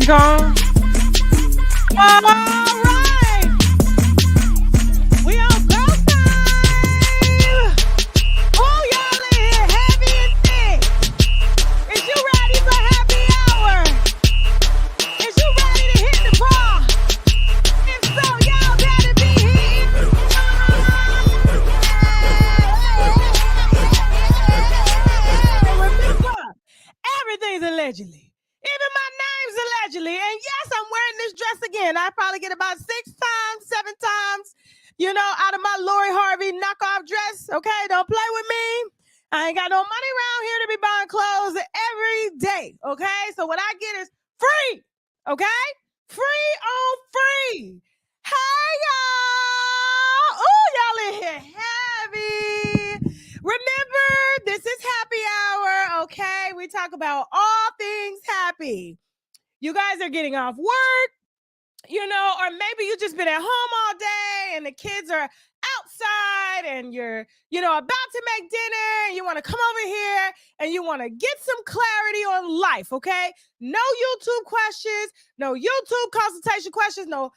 You calm? All right. We on girl time. Oh, y'all in here heavy and thick. Is you ready for happy hour? Is you ready to hit the bar? If so, y'all gotta be here. Remember, everything's allegedly. Even my name's allegedly. And yes, I'm wearing this dress again. I probably get about 6 times, 7 times, out of my Lori Harvey knockoff dress. Okay, don't play with me. I ain't got no money around here to be buying clothes every day. Okay, so what I get is free. Okay, free on free. Hey, y'all. Oh, y'all in here heavy. Remember, this is happy hour, okay? We talk about all things happy. You guys are getting off work, or maybe you just been at home all day and the kids are outside and you're, about to make dinner and you want to come over here and you want to get some clarity on life, okay? No YouTube questions, no YouTube consultation questions, none of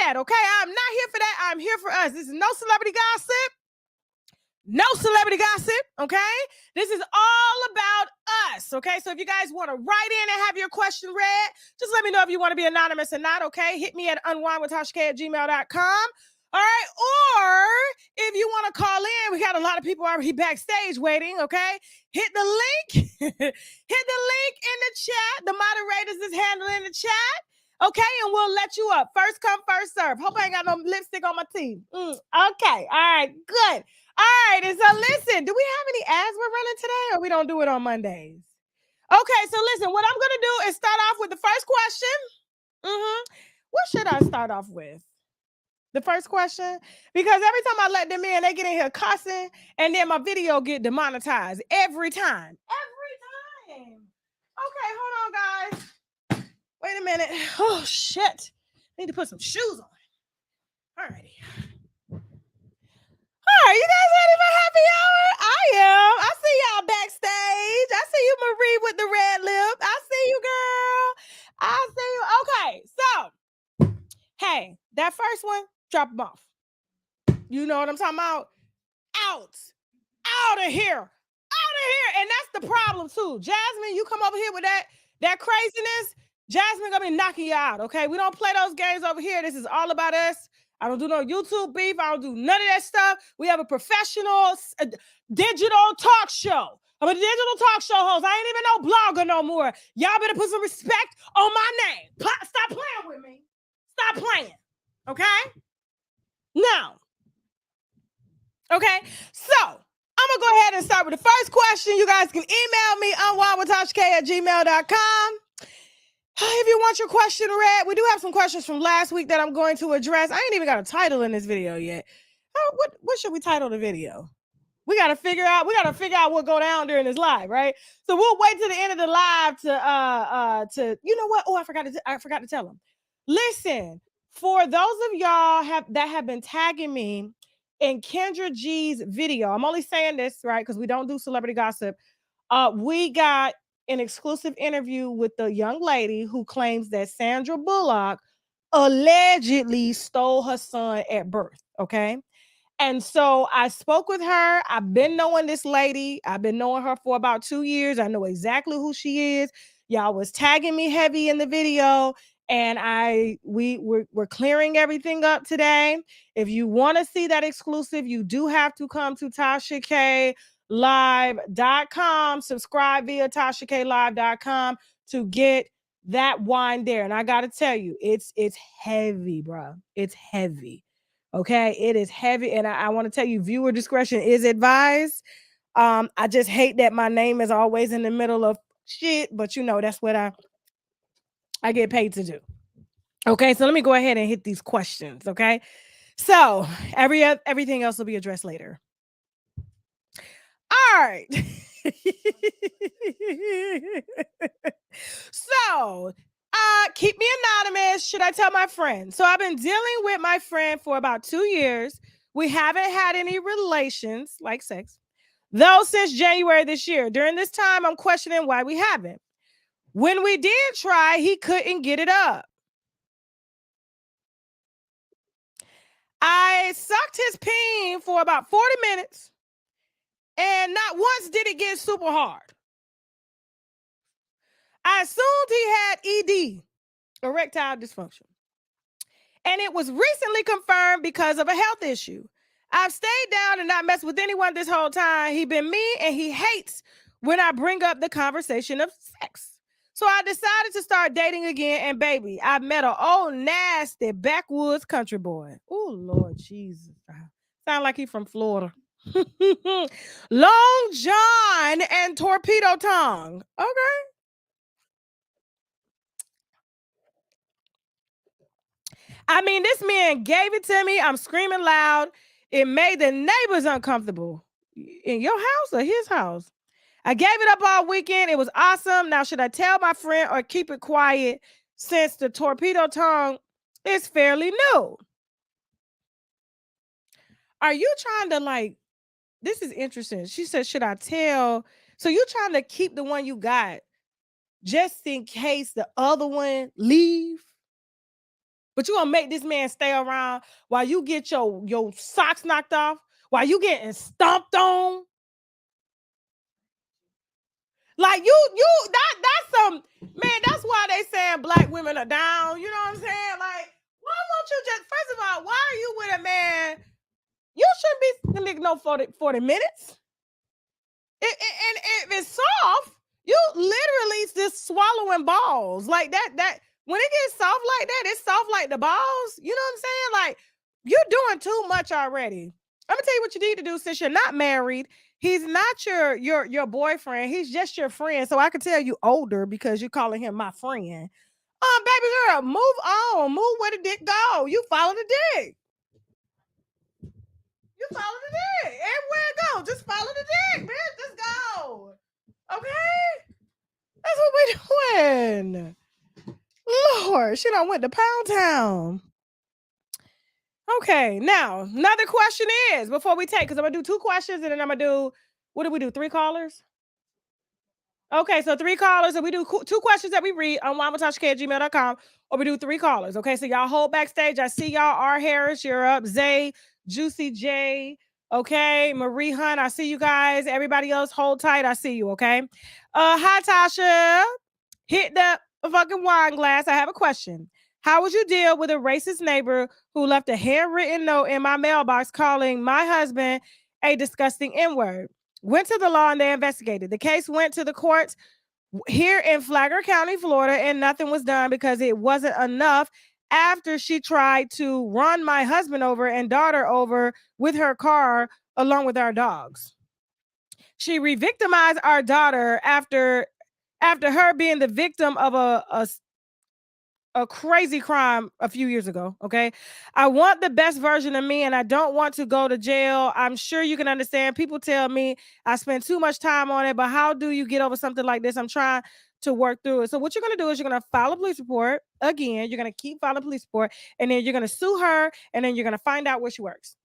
that, okay? I'm not here for that. I'm here for us. This is no celebrity gossip. No celebrity gossip, okay? This is all about us, okay? So if you guys want to write in and have your question read, just let me know if you want to be anonymous or not, okay? Hit me at unwindwithTashaK@gmail.com, all right? Or if you want to call in, we got a lot of people already backstage waiting, okay? Hit the link. Hit the link in the chat. The moderators is handling the chat, okay? And we'll let you up. First come, first serve. Hope I ain't got no lipstick on my teeth. Okay, all right, good. All right, and so listen, do we have any ads we're running today or we don't do it on Mondays? Okay, so listen, what I'm going to do is start off with the first question. What should I start off with? The first question? Because every time I let them in, they get in here cussing and then my video get demonetized every time. Every time. Okay, hold on, guys. Wait a minute. Oh, shit. Need to put some shoes on. All righty. All right, you guys ready for happy hour? I am. I see y'all backstage. I see you, Marie, with the red lip. I see you, girl. I see you. Okay, so, hey, that first one, drop them off. You know what I'm talking about? Out of here. Out of here. And that's the problem, too. Jasmine, you come over here with that craziness, Jasmine gonna be knocking you out, okay? We don't play those games over here. This is all about us. I don't do no YouTube beef. I don't do none of that stuff. We have a professional digital talk show. I'm a digital talk show host. I ain't even no blogger no more. Y'all better put some respect on my name. Stop playing with me. Stop playing. Okay? Now. Okay? So, I'm going to go ahead and start with the first question. You guys can email me unwindwithTashaK@gmail.com. If you want your question read, we do have some questions from last week that I'm going to address. I ain't even got a title in this video yet. What should we title the video? We gotta figure out what go down during this live, right? So we'll wait till the end of the live to you know what? Oh, I forgot to tell them. Listen, for those of y'all that have been tagging me in Kendra G's video, I'm only saying this, right? Because we don't do celebrity gossip. We got an exclusive interview with the young lady who claims that Sandra Bullock allegedly stole her son at birth, okay? And so I spoke with her. I've been knowing this lady. I've been knowing her for about 2 years. I know exactly who she is. Y'all was tagging me heavy in the video, and we're clearing everything up today. If you want to see that exclusive, you do have to come to TashaKLive.com, subscribe via TashaKLive.com to get that wine there. And I got to tell you, it's heavy, bro. It's heavy. Okay. It is heavy. And I want to tell you, viewer discretion is advised. I just hate that my name is always in the middle of shit, but that's what I get paid to do. Okay. So let me go ahead and hit these questions. Okay. So everything else will be addressed later. All right. So, keep me anonymous. Should I tell my friend? So I've been dealing with my friend for about 2 years. We haven't had any relations like sex, though, since January this year. During this time, I'm questioning why we haven't. When we did try, he couldn't get it up. I sucked his peen for about 40 minutes, and not once did it get super hard. I assumed he had ED, erectile dysfunction, and it was recently confirmed because of a health issue. I've stayed down and not messed with anyone this whole time. He been mean, and he hates when I bring up the conversation of sex. So I decided to start dating again, and baby, I met an old nasty backwoods country boy. Oh, Lord Jesus. Sound like he from Florida. Long John and Torpedo Tongue. Okay. I mean, this man gave it to me. I'm screaming loud. It made the neighbors uncomfortable. In your house or his house? I gave it up all weekend. It was awesome. Now, should I tell my friend or keep it quiet since the torpedo tongue is fairly new? Are you trying to like, this is interesting. She said, should I tell? So you trying to keep the one you got just in case the other one leave? But you gonna make this man stay around while you get your socks knocked off, while you getting stomped on? Like that's some man. That's why they saying black women are down. You know what I'm saying? Like, why won't you just? First of all, why are you with a man? You shouldn't be no 40 minutes. And if it's soft, you literally just swallowing balls like that. That when it gets soft like that, it's soft like the balls. You know what I'm saying? Like, you're doing too much already. I'm gonna tell you what you need to do since you're not married. He's not your boyfriend. He's just your friend. So I can tell you older because you're calling him my friend. Baby girl, move on. Move where the dick go. You follow the dick. You follow the dick. Everywhere it go. Just follow the dick, bitch. Just go. Okay? That's what we're doing. Lord, she done went to Pound Town. Okay, now another question is before we take, because I'm gonna do 2 questions and then I'm gonna do, what do we do? 3 callers? Okay, so 3 callers, and we do 2 questions that we read on wamatasha@gmail.com, or we do 3 callers. Okay, so y'all hold backstage. I see y'all. R. Harris, you're up. Zay, Juicy J. Okay, Marie Hunt, I see you guys. Everybody else, hold tight. I see you. Okay. Hi Tasha. Hit the fucking wine glass. I have a question. How would you deal with a racist neighbor who left a handwritten note in my mailbox calling my husband a disgusting N-word? Went to the law and they investigated. The case went to the courts here in Flagler County, Florida, and nothing was done because it wasn't enough after she tried to run my husband over and daughter over with her car along with our dogs. She re-victimized our daughter after her being the victim of a crazy crime a few years ago. Okay. I want the best version of me and I don't want to go to jail. I'm sure you can understand. People tell me I spend too much time on it, but how do you get over something like this? I'm trying to work through it. So what you're going to do is you're going to file a police report. Again, you're going to keep filing a police report, and then you're going to sue her, and then you're going to find out where she works.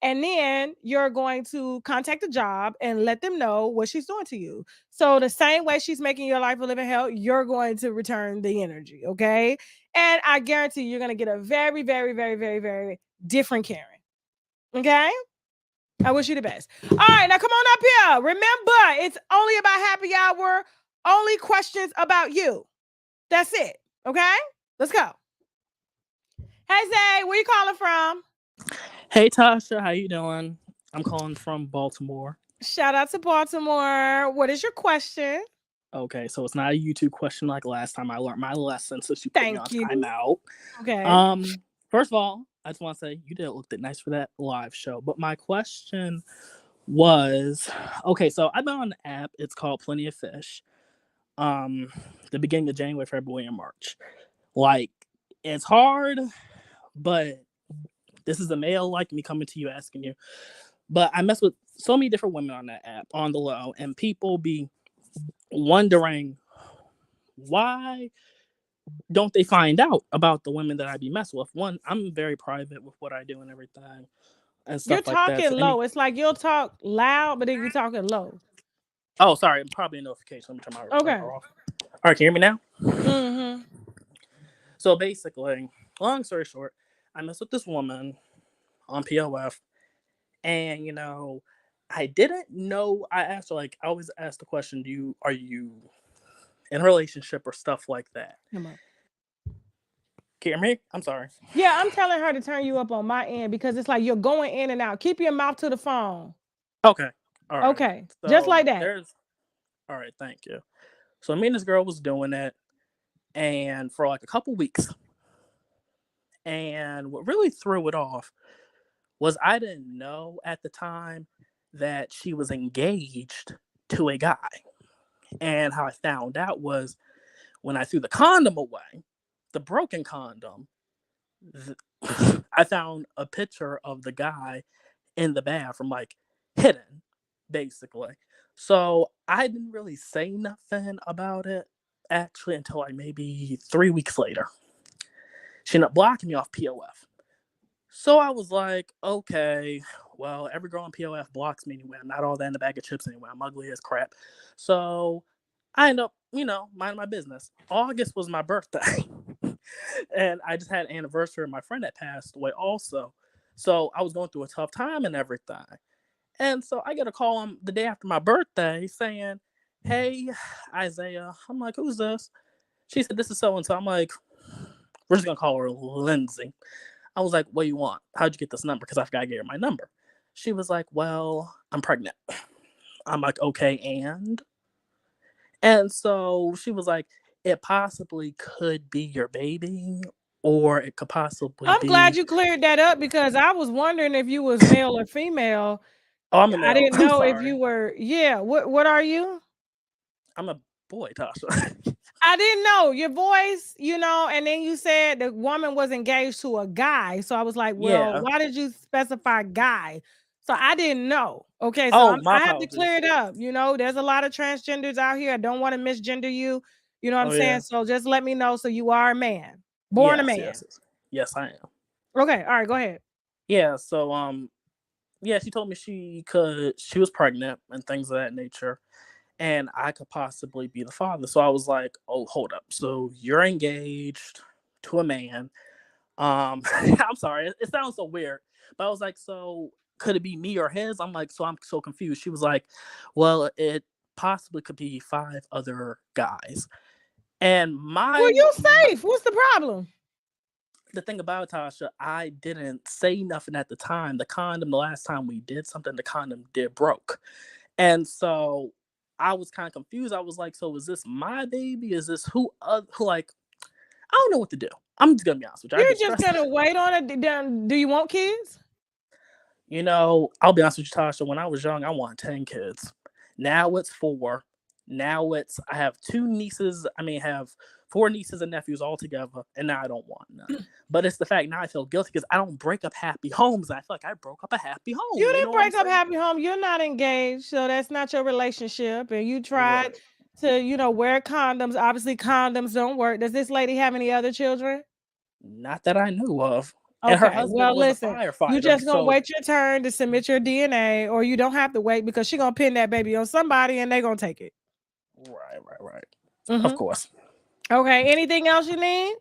And then you're going to contact the job and let them know what she's doing to you. So the same way she's making your life a living hell, you're going to return the energy. Okay. And I guarantee you're going to get a very, very, very, very, very different Karen. Okay. I wish you the best. All right. Now come on up here. Remember, it's only about happy hour. Only questions about you. That's it. Okay. Let's go. Hey, Zay, where you calling from? Hey Tasha, how you doing? I'm calling from Baltimore. Shout out to Baltimore. What is your question? Okay, so it's not a YouTube question like last time. I learned my lesson, so she put me on timeout. Okay. First of all, I just want to say you did look nice for that live show. But my question was, okay, so I've been on an app. It's called Plenty of Fish. The beginning of January, February, and March. Like, it's hard, but this is a male like me coming to you asking you. But I mess with so many different women on that app on the low, and people be wondering why don't they find out about the women that I be messing with. One, I'm very private with what I do and everything and stuff like that. You're talking low. It's like you'll talk loud, but then you're talking low. Oh, sorry. Probably a notification. Let me turn my recorder off. All right, can you hear me now? Mm-hmm. So basically, long story short, I messed with this woman on POF, and I didn't know. I asked her, like, I always ask the question, are you in a relationship or stuff like that? Come on. Can you hear me? I'm sorry. Yeah, I'm telling her to turn you up on my end because it's like you're going in and out. Keep your mouth to the phone. Okay. All right. Okay. So Just like that. all right, thank you. So me and this girl was doing it, and for like a couple weeks. And what really threw it off was I didn't know at the time that she was engaged to a guy. And how I found out was when I threw the condom away, the broken condom, I found a picture of the guy in the bathroom, like hidden, basically. So I didn't really say nothing about it actually until like maybe 3 weeks later. She ended up blocking me off POF. So I was like, okay, well, every girl on POF blocks me anyway. I'm not all that in the bag of chips anyway. I'm ugly as crap. So I end up, minding my business. August was my birthday. And I just had an anniversary of my friend that passed away also. So I was going through a tough time and everything. And so I get a call on the day after my birthday saying, hey, Isaiah. I'm like, who's this? She said, this is so-and-so. I'm like, we're just going to call her Lindsay. I was like, what do you want? How'd you get this number? Because I forgot to get her my number. She was like, well, I'm pregnant. I'm like, okay, and? And so she was like, it possibly could be your baby, or it could possibly I'm be... glad you cleared that up because I was wondering if you was male or female. Oh, I'm a male. I didn't know if sorry. you were. Yeah. What are you? I'm a boy, Tasha. I didn't know your voice, and then you said the woman was engaged to a guy. So I was like, well, Yeah. why did you specify guy? So I didn't know. Okay, so Oh, my I have to apologies. clear it up. There's a lot of transgenders out here. I don't want to misgender you. You know what I'm saying? Yeah. So just let me know. So you are a man, born a man. Yes, I am. Okay, all right, go ahead. Yeah. So yeah, she told me she was pregnant and things of that nature, and I could possibly be the father. So I was like, oh, hold up. So you're engaged to a man. I'm sorry, it sounds so weird, but I was like, so could it be me or his? I'm like, so I'm so confused. She was like, well, it possibly could be 5 other guys. And Well, you safe. What's the problem? The thing about Tasha, I didn't say nothing at the time. The last time we did something, the condom did broke. And so I was kind of confused. I was like, so is this my baby? Is this who like, I don't know what to do. I'm just gonna be honest with you. You're just gonna wait on it. Do you want kids? I'll be honest with you, Tasha. When I was young, I wanted 10 kids. Now it's 4. Now I have 2 nieces. Have 4 nieces and nephews all together, and now I don't want none. But it's the fact now I feel guilty because I don't break up happy homes. I feel like I broke up a happy home. You didn't break up happy home. You're not engaged, so that's not your relationship. And you tried to, wear condoms. Obviously, condoms don't work. Does this lady have any other children? Not that I knew of. Okay. And her husband was listen, a firefighter. You just gonna wait your turn to submit your DNA, or you don't have to wait because she's gonna pin that baby on somebody and they're gonna take it. Right. Mm-hmm. Of course. Okay. Anything else you need?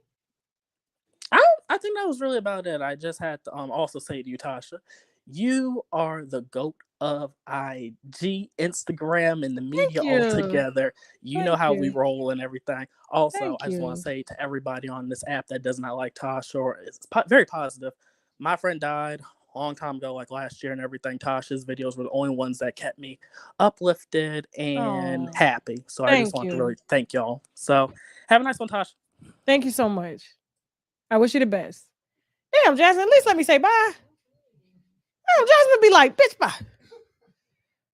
I think that was really about it. I just had to also say to you, Tasha, you are the GOAT of IG, Instagram, and the media all together. You know how we roll and everything. Also, I just want to say to everybody on this app that does not like Tasha or is very positive, my friend died a long time ago, like last year and everything. Tasha's videos were the only ones that kept me uplifted and happy. So I just want to really thank y'all. So have a nice one, Tasha. Thank you so much. I wish you the best. Damn, Jasmine, at least let me say bye. Damn, Jasmine be like, bitch, bye.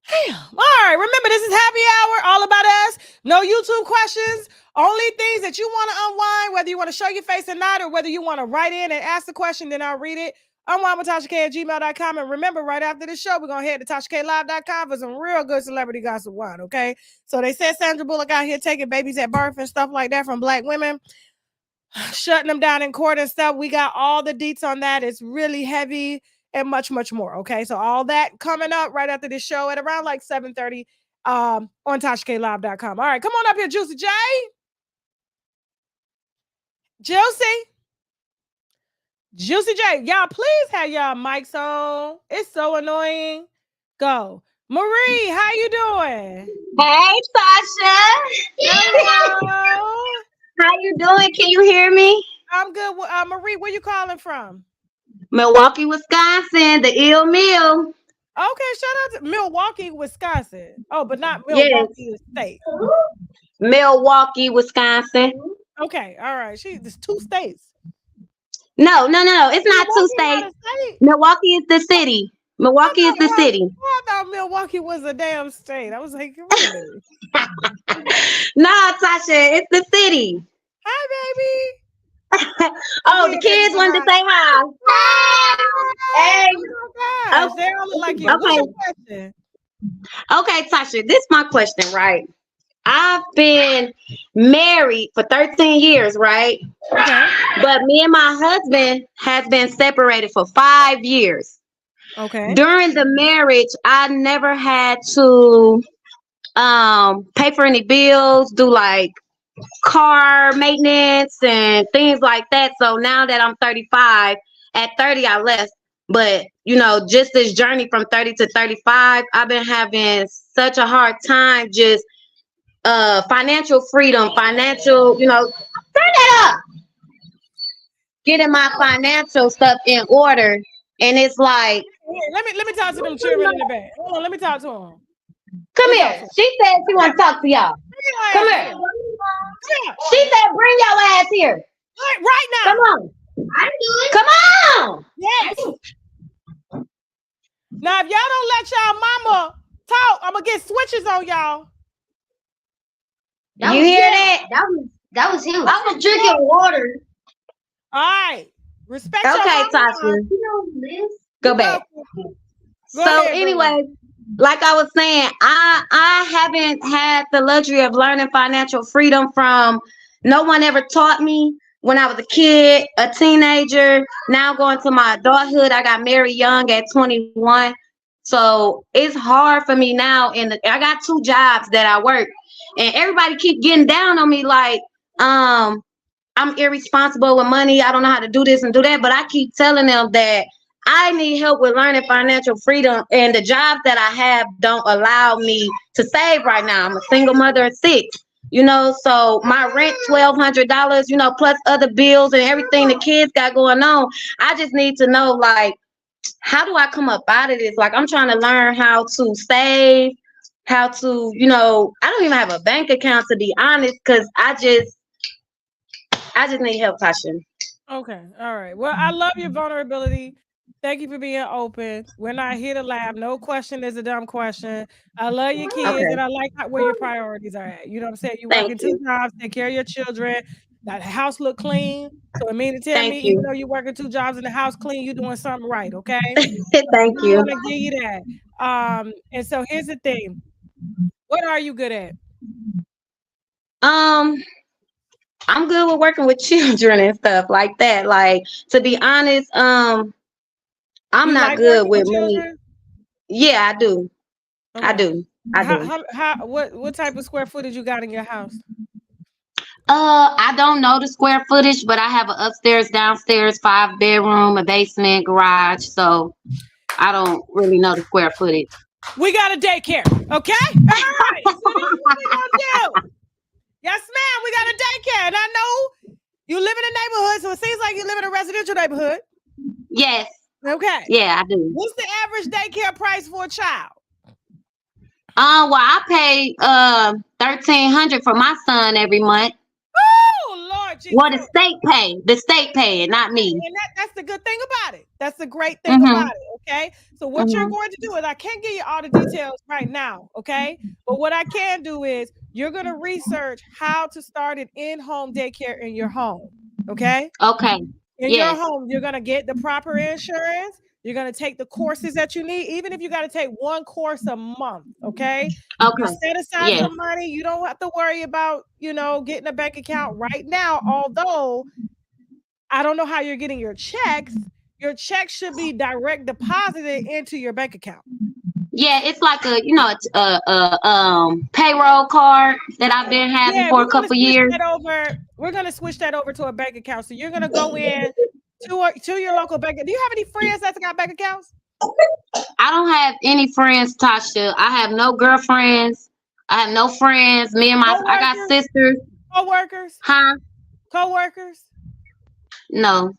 Damn. All right, remember, this is happy hour, all about us. No YouTube questions. Only things that you want to unwind, whether you want to show your face or not, or whether you want to write in and ask the question, then I'll read it. unwindwithTashaK@gmail.com. And remember, right after the show, we're going to head to TashaKLive.com for some real good celebrity gossip wine, okay? So they said Sandra Bullock out here taking babies at birth and stuff like that from Black women, shutting them down in court and stuff. We got all the deets on that. It's really heavy and much, much more. Okay. So all that coming up right after this show at around like 7:30 on TashaKLive.com. All right, come on up here, Juicy J. Juicy J. Y'all, please have y'all mics on. It's so annoying. Go. Marie, how you doing? Hey, Sasha. Hello. How you doing? Can you hear me? I'm good. Marie, where you calling from? Milwaukee, Wisconsin, the Ill Mill. Okay, shout out to Milwaukee, Wisconsin. Oh, but not Yes. Milwaukee the state. Milwaukee, Wisconsin. Okay, all right. There's 2 states. No. It's not 2 states. Milwaukee is the city. Milwaukee is the city. I thought Milwaukee was a damn state. I was like, wait a minute. No, Tasha, it's the city. Hi, baby. Oh, the kids wanted to say hi. Hey. Oh my gosh. They all look like you. Okay. What's your question? Okay, Tasha, this is my question, right? I've been married for 13 years, right? Okay. But me and my husband has been separated for 5 years. Okay. During the marriage, I never had to pay for any bills, do like car maintenance and things like that. So now that I'm 35, at 30 I left. But just this journey from 30 to 35, I've been having such a hard time just financial freedom, financial, turn that up. Getting my financial stuff in order. And it's like, let me talk to them children in the back. Hold on, let me talk to them. Come here. She said she wants to talk to y'all. Come here. She said, bring your ass here. Right now. Come on. Come on. Yes. Now, if y'all don't let y'all mama talk, I'm going to get switches on y'all. You hear that? That was him. I was drinking water. All right. Respect your Okay, mama. Tasha. Go back. Go So ahead, anyway, like I was saying, I haven't had the luxury of learning financial freedom from no one ever taught me when I was a kid, a teenager, now going to my adulthood. I got married young at 21. So it's hard for me now. And I got 2 jobs that I work, and everybody keep getting down on me like, I'm irresponsible with money. I don't know how to do this and do that. But I keep telling them that I need help with learning financial freedom, and the jobs that I have don't allow me to save right now. I'm a single mother of 6, so my rent $1,200, plus other bills and everything the kids got going on. I just need to know, like, how do I come up out of this? Like, I'm trying to learn how to save, how to, I don't even have a bank account, to be honest, because I just need help, Tasha. Okay. All right. Well, I love your vulnerability. Thank you for being open. We're not here to laugh. No question is a dumb question. I love your kids, and I like where your priorities are at. You know what I'm saying? You working 2 jobs, take care of your children. That house look clean. So it means to tell me, even though you're working 2 jobs and the house clean, you're doing something right. Okay. Thank you. I want to give you that. And so here's the thing. What are you good at? I'm good with working with children and stuff like that. Like, to be honest, I'm not good with money. Yeah, I do. Okay. I do. What type of square footage you got in your house? I don't know the square footage, but I have an upstairs, downstairs, 5-bedroom, a basement, garage. So I don't really know the square footage. We got a daycare, okay? All right. So this is what we gonna do. Yes, ma'am. We got a daycare, and I know you live in a neighborhood, so it seems like you live in a residential neighborhood. Yes. Okay. Yeah, I do. What's the average daycare price for a child? Well, I pay $1,300 for my son every month. Oh, Lord Jesus. Well, the state pay, not me. And that's the good thing about it. That's the great thing about it, okay? So what you're going to do is, I can't give you all the details right now, okay? But what I can do is, you're going to research how to start an in-home daycare in your home, okay? Okay. In your home, you're going to get the proper insurance. You're going to take the courses that you need, even if you got to take 1 course a month, okay? Okay. You set aside some money. You don't have to worry about, getting a bank account right now, although I don't know how you're getting your checks. Your checks should be direct deposited into your bank account. Yeah, it's like a payroll card that I've been having Yeah, for a couple years. We're gonna switch that over to a bank account. So you're gonna go in to your local bank. Do you have any friends that's got bank accounts? I don't have any friends, Tasha. I have no girlfriends. I have no friends. I got Co-workers? sisters. Co-workers? Huh? Co-workers? No.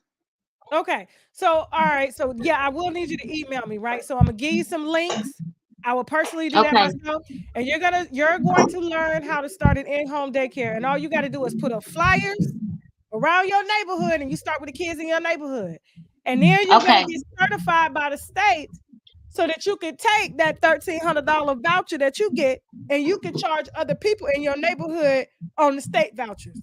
Okay. So, all right. So, yeah, I will need you to email me, right? So, I'm gonna give you some links. I will personally do that Okay. myself, and you're going to learn how to start an in-home daycare. And all you got to do is put up flyers around your neighborhood, and you start with the kids in your neighborhood, and then you're gonna get certified by the state, so that you can take that $1,300 voucher that you get, and you can charge other people in your neighborhood on the state vouchers.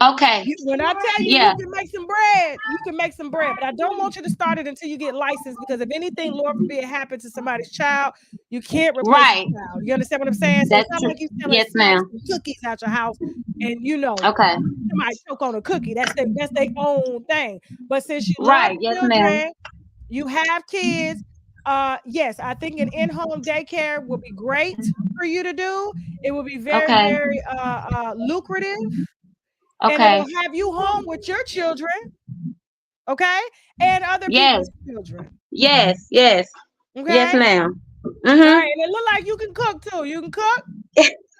Okay. When I tell you, you can make some bread, you can make some bread, but I don't want you to start it until you get licensed, because if anything, Lord forbid, happens to somebody's child, you can't replace the child. You understand what I'm saying? So it's not like you selling snacks and cookies out your house, and somebody choke on a cookie. That's their own thing. But since you love children, you have kids. Yes, I think an in-home daycare will be great for you to do. It will be very, very lucrative. And it will have you home with your children, okay? And other people's children. Yes. Okay? Yes, ma'am. All right, and it look like you can cook too. You can cook?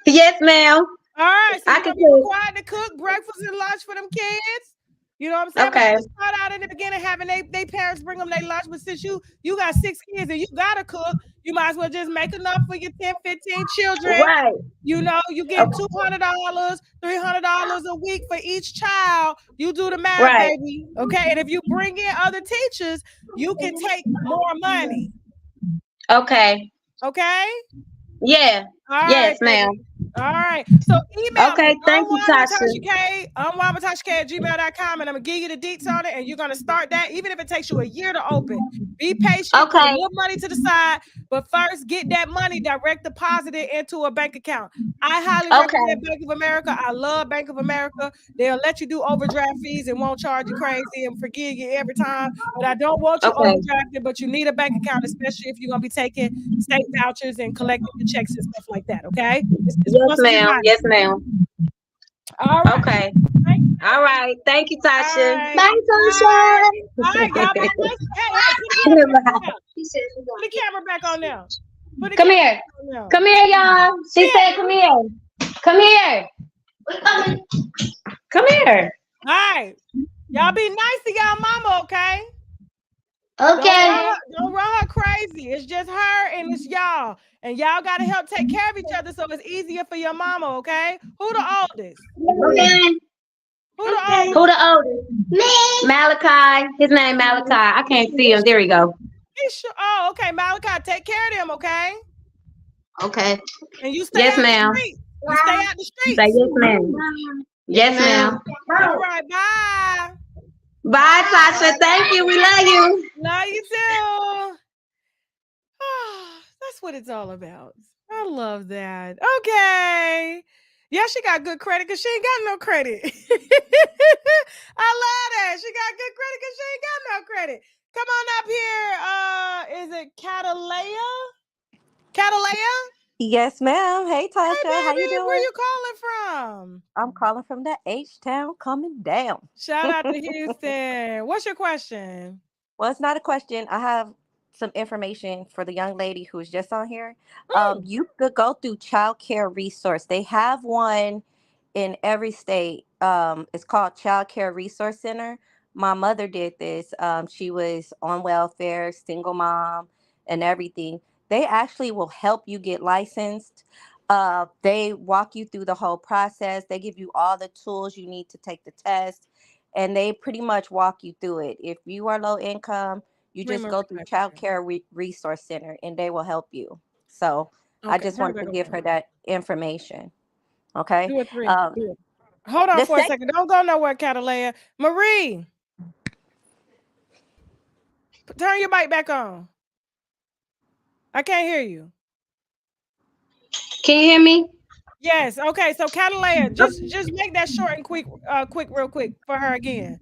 Yes, ma'am. All right, so I you're can gonna be required to cook breakfast and lunch for them kids. You know what I'm saying? Okay. But you start out in the beginning having they parents bring them their lunch, but since you got 6 kids and you gotta cook, you might as well just make enough for your 10, 15 children. Right. You know, you get $200, $300 a week for each child. You do the math, baby. Okay, and if you bring in other teachers, you can take more money. Okay. Okay. Yeah. All right, yes, ma'am. All right. So email me. Thank you, Tasha. unwildmatasha@gmail.com, and I'm gonna give you the deets on it, and you're gonna start that, even if it takes you a year to open. Be patient, put a little money to the side, but first get that money direct deposited into a bank account. I highly recommend Bank of America. I love Bank of America. They'll let you do overdraft fees and won't charge you crazy and forgive you every time. But I don't want you overdrafted, but you need a bank account, especially if you're gonna be taking state vouchers and collecting the checks and stuff like that. Okay. Yes, ma'am. Yes, ma'am. All right. Okay. All right. Thank you, Tasha. Right. Bye, Tasha. All right, y'all. Hey, put the camera back on now. Come here. Come here, y'all. She said, come here. Come here. Come here. All right. Y'all be nice to y'all mama, okay? Okay. Don't run her crazy. It's just her and it's y'all. And y'all got to help take care of each other so it's easier for your mama, okay? Who the oldest? Okay. Who the oldest? Who the oldest? Me. Malachi. His name Malachi. I can't see him. There we go. Oh, okay. Malachi, take care of them, okay? Okay. And you stay out the street. You stay out the street. Say yes, ma'am. Yes, ma'am. All right, bye. Bye, Tasha. Thank you. We love you. Love you too. That's what it's all about. I love that. Okay. Yeah, she got good credit because she ain't got no credit. I love that. She got good credit because she ain't got no credit. Come on up here. Is it Catalea? Catalea? Yes, ma'am. Hey, Tasha. Hey, how you doing? Where you calling from? I'm calling from the H-Town coming down. Shout out to Houston. What's your question? Well, it's not a question. I have some information for the young lady who's just on here. You could go through Child Care Resource. They have one in every state. It's called Child Care Resource Center. My mother did this. She was on welfare, single mom, and everything. They actually will help you get licensed. They walk you through the whole process. They give you all the tools you need to take the test, and they pretty much walk you through it. If you are low income, you just go through Child Care Resource Center, and they will help you. So I just wanted to give her that information. Okay. 2 or 3. Hold on for a second. Don't go nowhere, Catalea. Marie, turn your mic back on. I can't hear you. Can you hear me? Yes. Okay. So Catalina, just make that short and quick, real quick for her again.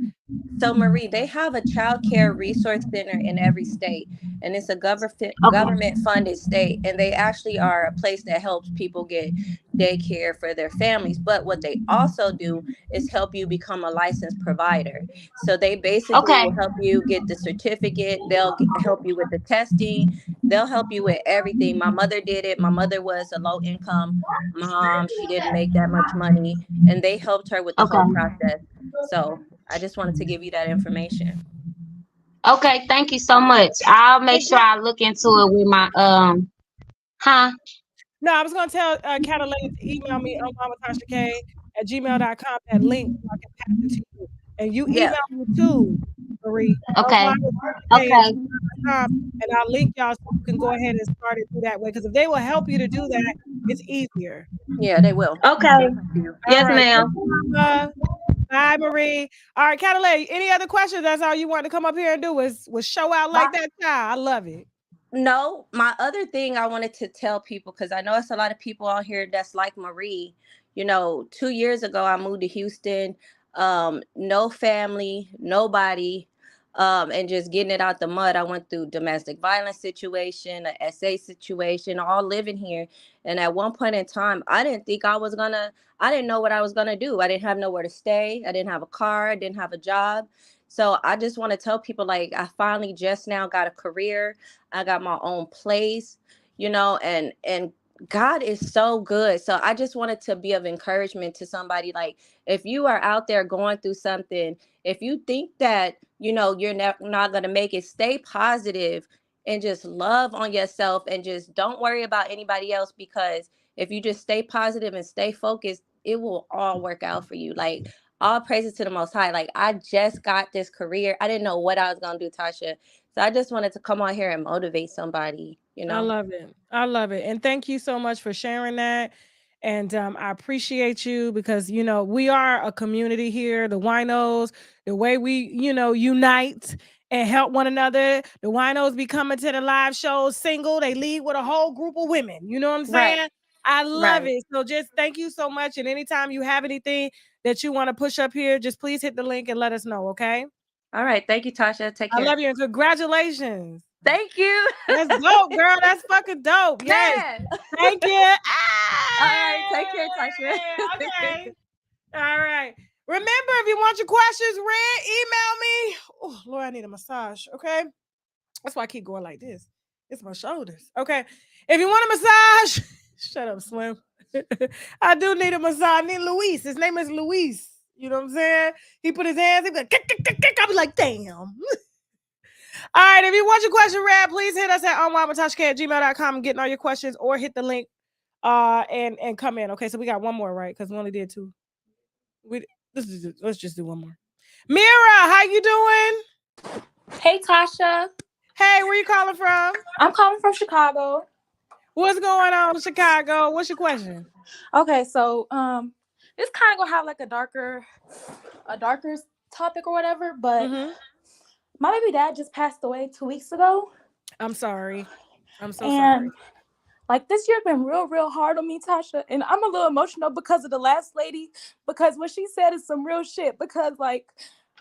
So Marie, they have a child care resource center in every state, and it's a government funded state, and they actually are a place that helps people get daycare for their families. But what they also do is help you become a licensed provider. So they basically Okay. will help you get the certificate. They'll help you with the testing. They'll help you with everything. My mother did it. My mother was a low income mom. She didn't make that much money, and they helped her with the whole Okay. process. So I just wanted to give you that information. Okay. Thank you so much. I'll make And sure I look into it with my Huh? No, I was gonna tell Catalina to email me on mamatashak@gmail.com that link so I can pass it to you. And you Yeah. email me too, Marie, on Okay. Okay. mamatashak@gmail.com, and I'll link y'all so you can go ahead and start it through that way. Because if they will help you to do that, it's easier. Yeah, they will. Okay. They'll help you. All Yes, right. Thank ma'am. you, Mama. Bye, Marie. All right, Catalina, any other questions? That's all you wanted to come up here and do was show out like that child. I love it. No, my other thing I wanted to tell people, because I know it's a lot of people out here that's like Marie. 2 years ago I moved to Houston, no family, nobody, and just getting it out the mud. I went through domestic violence situation, a SA situation, all living here. And at one point in time, I didn't know what I was gonna do. I didn't have nowhere to stay. I didn't have a car. I didn't have a job. So I just want to tell people, like, I finally just now got a career. I got my own place, and God is so good. So I just wanted to be of encouragement to somebody. Like, if you are out there going through something, if you think that, you're not going to make it, stay positive and just love on yourself and just don't worry about anybody else, because if you just stay positive and stay focused, it will all work out for you. Like, all praises to the Most High. Like, I just got this career. I didn't know what I was going to do, Tasha. So I just wanted to come on here and motivate somebody, I love it. I love it. And thank you so much for sharing that. And I appreciate you because, we are a community here, the winos, the way we, unite and help one another. The winos be coming to the live shows single. They lead with a whole group of women. You know what I'm saying? Right. I love Right. it. So just thank you so much. And anytime you have anything that you want to push up here, just please hit the link and let us know, okay? All right. Thank you, Tasha. Take I care. love you and congratulations. Thank you. That's dope, girl. That's fucking dope. Yes. Man. Thank you. All right. Take care, Tasha. Okay. All right. Remember, if you want your questions read, email me. Oh, Lord, I need a massage. Okay. That's why I keep going like this. It's my shoulders. Okay. If you want a massage, shut up, Slim. I do need a massage. I need Luis. His name is Luis. You know what I'm saying? He put his hands, he be like, I'll be like, damn. All right, if you want your question read, please hit us at onwildmatashk@gmail.com and getting all your questions, or hit the link and come in. Okay, so we got one more, right? Because we only did two. Let's just do one more. Mira, how you doing? Hey, Tasha. Hey, where you calling from? I'm calling from Chicago. What's going on in Chicago? What's your question? Okay, so this kind of gonna have like a darker topic or whatever, but my baby dad just passed away 2 weeks ago. I'm sorry. I'm so sorry. Like, this year's been real hard on me, Tasha, and I'm a little emotional because of the last lady, because what she said is some real shit, because like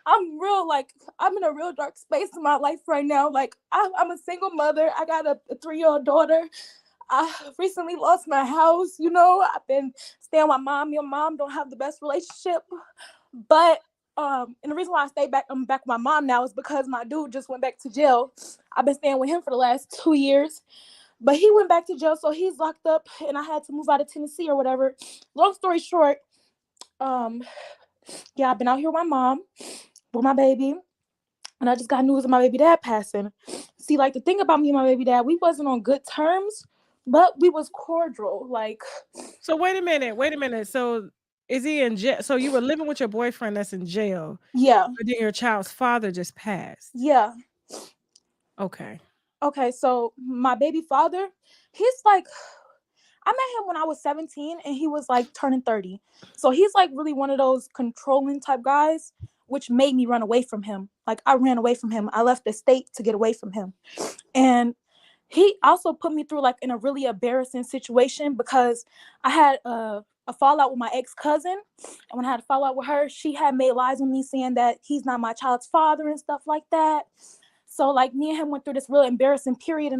I'm in a real dark space in my life right now. Like, I'm a single mother. I got a 3-year-old daughter. I recently lost my house. I've been staying with my mom. Your mom don't have the best relationship, but and the reason why I'm back with my mom now is because my dude just went back to jail. I've been staying with him for the last 2 years, but he went back to jail, so he's locked up, and I had to move out of Tennessee or whatever. Long story short, yeah, I've been out here with my mom, with my baby, and I just got news of my baby dad passing. See, like, the thing about me and my baby dad, we wasn't on good terms, but we was cordial. Like, so wait a minute. So is he in jail? So you were living with your boyfriend that's in jail? Yeah. But then your child's father just passed? Yeah. Okay. So my baby father, he's like, I met him when I was 17 and he was like turning 30. So he's like really one of those controlling type guys, which made me run away from him. Like, I ran away from him. I left the state to get away from him. And he also put me through like in a really embarrassing situation, because I had a fallout with my ex-cousin. And when I had a fallout with her, she had made lies on me saying that he's not my child's father and stuff like that. So like me and him went through this real embarrassing period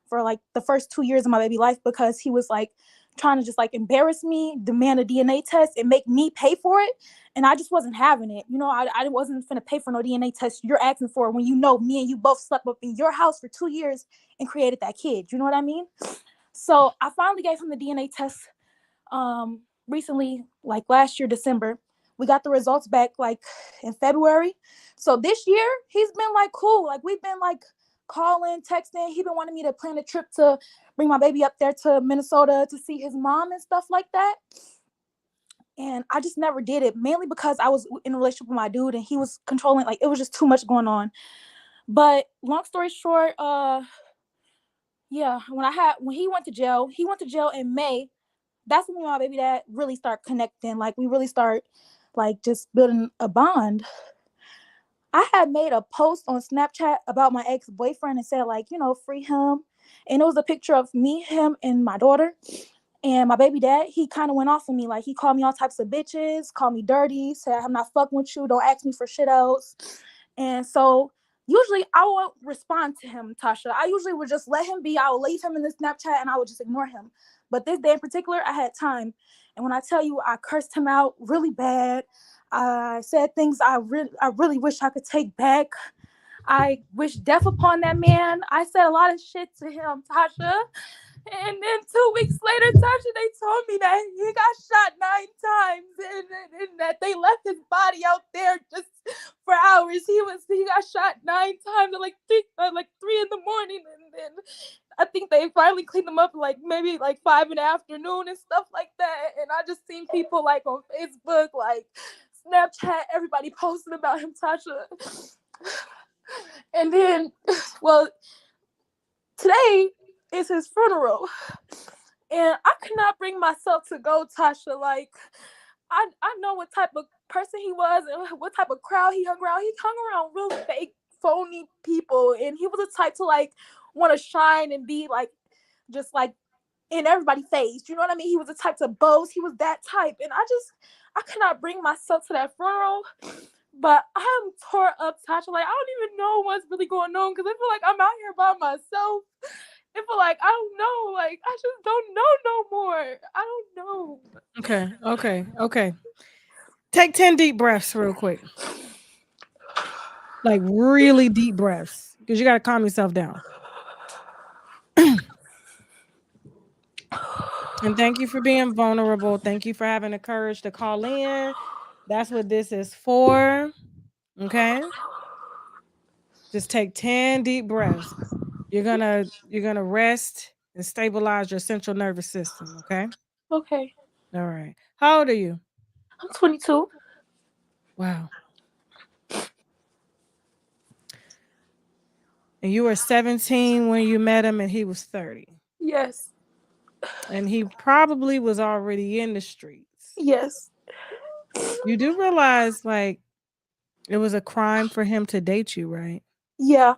for like the first 2 years of my baby life, because he was like trying to just like embarrass me, demand a DNA test, and make me pay for it. And I just wasn't having it. You know, I wasn't finna pay for no DNA test you're asking for when you know me and you both slept up in your house for 2 years and created that kid. You know what I mean? So I finally gave him the DNA test recently, like last year, December. We got the results back like in February. So this year, he's been like cool. Like we've been like calling, texting. He been wanting me to plan a trip to bring my baby up there to Minnesota to see his mom and stuff like that. And I just never did it, mainly because I was in a relationship with my dude and he was controlling. Like it was just too much going on. But long story short, yeah, when he went to jail in May. That's when my baby dad really start connecting. Like we really start like just building a bond. I had made a post on Snapchat about my ex-boyfriend and said like, you know, free him. And it was a picture of me, him, and my daughter. And my baby dad, he kind of went off on me. Like he called me all types of bitches, called me dirty, said I'm not fucking with you, don't ask me for shit else. And so usually I won't respond to him, Tasha. I usually would just let him be. I would leave him in the Snapchat and I would just ignore him. But this day in particular, I had time. And when I tell you, I cursed him out really bad. I said things I really wish I could take back. I wish death upon that man. I said a lot of shit to him, Tasha. And then 2 weeks later, Tasha, they told me that he got shot 9 times and that they left his body out there just for hours. He got shot 9 times at like 3 in the morning, and then I think they finally cleaned him up like maybe like 5 in the afternoon and stuff like that. And I just seen people like on Facebook, like Snapchat, everybody posting about him, Tasha. And then, well, today is his funeral, and I could not bring myself to go, Tasha. Like, I know what type of person he was and what type of crowd he hung around. He hung around real fake, phony people, and he was the type to like want to shine and be like just like in everybody's face. You know what I mean? He was the type to boast. He was that type, and I could not bring myself to that funeral. But I'm tore up, Tasha. Like, I don't even know what's really going on because I feel like I'm out here by myself. I feel like I don't know. Like, I just don't know no more. I don't know. Okay. Take 10 deep breaths real quick. Like really deep breaths. Because you got to calm yourself down. And thank you for being vulnerable. Thank you for having the courage to call in. That's what this is for. Okay? Just take 10 deep breaths. You're gonna rest and stabilize your central nervous system, okay? Okay. All right. How old are you? I'm 22. Wow. And you were 17 when you met him and he was 30. Yes. And he probably was already in the streets. Yes. You do realize like it was a crime for him to date you, right? Yeah.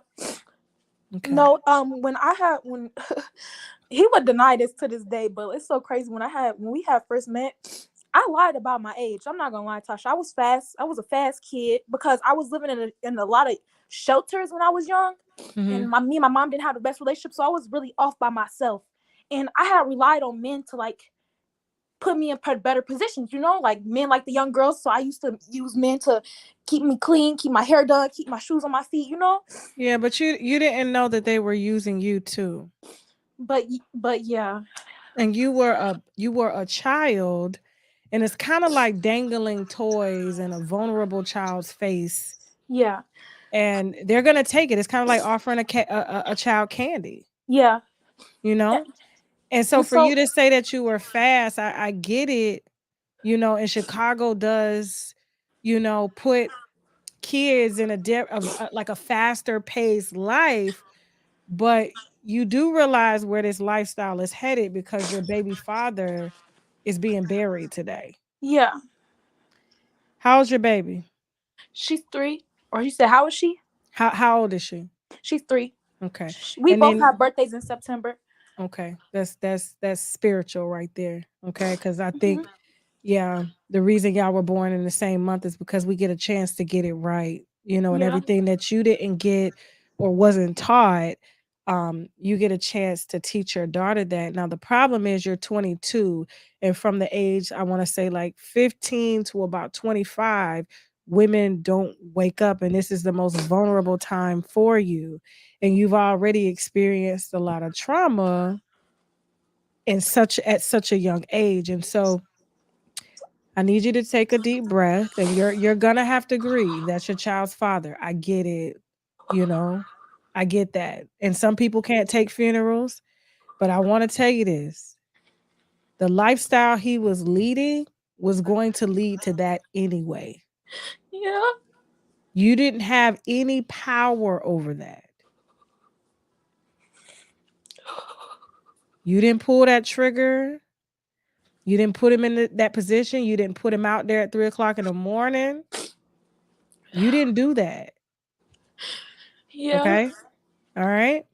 Okay. No, when he would deny this to this day, but it's so crazy. When we had first met, I lied about my age. I'm not gonna lie, Tasha. I was a fast kid because I was living in a lot of shelters when I was young, and me and my mom didn't have the best relationship, so I was really off by myself. And I had relied on men to like put me in better positions, you know, like men like the young girls. So I used to use men to keep me clean, keep my hair done, keep my shoes on my feet, you know. Yeah, but you didn't know that they were using you too. But yeah. And you were a child, and it's kind of like dangling toys in a vulnerable child's face. Yeah. And they're gonna take it. It's kind of like offering a child candy. Yeah. You know. And so for you to say that you were fast, I get it. You know, and Chicago does, you know, put kids in like a faster paced life, but you do realize where this lifestyle is headed because your baby father is being buried today. Yeah. How's your baby? She's 3. Or you said, how is she? How old is she? She's 3. Okay. We both have birthdays in September. Okay. That's spiritual right there. Okay. Because I think Yeah, the reason y'all were born in the same month is because we get a chance to get it right, you know, and Yeah. everything that you didn't get or wasn't taught, you get a chance to teach your daughter that. Now, the problem is you're 22, and from the age, I want to say like 15 to about 25, women don't wake up, and this is the most vulnerable time for you. And you've already experienced a lot of trauma at such a young age. And so I need you to take a deep breath, and you're gonna have to grieve. That's your child's father. I get it, you know. I get that. And some people can't take funerals, but I want to tell you this. The lifestyle he was leading was going to lead to that anyway. Yeah. You didn't have any power over that. You didn't pull that trigger. You didn't put him in that position. You didn't put him out there at 3 o'clock in the morning. You didn't do that. Yeah. Okay. All right.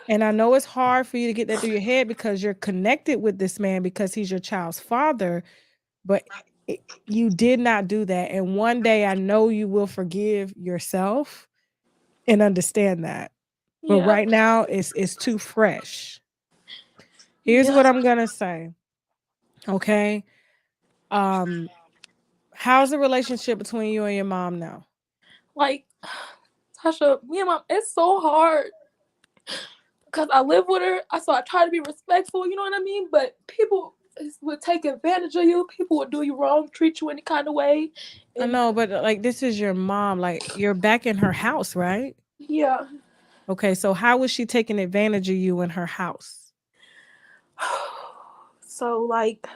And I know it's hard for you to get that through your head because you're connected with this man because he's your child's father, but you did not do that. And one day I know you will forgive yourself and understand that. But Yeah. right now it's too fresh. Here's Yeah. what I'm going to say. Okay? How's the relationship between you and your mom now? Like, Tasha, me and mom, it's so hard because I live with her. So I try to be respectful, you know what I mean? But people would take advantage of you. People would do you wrong, treat you any kind of way. I know, but like this is your mom. Like you're back in her house, right? Yeah. Okay, so how was she taking advantage of you in her house? So like,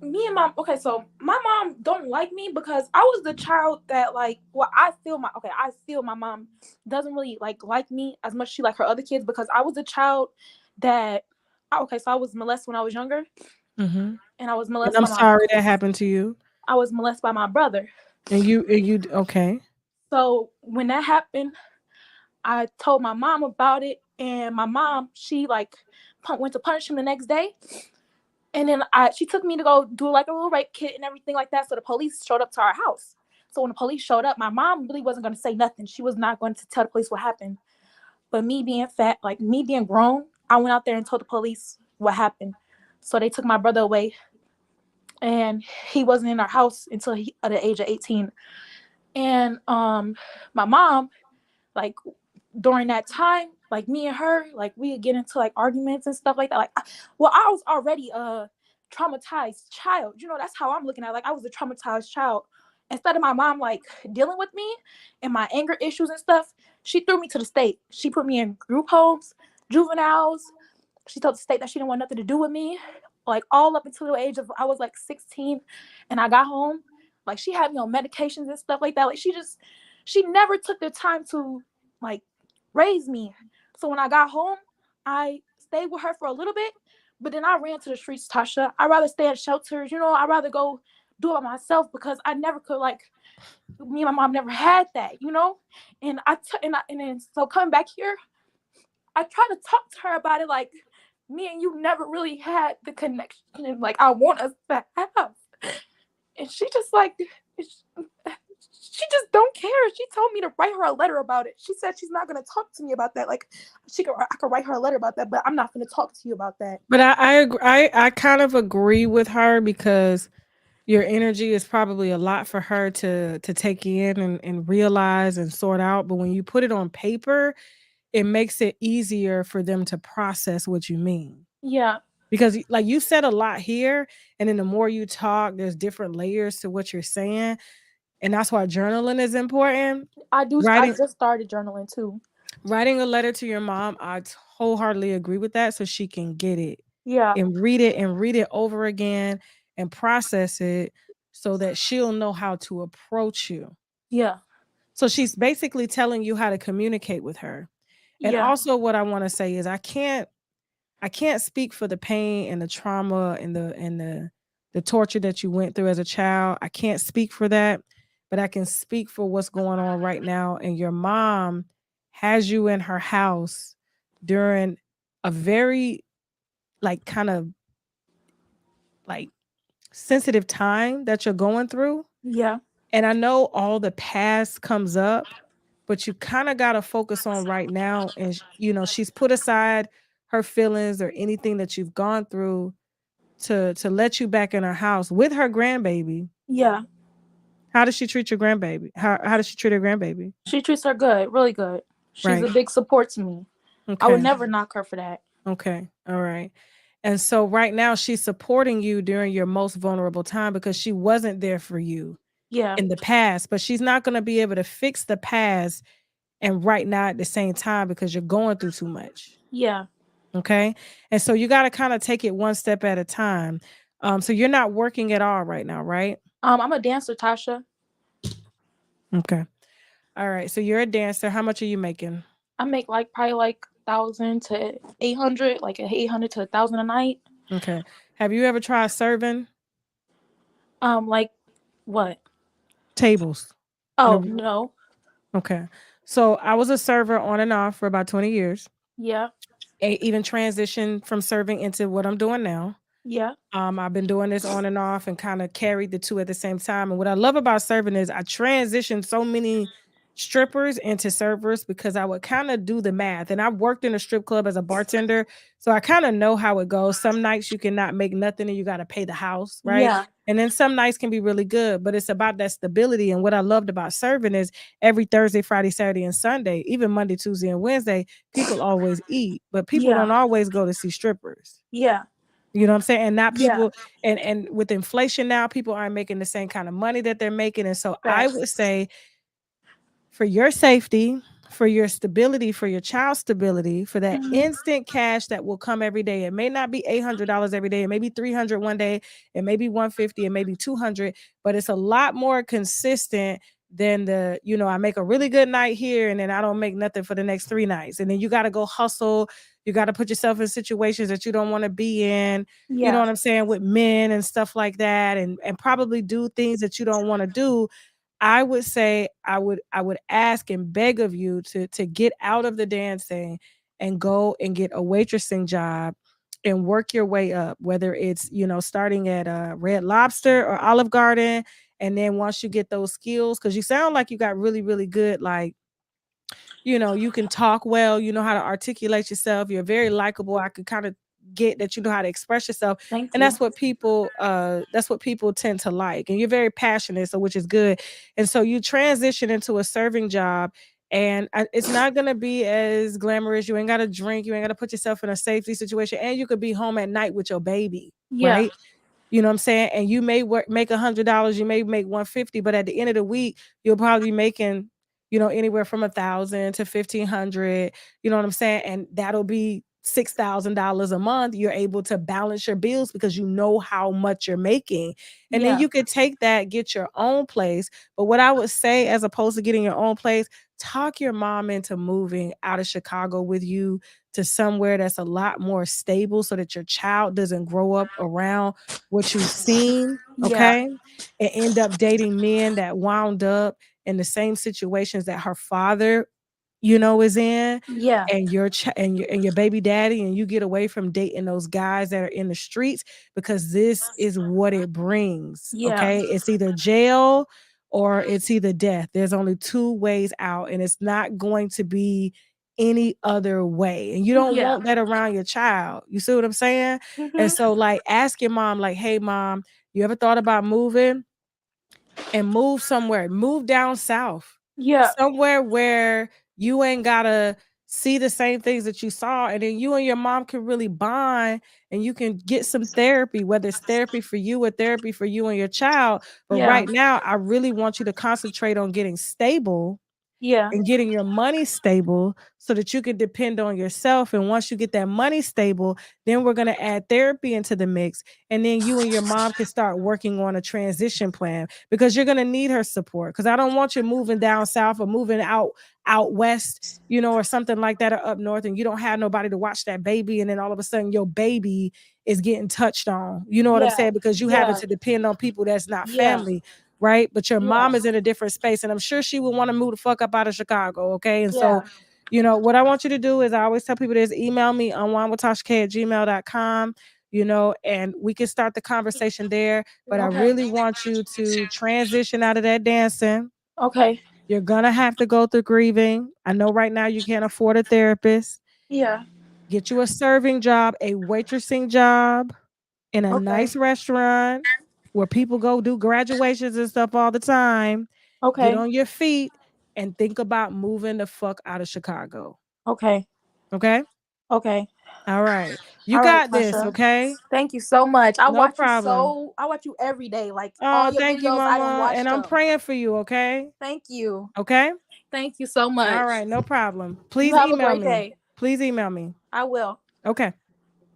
me and mom. Okay, so my mom don't like me because I was the child that I feel my mom doesn't really like me as much as she like her other kids because I was the child that. Okay, so I was molested when I was younger, Mm-hmm. and I was And molested I'm by my. sorry that happened to you. I was molested by my brother. And you okay? So when that happened, I told my mom about it, and my mom she went to punish him the next day. And then she took me to go do like a little rape kit and everything like that. So the police showed up to our house. So when the police showed up, my mom really wasn't going to say nothing. She was not going to tell the police what happened. But me being fat, like me being grown, I went out there and told the police what happened. So they took my brother away, and he wasn't in our house until at the age of 18. And my mom, like during that time, like me and her, like we would get into like arguments and stuff like that. I was already a traumatized child. You know, that's how I'm looking at it. Like I was a traumatized child. Instead of my mom like dealing with me and my anger issues and stuff, she threw me to the state. She put me in group homes, juveniles. She told the state that she didn't want nothing to do with me. Like all up until the age of I was like 16 and I got home. Like she had me on medications and stuff like that. Like she never took the time to like raise me. So when I got home, I stayed with her for a little bit, but then I ran to the streets, Tasha. I'd rather stay at shelters, I'd rather go do it myself because I never could me and my mom never had that. And then so coming back here, I tried to talk to her about it like me and you never really had the connection and like I want us to have. And she just she just don't care. She told me to write her a letter about it. She said she's not going to talk to me about that. Like I could write her a letter about that, but I'm not going to talk to you about that. But I agree, I kind of agree with her because your energy is probably a lot for her to take in and realize and sort out. But when you put it on paper, it makes it easier for them to process what you mean. Yeah. Because like you said a lot here, and then the more you talk, there's different layers to what you're saying. And that's why journaling is important. I Writing just started journaling too. writing a letter to your mom, I wholeheartedly agree with that so she can get it Yeah. and read it over again and process it so that she'll know how to approach you. Yeah. So she's basically telling you how to communicate with her. And Yeah. also what I want to say is I can't speak for the pain and the trauma and the torture that you went through as a child. I can't speak for that, but I can speak for what's going on right now. And your mom has you in her house during a very like kind of like sensitive time that you're going through. Yeah. And I know all the past comes up, but you kind of got to focus on right now. And, she's put aside her feelings or anything that you've gone through to let you back in her house with her grandbaby. Yeah. How does she treat your grandbaby? How does she treat her grandbaby? She treats her good, really good. She's Right. a big support to me. I would Okay. never knock her for that. Okay. All right. And so right now she's supporting you during your most vulnerable time because she wasn't there for you Yeah. in the past, but she's not going to be able to fix the past and right now at the same time because you're going through too much. Yeah. Okay. And so you got to kind of take it one step at a time. So you're not working at all right now, right? I'm a dancer, Tasha. Okay. All right. So you're a dancer. How much are you making? I make probably 1,000 to 800, like 800 to 1,000 a night. Okay. Have you ever tried serving? Like what? Tables. Oh, no. Okay. So I was a server on and off for about 20 years. Yeah. Even transitioned from serving into what I'm doing now. Yeah. I've been doing this on and off and kind of carried the two at the same time. And what I love about serving is I transitioned so many strippers into servers because I would kind of do the math. And I worked in a strip club as a bartender, so I kind of know how it goes. Some nights you cannot make nothing and you got to pay the house, right? Yeah. And then some nights can be really good, but it's about that stability. And what I loved about serving is every Thursday, Friday, Saturday, and Sunday, even Monday, Tuesday, and Wednesday, people always eat, but people don't always go to see strippers. Yeah. You know what I'm saying? And not Yeah. people, and with inflation now, people aren't making the same kind of money that they're making. And so I would say for your safety, for your stability, for your child's stability, for that instant cash that will come every day. It may not be $800 every day. It may be $300 one day. It may be $150. It may be $200, but it's a lot more consistent than I make a really good night here and then I don't make nothing for the next 3 nights. And then you got to go hustle. You got to put yourself in situations that you don't want to be in. Yeah. You know what I'm saying? With men and stuff like that, and probably do things that you don't want to do. I would say I would ask and beg of you to get out of the dancing and go and get a waitressing job and work your way up, whether it's, starting at Red Lobster or Olive Garden. And then once you get those skills, because you sound like you got really, really good, like, you can talk well, you know how to articulate yourself. You're very likable. I could kind of get that you know how to express yourself. Thank And you. that's what people tend to like. And you're very passionate, so which is good. And so you transition into a serving job. And it's not going to be as glamorous. You ain't got to drink. You ain't got to put yourself in a safety situation. And you could be home at night with your baby, right? You know what I'm saying? And you may make $100, you may make $150, but at the end of the week, you'll probably be making, anywhere from $1,000 to $1,500. You know what I'm saying? And that'll be $6,000 a month. You're able to balance your bills because you know how much you're making. And then you could take that, get your own place. But what I would say, as opposed to getting your own place, talk your mom into moving out of Chicago with you to somewhere that's a lot more stable so that your child doesn't grow up around what you've seen, okay? And end up dating men that wound up in the same situations that her father, is in. Yeah. And your baby daddy, and you get away from dating those guys that are in the streets, because this is what it brings. Yeah. Okay. It's either jail or it's either death. There's only 2 ways out, and it's not going to be any other way. And you don't want that around your child. You see what I'm saying? And so, like, ask your mom, like, hey, mom, you ever thought about moving? And move somewhere, move down south. Yeah. Somewhere where you ain't gotta see the same things that you saw. And then you and your mom can really bond and you can get some therapy, whether it's therapy for you or therapy for you and your child. But right now, I really want you to concentrate on getting stable. And getting your money stable so that you can depend on yourself. And once you get that money stable, then we're going to add therapy into the mix. And then you and your mom can start working on a transition plan, because you're going to need her support. Because I don't want you moving down south or moving out west, or something like that, or up north, and you don't have nobody to watch that baby. And then all of a sudden your baby is getting touched on. You know what I'm saying? Because you having to depend on people that's not family. Right? But your mom is in a different space, and I'm sure she would want to move the fuck up out of Chicago. Okay. And so, what I want you to do is, I always tell people this: email me on unwindwithtasha@gmail.com. and we can start the conversation there. But I Okay. really want you to transition out of that dancing. Okay. You're going to have to go through grieving. I know right now you can't afford a therapist. Yeah. Get you a serving job, a waitressing job in a nice restaurant where people go do graduations and stuff all the time. Okay. Get on your feet and think about moving the fuck out of Chicago. Okay. Okay? Okay. All right. You All right, got this, Tasha. okay? Thank you so much. I No watch problem. I watch you every day. Like all Oh, your thank you, videos, I don't mama. watch And them. I'm praying for you, okay? Thank you. Okay? Thank you so much. All right, no problem. You Please have a email great me. day. Please email me. I will. Okay.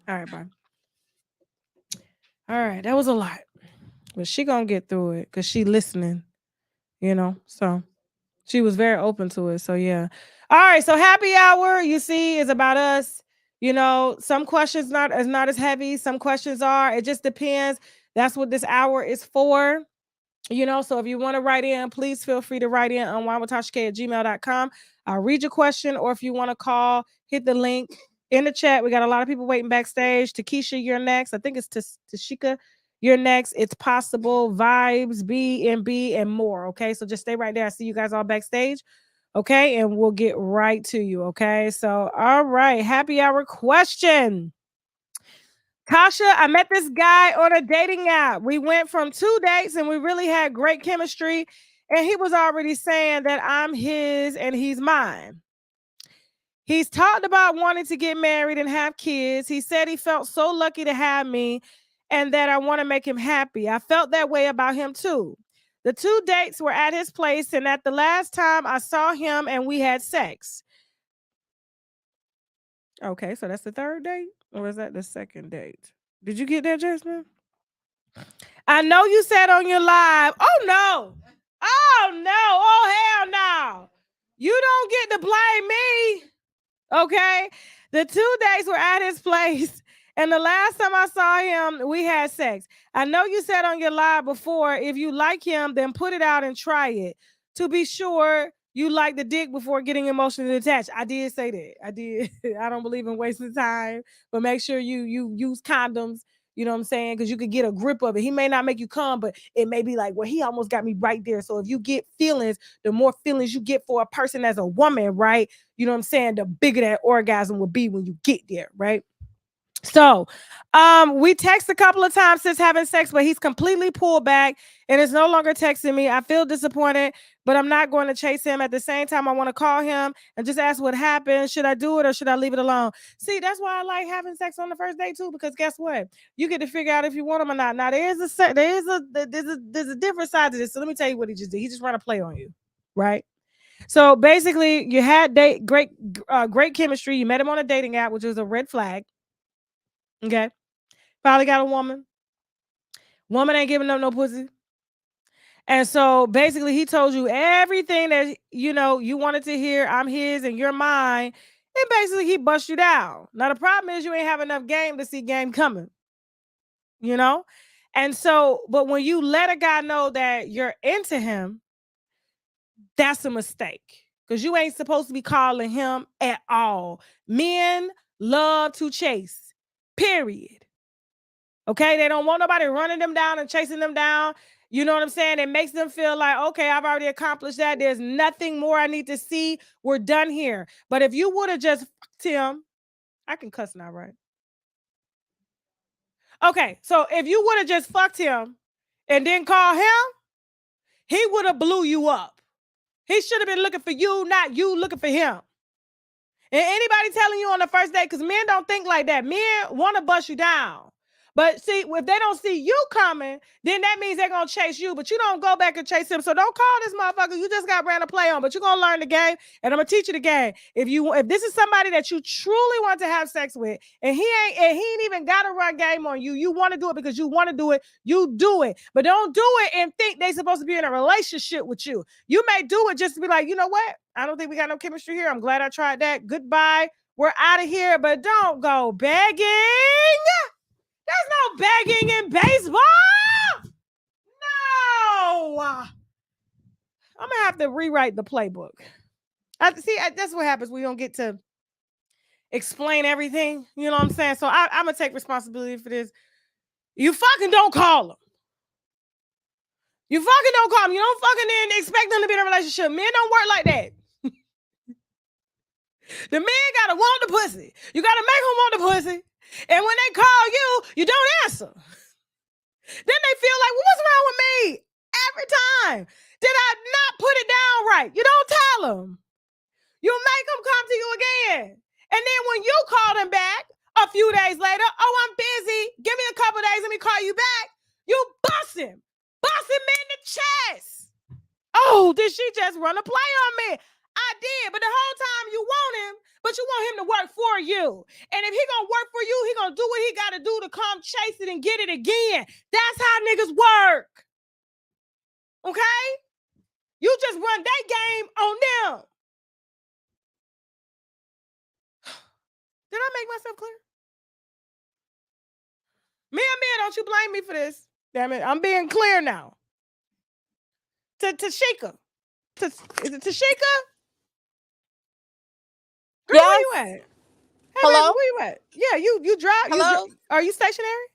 All right, bye. All right, that was a lot. But she gonna get through it because she listening, so she was very open to it. So yeah. All right, so happy hour, you see, is about us. Some questions not as heavy, some questions are. It just depends. That's what this hour is for. So if you want to write in, please feel free to write in on winewithtasha@gmail.com. I'll read your question, or if you want to call, hit the link in the chat. We got a lot of people waiting backstage. Takesha, you're next. I think it's Tashika, you're next. It's Possible, Vibes, B&B, and more. Okay, so just stay right there. I see you guys all backstage. Okay, and we'll get right to you. Okay, so all right, happy hour question. Tasha, I met this guy on a dating app. We went from 2 dates and we really had great chemistry. And he was already saying that I'm his and he's mine. He's talked about wanting to get married and have kids. He said he felt so lucky to have me and that I want to make him happy. I felt that way about him too. The 2 dates were at his place, and at the last time I saw him and we had sex. Okay, so that's the 3rd date? Or is that the 2nd date? Did you get that, Jasmine? I know you said on your live, oh no, oh hell no. You don't get to blame me. Okay. The 2 days were at his place. And the last time I saw him, we had sex. I know you said on your live before, if you like him, then put it out and try it. To be sure, you like the dick before getting emotionally attached. I did say that. I did. I don't believe in wasting time, but make sure you use condoms. You know what I'm saying? Because you could get a grip of it. He may not make you come, but it may be like, well, he almost got me right there. So if you get feelings, the more feelings you get for a person as a woman, right? You know what I'm saying? The bigger that orgasm will be when you get there, right? So we text a couple of times since having sex, but he's completely pulled back and is no longer texting me. I feel disappointed, but I'm not going to chase him. At the same time, I want to call him and just ask what happened. Should I do it or should I leave it alone? See, that's why I like having sex on the first date too, because guess what? You get to figure out if you want him or not. Now there's a different side to this. So let me tell you what he just did. He just ran a play on you, right? So basically, you had great chemistry. You met him on a dating app, which was a red flag. Okay. Finally got a woman. Woman ain't giving up no pussy. And so basically he told you everything that you wanted to hear. I'm his and you're mine. And basically he bust you down. Now the problem is you ain't have enough game to see game coming. And so, but when you let a guy know that you're into him, that's a mistake. Because you ain't supposed to be calling him at all. Men love to chase. Period. Okay, they don't want nobody running them down and chasing them down. You know what I'm saying? It makes them feel like, okay, I've already accomplished that. There's nothing more I need to see. We're done here. But if you would have just fucked him, I can cuss now, right? Okay, so if you would have just fucked him and then call him, he would have blew you up. He should have been looking for you, not you looking for him. And anybody telling you on the first date, because men don't think like that. Men want to bust you down. But see, if they don't see you coming, then that means they're going to chase you. But you don't go back and chase him. So don't call this motherfucker. You just got ran a play on. But you're going to learn the game. And I'm going to teach you the game. If this is somebody that you truly want to have sex with, and he ain't even got to run game on you, you want to do it because you want to do it, you do it. But don't do it and think they're supposed to be in a relationship with you. You may do it just to be like, you know what? I don't think we got no chemistry here. I'm glad I tried that. Goodbye. We're out of here. But don't go begging. There's no begging in baseball. No. I'm going to have to rewrite the playbook. That's what happens when you don't get to explain everything. You know what I'm saying? So I'm gonna take responsibility for this. You fucking don't call them. You fucking don't call them. You don't fucking then expect them to be in a relationship. Men don't work like that. The men gotta want the pussy. You gotta make them want the pussy. And when they call you, you don't answer. Then they feel like, well, what's wrong with me? Every time. Did I not put it down right? You don't tell them. You make them come to you again. And then when you call them back a few days later, oh, I'm busy. Give me a couple days. Let me call you back. You bust him. Bust him in the chest. Oh, did she just run a play on me? I did, but the whole time you want him, but you want him to work for you. And if he gonna work for you, he gonna do what he gotta do to come chase it and get it again. That's how niggas work. Okay? You just run that game on them. Did I make myself clear? Mia, don't you blame me for this. Damn it, I'm being clear now. Tashika. Is it Tashika? Girl, Yes. where you at? Hey, Hello? baby, where you at? Yeah, you drive. Hello? Are you stationary?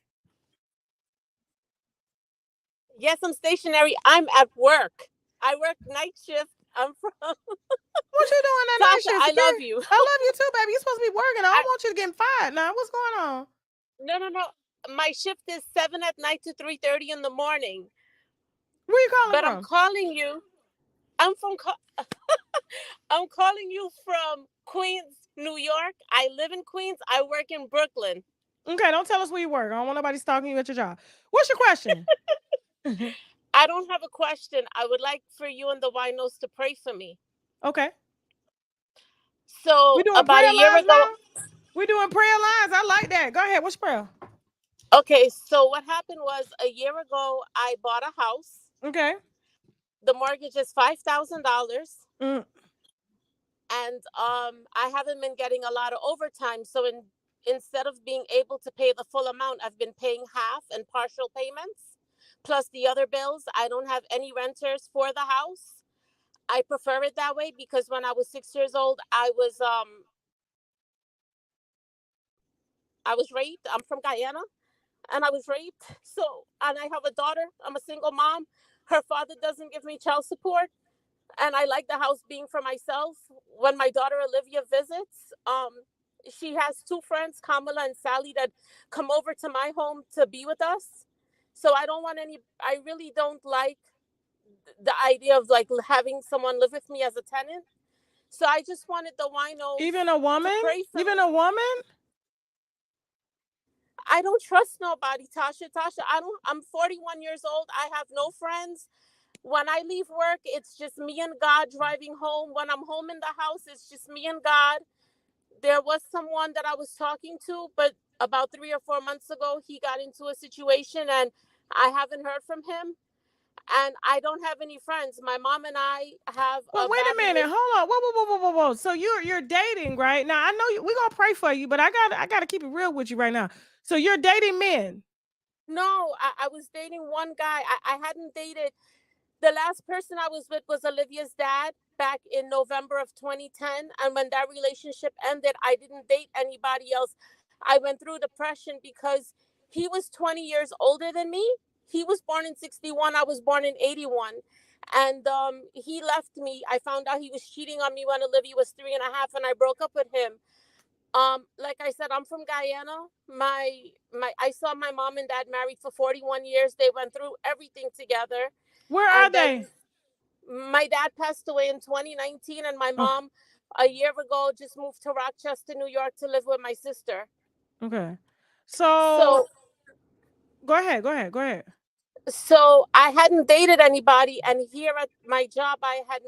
Yes, I'm stationary. I'm at work. I work night shift. I'm from What you doing that night Tasha, shift? I love you. I love you too, baby. You're supposed to be working. I don't want you to get fired now. What's going on? No. My shift is 7 at night to 3:30 in the morning. Where you calling But from? I'm calling you. I'm calling you from Queens, New York. I live in Queens. I work in Brooklyn. Okay, don't tell us where you work. I don't want nobody stalking you at your job. What's your question? I don't have a question. I would like for you and the winos to pray for me. Okay. So We doing about prayer a year lines ago. now? We doing prayer lines. I like that. Go ahead. What's prayer? Okay, so what happened was a year ago, I bought a house. Okay. The mortgage is $5,000. Mm. And I haven't been getting a lot of overtime. So instead of being able to pay the full amount, I've been paying half and partial payments, plus the other bills. I don't have any renters for the house. I prefer it that way because when I was 6 years old, I was raped. I'm from Guyana, and I was raped. So, and I have a daughter. I'm a single mom. Her father doesn't give me child support. And I like the house being for myself. When my daughter Olivia visits, she has two friends, Kamala and Sally, that come over to my home to be with us. So I really don't like the idea of like having someone live with me as a tenant. So I just wanted the wino. Even a woman? Even a woman? I don't trust nobody, Tasha. I'm 41 years old. I have no friends. When I leave work, it's just me and God driving home. When I'm home in the house, it's just me and God. There was someone that I was talking to, but about 3 or 4 months ago, he got into a situation and I haven't heard from him. And I don't have any friends. My mom and I have. Well, wait a minute. Hold on. Whoa. So you're dating, right? Now I know we're gonna pray for you, but I gotta keep it real with you right now. So you're dating men? No, I was dating one guy. I hadn't dated. The last person I was with was Olivia's dad back in November of 2010. And when that relationship ended, I didn't date anybody else. I went through depression because he was 20 years older than me. He was born in 61. I was born in 81. And he left me. I found out he was cheating on me when Olivia was 3.5, and I broke up with him. Like I said, I'm from Guyana. I saw my mom and dad married for 41 years. They went through everything together. Where are they? My dad passed away in 2019, and my mom a year ago just moved to Rochester, New York to live with my sister. Okay. So go ahead. So I hadn't dated anybody, and here at my job, I had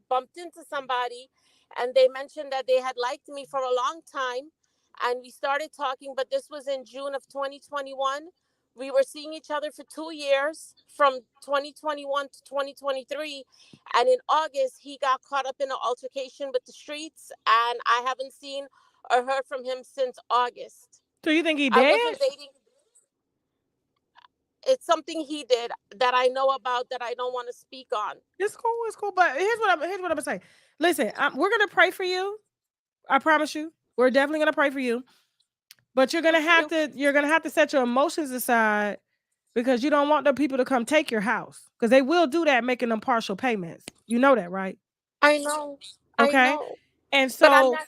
bumped into somebody, and they mentioned that they had liked me for a long time, and we started talking, but this was in June of 2021. We were seeing each other for 2 years, from 2021 to 2023, and in August, he got caught up in an altercation with the streets, and I haven't seen or heard from him since August. So you think he dead? I wasn't dating. It's something he did that I know about that I don't want to speak on. It's cool. But here's what I'm gonna say. Listen, we're gonna pray for you. I promise you. We're definitely gonna pray for you. But you're gonna have to set your emotions aside, because you don't want the people to come take your house, because they will do that, making them partial payments. You know that, right? I know. Okay. I know. And But I'm so not.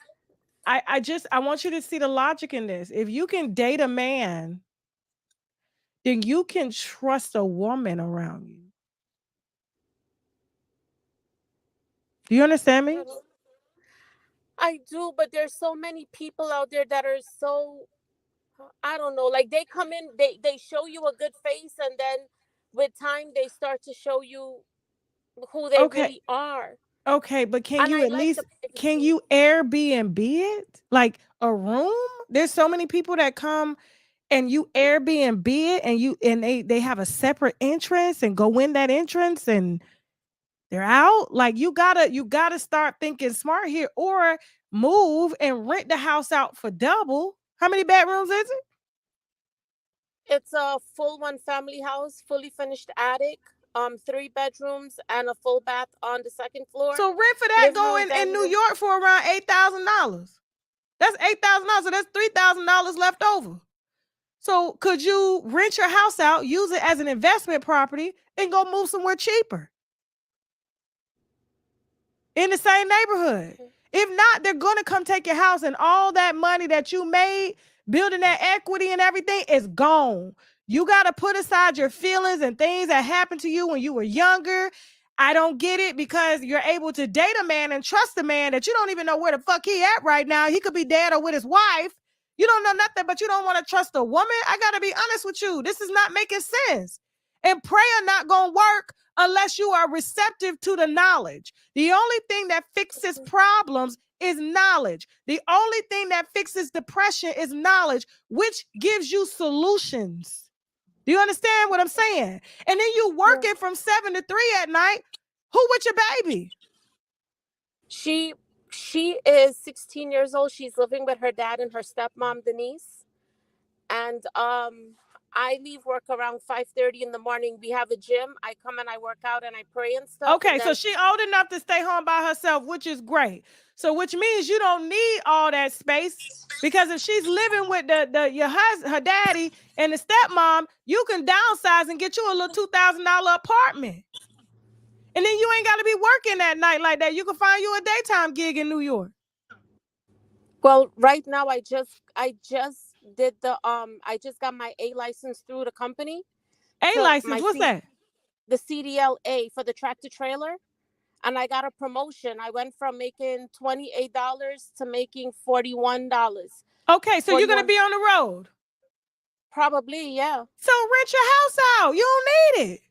I want you to see the logic in this. If you can date a man, then you can trust a woman around you. Do you understand me? I do, but there's so many people out there that are so, I don't know, like they come in, they show you a good face, and then with time they start to show you who they really are. Okay, but can And you I at like least, the can privacy. you Airbnb it? Like a room? There's so many people that come and you Airbnb it, and they have a separate entrance and go in that entrance and they're out. Like you gotta start thinking smart here, or move and rent the house out for double. How many bedrooms is it? It's a full one family house, fully finished attic, 3 bedrooms and a full bath on the second floor. So rent for that Living go room, in New dining room. York for around $8,000. That's $8,000. So that's $3,000 left over. So could you rent your house out, use it as an investment property, and go move somewhere cheaper in the same neighborhood? If not, they're going to come take your house, and all that money that you made building that equity and everything is gone. You got to put aside your feelings and things that happened to you when you were younger. I don't get it, because you're able to date a man and trust a man that you don't even know where the fuck he at right now. He could be dead or with his wife. You don't know nothing, but you don't want to trust a woman. I got to be honest with you. This is not making sense. And prayer not going to work unless you are receptive to the knowledge. The only thing that fixes problems is knowledge. The only thing that fixes depression is knowledge, which gives you solutions. Do you understand what I'm saying? And then you working from 7 to 3 at night. Who with your baby? She is 16 years old. She's living with her dad and her stepmom Denise. And I leave work around 5:30 in the morning. We have a gym. I come and I work out and I pray and stuff. Okay, so she old enough to stay home by herself, which is great. So which means you don't need all that space, because if she's living with your husband, her daddy, and the stepmom, you can downsize and get you a little $2,000 apartment. And then you ain't got to be working at night like that. You can find you a daytime gig in New York. Well, right now I just did the I just got my A license through the company. A license, what's that? The CDLA for the tractor trailer. And I got a promotion. I went from making $28 to making $41. Okay, so you're gonna be on the road? Probably, yeah. So rent your house out. You don't need it.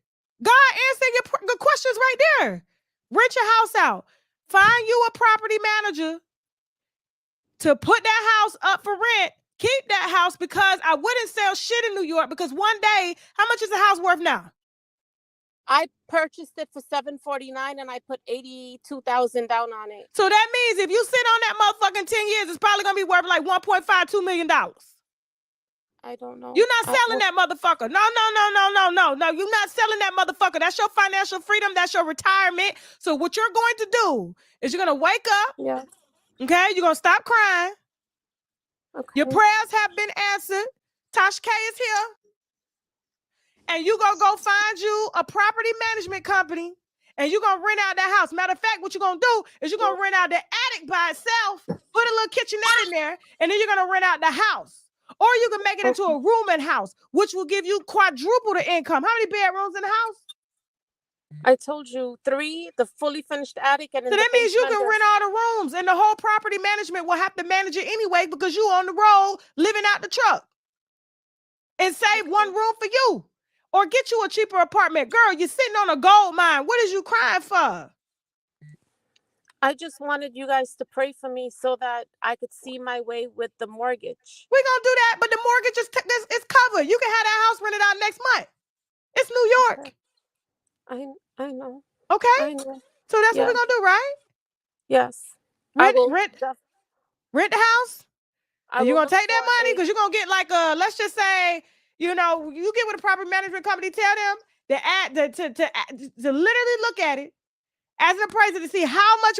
God answered your questions right there. Rent your house out. Find you a property manager to put that house up for rent. Keep that house, because I wouldn't sell shit in New York, because one day, how much is the house worth now? I purchased it for $749 and I put $82,000 down on it. So that means if you sit on that motherfucker in 10 years, it's probably gonna be worth like $1.52 million. I don't know. You're not selling that motherfucker. No. You're not selling that motherfucker. That's your financial freedom. That's your retirement. So what you're going to do is you're going to wake up. Yeah. Okay. You're going to stop crying. Okay. Your prayers have been answered. Tosh K is here. And you're going to go find you a property management company, and you're going to rent out that house. Matter of fact, what you're going to do is you're going to rent out the attic by itself, put a little kitchenette in there, and then you're going to rent out the house. Or you can make it into a rooming house, which will give you quadruple the income. How many bedrooms in the house? I told you 3, the fully finished attic. And so that means you can rent all the rooms, and the whole property management will have to manage it anyway, because you on the road living out the truck. And save one room for you. Or get you a cheaper apartment. Girl, you're sitting on a gold mine. What is you crying for? I just wanted you guys to pray for me so that I could see my way with the mortgage. We're going to do that, but the mortgage is covered. You can have that house rented out next month. It's New York. Okay. I know. Okay? I know. So that's what we're going to do, right? Yes. Rent the house? And you're going to take that money? Because you're going to get like let's just say, you know, you get with a property management company, tell them to literally look at it as an appraiser to see how much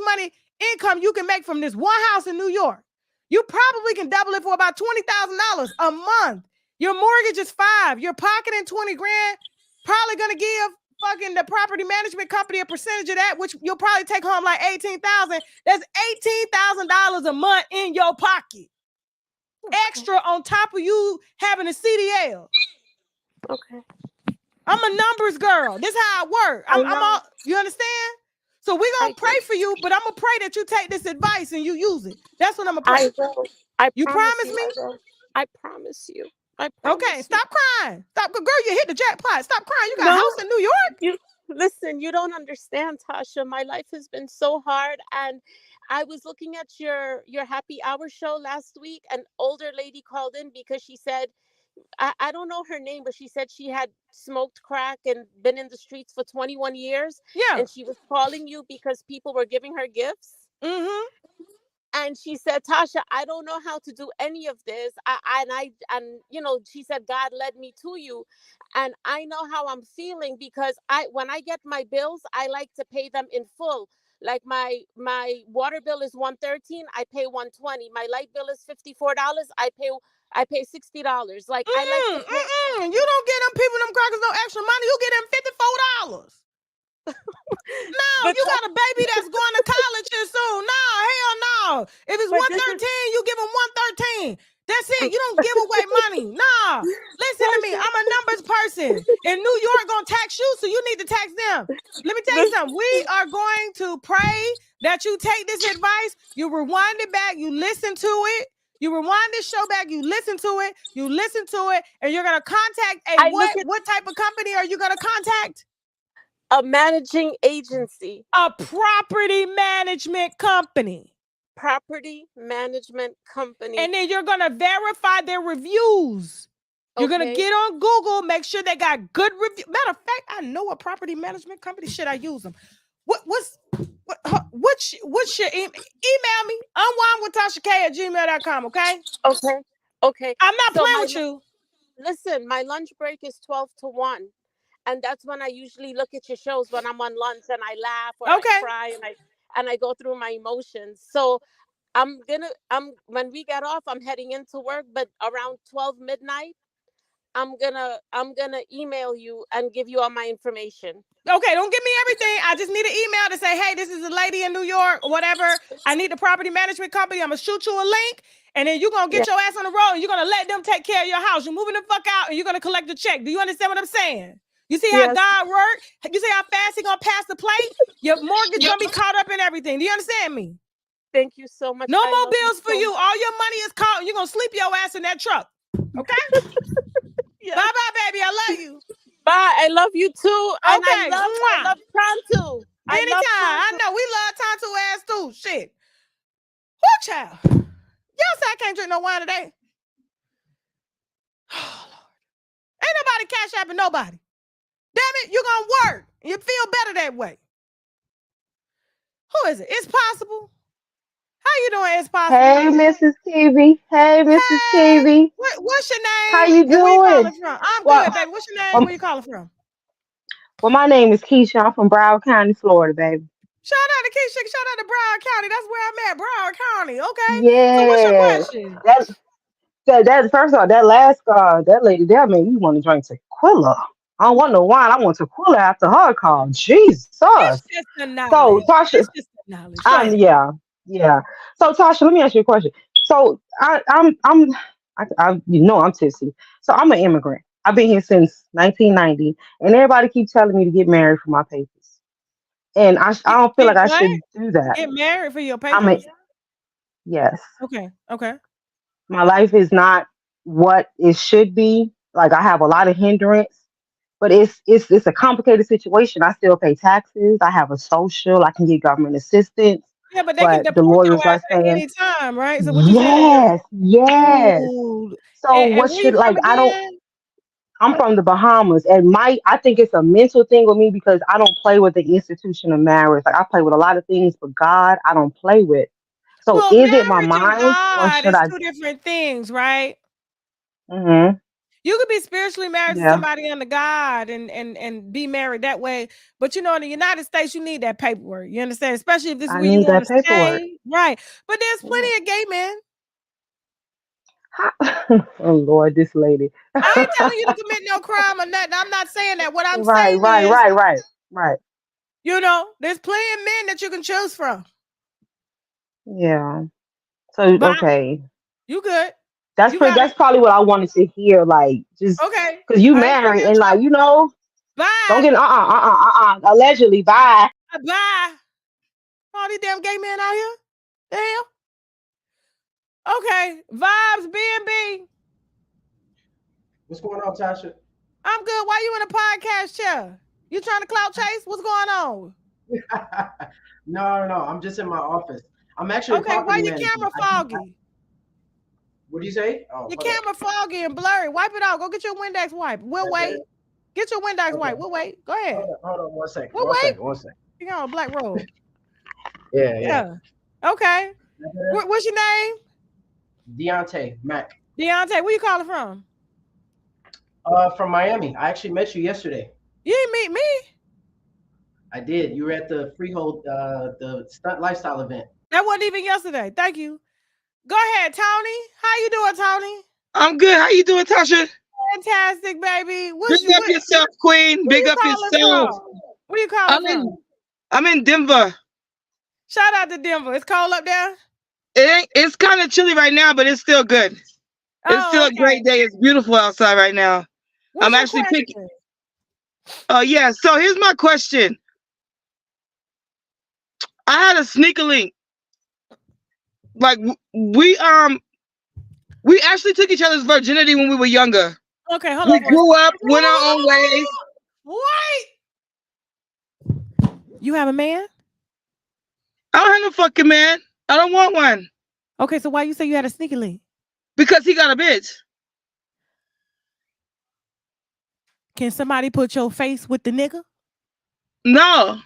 income you can make from this one house in New York. You probably can double it for about $20,000 a month. Your mortgage is $5,000. You're pocketing 20 grand. Probably gonna give fucking the property management company a percentage of that, which you'll probably take home like $18,000. That's $18,000 a month in your pocket. Extra on top of you having a CDL. Okay. I'm a numbers girl. This is how I work. I'm all, you understand? So we're gonna pray for you, but I'm gonna pray that you take this advice and you use it. That's what I'm gonna pray. I will. I you promise you, me? I promise you. I promise Okay, stop crying. Stop, girl. You hit the jackpot. Stop crying. You got No. a house in New York. You listen. You don't understand, Tasha. My life has been so hard, and I was looking at your happy hour show last week. An older lady called in because she said, I don't know her name, but she said she had smoked crack and been in the streets for 21 years. Yeah. And she was calling you because people were giving her gifts. Mm-hmm. And she said, Tasha, I don't know how to do any of this. And you know, she said, God led me to you. And I know how I'm feeling because when I get my bills, I like to pay them in full. Like my water bill is $113, I pay $120. My light bill is $54, I pay $60. Like I like to pay. You don't get them people them crackers no extra money. You get them $54. No, But you got a baby that's going to college here soon. No, hell no. If it's But 113, you give them 113. That's it. You don't give away money. Nah. Listen to me. I'm a numbers person. And New York gonna tax you, so you need to tax them. Let me tell you something. We are going to pray that you take this advice, you rewind it back, you listen to it. You rewind this show back, you listen to it, and you're gonna contact what type of company are you gonna contact? A managing agency. A property management company. Property management company. And then you're gonna verify their reviews. You're gonna get on Google, make sure they got good reviews. Matter of fact, I know a property management company. Should I use them? What's your email me? unwindwithTashaK@gmail.com, okay? Okay. I'm not playing with you. Listen, my lunch break is 12 to 1. And that's when I usually look at your shows when I'm on lunch and I laugh or I cry and I go through my emotions. So when we get off, I'm heading into work, but around 12 midnight, I'm gonna email you and give you all my information. Okay, don't give me everything. I just need an email to say, hey, this is a lady in New York or whatever. I need the property management company. I'm gonna shoot you a link, and then you're gonna get your ass on the road and you're gonna let them take care of your house. You're moving the fuck out and you're gonna collect the check. Do you understand what I'm saying? You see how God works? You see how fast he gonna pass the plate? Your mortgage gonna be caught up in everything. Do you understand me? Thank you so much. No more bills for you. All your money is caught and you're gonna sleep your ass in that truck. Okay? Bye-bye, baby. I love you. Bye. I love you too. Okay. And I love Tonto. Anytime. I know. We love Tonto ass too. Shit. What child? Y'all say I can't drink no wine today. Oh, Lord. Ain't nobody cash apping nobody. Damn it, you're going to work. You feel better that way. Who is it? It's possible. How you doing, It's Possible? Hey, Mrs. TV. Hey, Mrs. TV. What's your name? How you doing? Where you calling from? I'm good, baby. What's your name? Where you calling from? Well, my name is Keisha. I'm from Broward County, Florida, baby. Shout out to Keisha. Shout out to Broward County. That's where I'm at, Broward County. Okay. Yeah. So what's your question? That first of all, that last that lady there made me want to drink tequila. I don't want no wine. I want tequila after her call. Jesus. It's just a knowledge. So Tasha, it's just a knowledge. Yeah. So Tasha, let me ask you a question. So I'm tipsy. So I'm an immigrant. I've been here since 1990, and everybody keeps telling me to get married for my papers. And I don't feel like I should do that. Get married for your papers? Yes. Okay. My life is not what it should be. Like, I have a lot of hindrance, but it's a complicated situation. I still pay taxes. I have a social. I can get government assistance. Yeah, but they can the deport lawyers your ass are at saying, any time, right? So what you yes. Ooh. So what should I'm from the Bahamas, and I think it's a mental thing with me because I don't play with the institution of marriage. Like, I play with a lot of things, but God, I don't play with. So is it my mind, or should I? Two different things, right? Mm-hmm. You could be spiritually married to somebody under God and be married that way. But in the United States, you need that paperwork. You understand? Especially if this is where you want to stay. Right. But there's plenty of gay men. Oh Lord, this lady. I ain't telling you to commit no crime or nothing. I'm not saying that. What I'm Right, saying right, is, right, right, right. there's plenty of men that you can choose from. Yeah. So Bye. okay, You good. that's You pretty. got it. That's probably what I wanted to hear. Like, just Okay. because you I ain't gonna married get and like, you. don't Bye. get allegedly. Bye. Bye. All these damn gay men out here. The hell? Okay. Vibes, B&B. What's going on, Tasha? I'm good. Why you in a podcast chair? You trying to clout chase? What's going on? No. I'm just in my office. I'm actually a Okay, why property your manager. camera foggy? What do you say? Oh, Your hold on. camera foggy and blurry. Wipe it out. Go get your Windex wipe. We'll That's wait. it? Get your Windex wipe. Okay. We'll wait. Go ahead. Hold on 1 second. We'll One wait. second. 1 second. You got a black robe. Yeah. Yeah. Okay. What's your name? Deontay Mac. Deontay. Where you calling from? From Miami. I actually met you yesterday. You didn't meet me. I did. You were at the Freehold, the stunt lifestyle event. That wasn't even yesterday. Thank you. Go ahead, Tony. How you doing, Tony? I'm good. How you doing, Tasha? Fantastic, baby. Big up yourself, Queen. Big up yourself. Where you calling from? I'm in Denver. Shout out to Denver. It's cold up there? It's kind of chilly right now, but it's still good. It's still a great day. It's beautiful outside right now. I'm actually picking. Oh yeah. So here's my question. I had a SneakyLink. Like we actually took each other's virginity when we were younger. Okay, hold on. We on. grew up, went our own ways. Wait. You have a man? I don't have no fucking man. I don't want one. Okay, so why you say you had a SneakyLink? Because he got a bitch. Can somebody put your face with the nigga? No.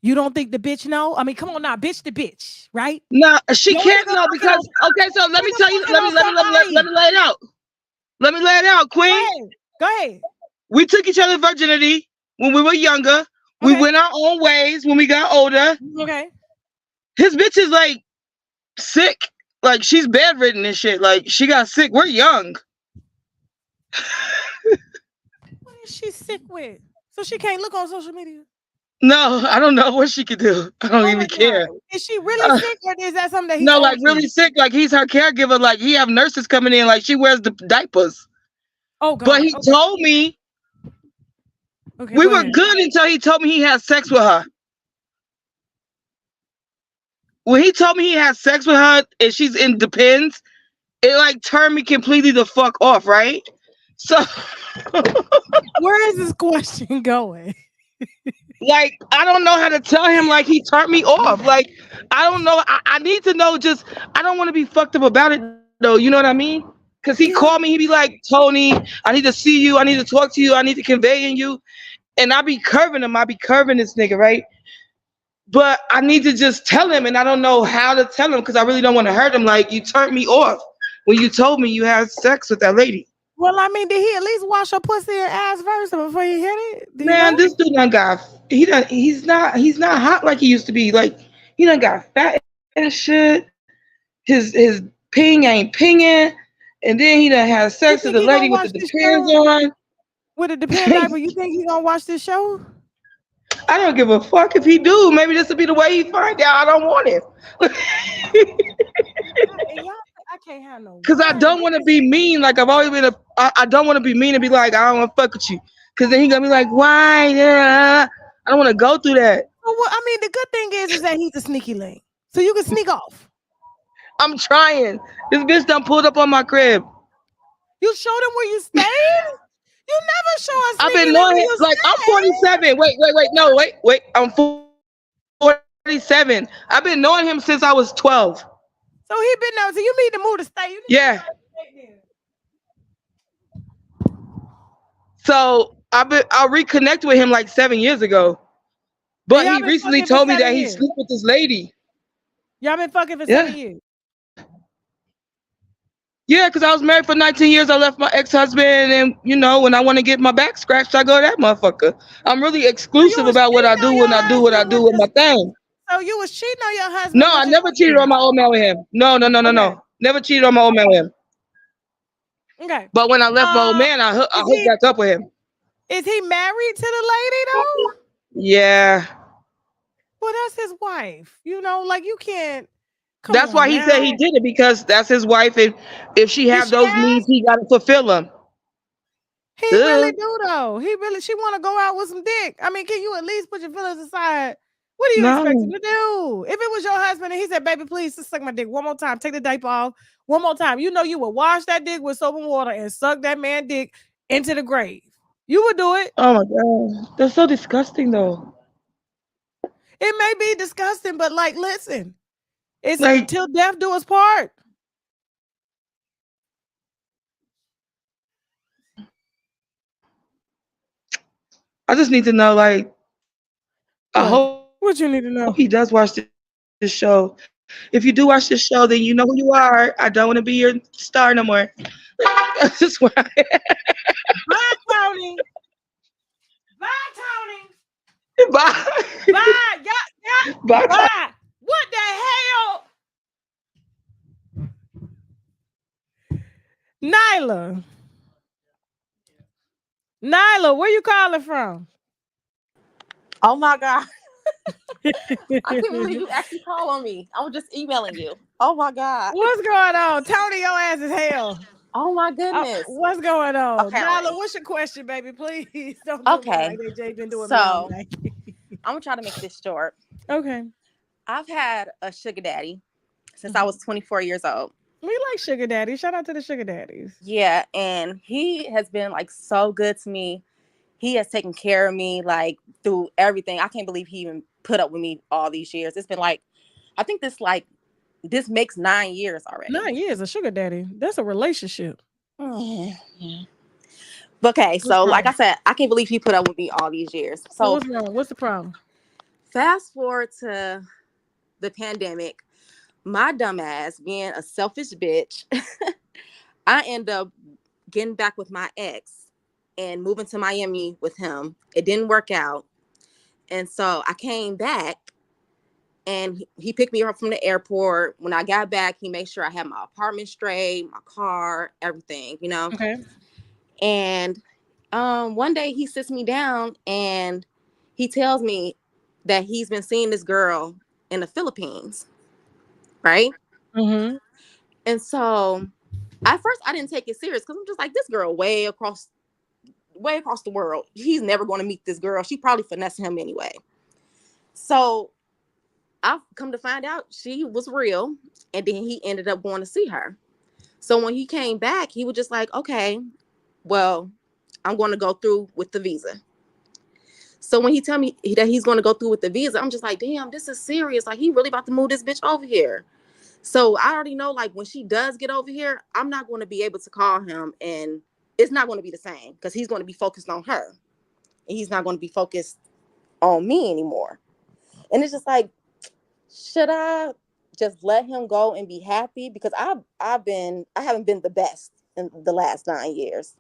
You don't think the bitch know? I mean, come on now, bitch the bitch, right? No, she can't know because okay, so let me tell you, let me lay it out. Let me lay it out, Queen. Go ahead. We took each other's virginity when we were younger. We went our own ways when we got older. Okay. His bitch is like sick. Like she's bedridden and shit. Like she got sick. We're young. What is she sick with? So she can't look on social media? No, I don't know what she could do. I don't even care. Is she really sick or is that something that No, like really sick. Like he's her caregiver. Like he have nurses coming in. Like she wears the diapers. Oh God. But he told me we were good until he told me he had sex with her. When he told me he had sex with her and she's in Depends, it like turned me completely the fuck off, right? So where is this question going? Like, I don't know how to tell him, like, he turned me off. Like, I don't know. I need to know just, I don't want to be fucked up about it, though. You know what I mean? Because he called me, he be like, Tony, I need to see you. I need to talk to you. I need to convey in you. And I be curving him. I be curving this nigga, right? But I need to just tell him, and I don't know how to tell him because I really don't want to hurt him. Like, you turned me off when you told me you had sex with that lady. Well, I mean, did he at least wash her pussy and ass first before he hit it? Man, this dude done got, he's not hot like he used to be. Like, he done got fat and shit. His ping ain't pinging. And then he done had sex with the lady with the Depends on. With a Depend diaper, you think he gonna watch this show? I don't give a fuck if he do. Maybe this will be the way he find out I don't want him. I can't have no. Because I don't want to be mean. Like I've always been I don't want to be mean and be like, I don't want to fuck with you. Because then he gonna be like, why? Yeah. I don't want to go through that. Well, I mean, the good thing is that he's a sneaky link. So you can sneak off. I'm trying. This bitch done pulled up on my crib. You showed him where you stayed? You never show us. I've been knowing him. Like, I'm 47. Wait. No, wait. I'm 47. I've been knowing him since I was 12. So he been there. So you need to move to state. Yeah. So I reconnected with him like 7 years ago. But he recently told me that he slept with this lady. Y'all been fucking for 7 years. Yeah, because I was married for 19 years. I left my ex-husband, and you know, when I want to get my back scratched, I go to that motherfucker. I'm really exclusive about what I do when I do what I do with my thing. So you was cheating on your husband? No, I never cheated on my old man with him. No. Never cheated on my old man with him. Okay. But when I left my old man, I Is hooked he back up with him. is he married to the lady though? Yeah. Well, that's his wife. You know, like you can't. Come That's on why he said he now. did it, because that's his wife, and if she Did have she those ask? needs, he got to fulfill them. He really do though. She want to go out with some dick. I mean, can you at least put your feelings aside? What do you expect him No. to do? If it was your husband and he said, "Baby, please just suck my dick one more time. Take the diaper off one more time," you know you would wash that dick with soap and water and suck that man dick into the grave. You would do it. Oh my god, that's so disgusting though. It may be disgusting, but like, listen, it's Like, till death do us part. I just need to know. Like, I What? hope What you need to he know? does watch this show. If you do watch this show, then you know who you are. I don't want to be your star no more. That's just why. Bye, Tony. Bye, Tony. Bye. Bye. Yeah. Bye. Bye. What the hell? Nyla, where you calling from? Oh my God. I can't believe you actually called on me. I was just emailing you. Oh my God. What's going on? Tony, your ass is hell. Oh my goodness. What's going on? Okay, Nyla, Ray. what's your question, baby? Please don't do me Okay. like that. Jay been doing me all So night. I'm gonna try to make this short. Okay. I've had a sugar daddy since I was 24 years old. We like sugar daddies. Shout out to the sugar daddies. Yeah, and he has been like so good to me. He has taken care of me like through everything. I can't believe he even put up with me all these years. It's been like, I think this makes 9 years already. 9 years, a sugar daddy. That's a relationship. Yeah. Okay, so like I said, I can't believe he put up with me all these years. So what's wrong? What's the problem? Fast forward to the pandemic, my dumb ass being a selfish bitch, I end up getting back with my ex and moving to Miami with him. It didn't work out. And so I came back and he picked me up from the airport. When I got back, he made sure I had my apartment straight, my car, everything, you know? Okay. And one day he sits me down and he tells me that he's been seeing this girl in the Philippines, right? Mm-hmm. And so at first I didn't take it serious because I'm just like, this girl way across the world. He's never going to meet this girl. She probably finessed him anyway. So I've come to find out she was real. And then he ended up going to see her. So when he came back, he was just like, okay, well, I'm going to go through with the visa. So when he tell me that he's going to go through with the visa, I'm just like, damn, this is serious. Like, he really about to move this bitch over here. So I already know, like, when she does get over here, I'm not going to be able to call him, and it's not going to be the same because he's going to be focused on her. And he's not going to be focused on me anymore. And it's just like, should I just let him go and be happy? Because I haven't been the best in the last 9 years.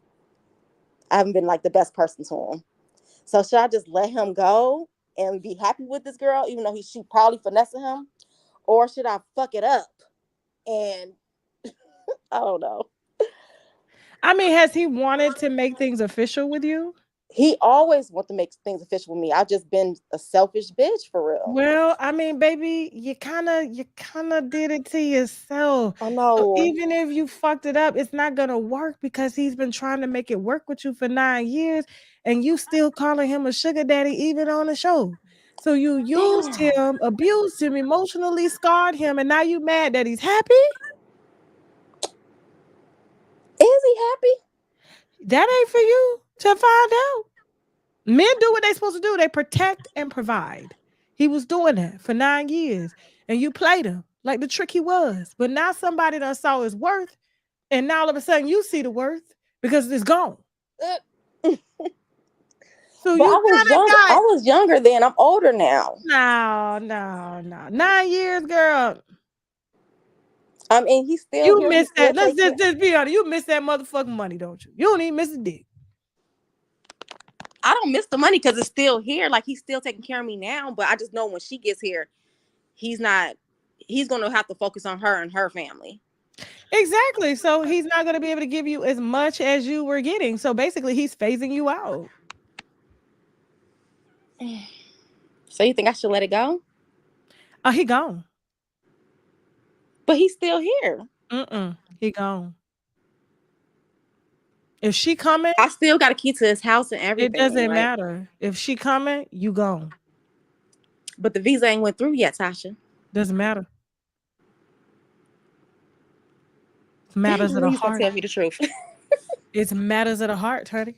I haven't been like the best person to him. So should I just let him go and be happy with this girl, even though she probably finessing him? Or should I fuck it up? And I don't know. I mean, has he wanted to make things official with you? He always wants to make things official with me. I've just been a selfish bitch for real. Well, I mean, baby, you kind of did it to yourself. I know. So even if you fucked it up, it's not gonna work because he's been trying to make it work with you for 9 years, and you still calling him a sugar daddy even on the show. So you used him, abused him, emotionally scarred him, and now you mad that he's happy? Is he happy? That ain't for you to find out. Men do what they're supposed to do. They protect and provide. He was doing that for 9 years, and you played him like the trick he was. But now somebody done saw his worth, and now all of a sudden you see the worth because it's gone. So But you I was younger then. I'm older now. No. 9 years, girl. I mean, he's still You here. miss that. Let's just be honest. You miss that motherfucking money, don't you? You don't even miss a dick. I don't miss the money because it's still here. Like, he's still taking care of me now. But I just know when she gets here, he's going to have to focus on her and her family. Exactly. So he's not going to be able to give you as much as you were getting. So basically, he's phasing you out. So you think I should let it go? Oh, he gone. But he's still here. He gone. If she coming, I still got a key to his house and it everything. doesn't Like, matter. If she coming, you gone. but the visa ain't went through yet, Tasha. Doesn't matter. It's Dang, matters of the please don't heart. tell me the truth. It's matters of the heart, honey.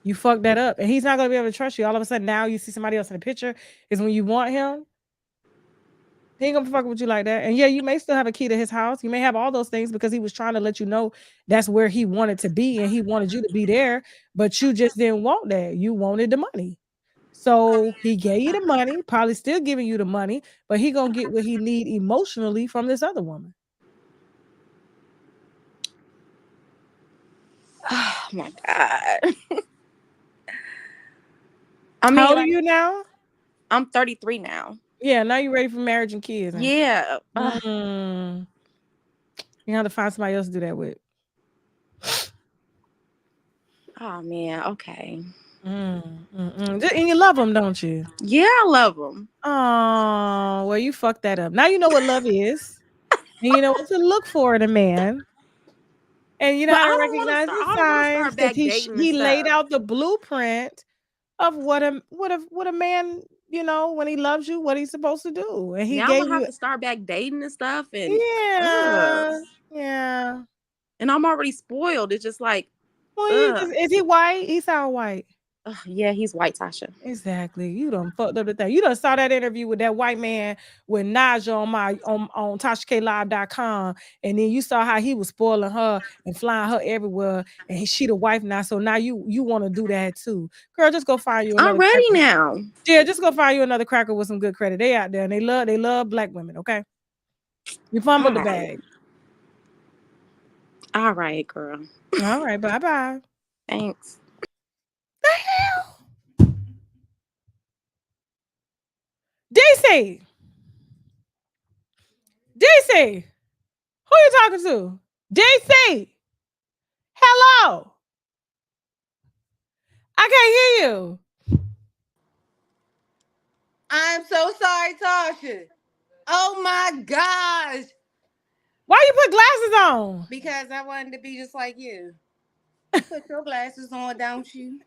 You fucked that up, and he's not gonna be able to trust you. All of a sudden, now you see somebody else in the picture. Is when you want him. He ain't gonna fuck with you like that. And yeah, you may still have a key to his house. You may have all those things because he was trying to let you know that's where he wanted to be, and he wanted you to be there, but you just didn't want that. You wanted the money. So he gave you the money, probably still giving you the money, but he gonna get what he need emotionally from this other woman. Oh my God. I How mean, old are like, you now? I'm 33 now. Yeah, now you're ready for marriage and kids. Yeah. You have to find somebody else to do that with. Oh man. Okay. And you love them, don't you? Yeah, I love him. Oh, well, you fucked that up. Now you know what love is, and you know what to look for in a man, and you know But how I to don't want to recognize start. the I don't want to signs start because back dating and he laid stuff. out the blueprint of what a man, you know, when he loves you, what he's supposed to do, and he Now I'm gave gonna have you. to start back dating and stuff, and Yeah, yeah. and I'm already spoiled. It's just like, Well, ugh. is he white? He sound white. Yeah, he's white, Tasha. Exactly. You done fucked up the thing. You done saw that interview with that white man with Naja on TashaKLive.com, and then you saw how he was spoiling her and flying her everywhere, and she the wife now. So now you want to do that too, girl. Just go find you I'm another ready cracker. now. Yeah, just go find you another cracker with some good credit. They out there and they love black women. Okay, you fumbled the All right. bag. All right, girl. All right, bye. Thanks. The hell, DC. DC, who you talking to? DC. Hello. I can't hear you. I'm so sorry, Tasha. Oh my gosh. Why you put glasses on? Because I wanted to be just like you. You put your glasses on, don't you?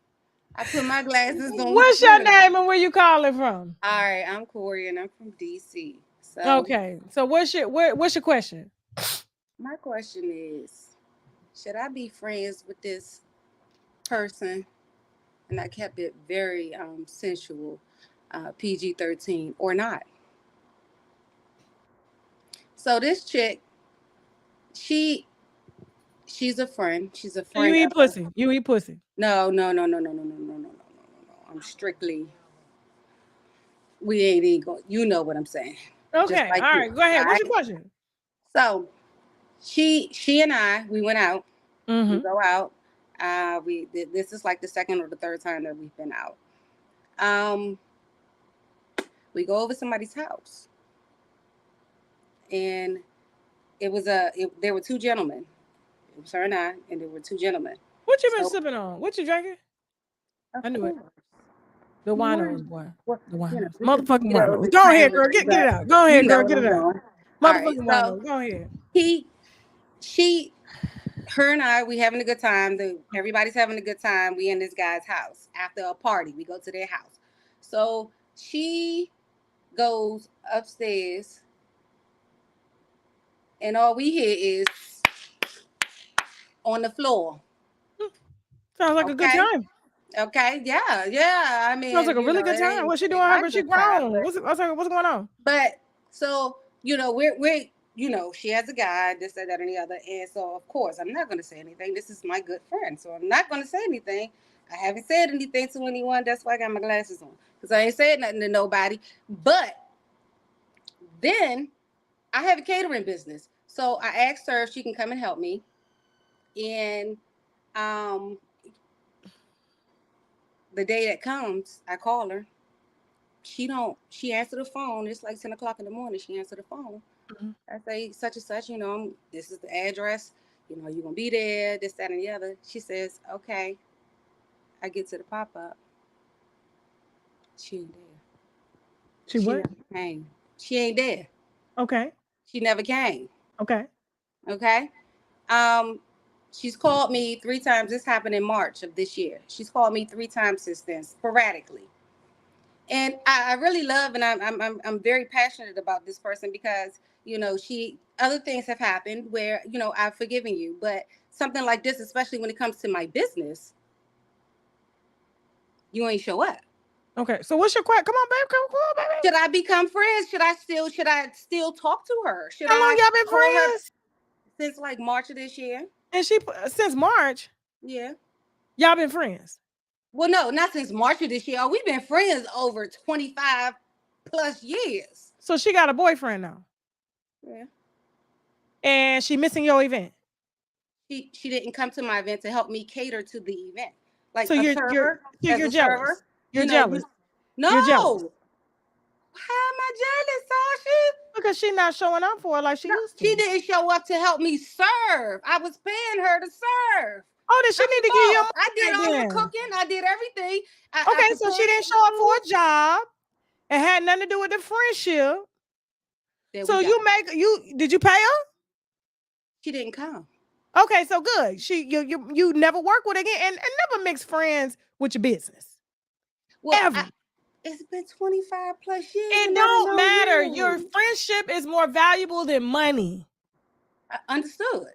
I put my glasses on What's your too. name and where you calling from? All right, I'm Corey and I'm from DC. So Okay. So what's your question? my question is, should I be friends with this person? And I kept it very sensual, PG-13 or not. So this chick, she's a friend. She's a You friend eat of a, pussy. You eat pussy. no. I'm strictly, we ain't even going, you know what I'm saying. Just Okay. like All you. right. Go ahead. All What's right. your question? So she and I, we went out. We Mm-hmm. go out. This is like the second or the third time that we've been out. Um, we go over somebody's house, and there were two gentlemen. It was her and I, and there were two gentlemen. What you been So sipping on? What you drinking? of I knew it. course, The you winos, boy. well, The you know, winos. this is Motherfucking mosquitoes winos. and Go ahead, girl. cranberry, Get it but out. Go you ahead, know girl. what Get I'm it out. doing. All right, Motherfucking so winos. Go ahead. her and I, we having a good time. Everybody's having a good time. We in this guy's house after a party. We go to their house. So she goes upstairs, and all we hear is on the floor. Sounds like a good Okay. time. Okay. Yeah. I Sounds mean, like a really good it time. What's she ain't doing? Her, my but she good time, grown. What's going on? but so we're she has a guy, this, that, and the other, and so of course I'm not going to say anything. This is my good friend, so I'm not going to say anything. I haven't said anything to anyone. That's why I got my glasses on, because I ain't said nothing to nobody. But then I have a catering business, so I asked her if she can come and help me, and um the day that comes, I call her She answered the phone. It's like 10 o'clock in the morning. She answered the phone. Mhm. I say, such and such, this is the address. You're going to be there, this, that, and the other. She says, okay. I get to the pop-up. She ain't there. She what? never came. She ain't there. Okay. She never came. Okay. Okay. She's called me 3 times. This happened in March of this year. She's called me 3 times since then, sporadically. And I really love, and I'm very passionate about this person because other things have happened where I've forgiven you, but something like this, especially when it comes to my business, you ain't show up. Okay. So what's your question? Come on, babe. Come on, baby. Should I become friends? Should I still talk to her? How long y'all been friends? Since like March of this year. And since March. Yeah. Y'all been friends? Well, no, not since March of this year. We've been friends over 25 plus years. So she got a boyfriend now. Yeah. And she missing your event. She didn't come to my event to help me cater to the event. Like so you're jealous. You're jealous. No. You're jealous. How am I jealous, Tasha? Because she's not showing up for her like she used to. She didn't show up to help me serve. I was paying her to serve. Oh, then she need to give you money. I did all the cooking. I did everything. Okay, so she didn't show up for a job. It had nothing to do with the friendship. So did you pay her? She didn't come. Okay, so good. You never work with her again and never mix friends with your business. Well, ever. It's been 25 plus years. It don't matter. Your friendship is more valuable than money. I understood.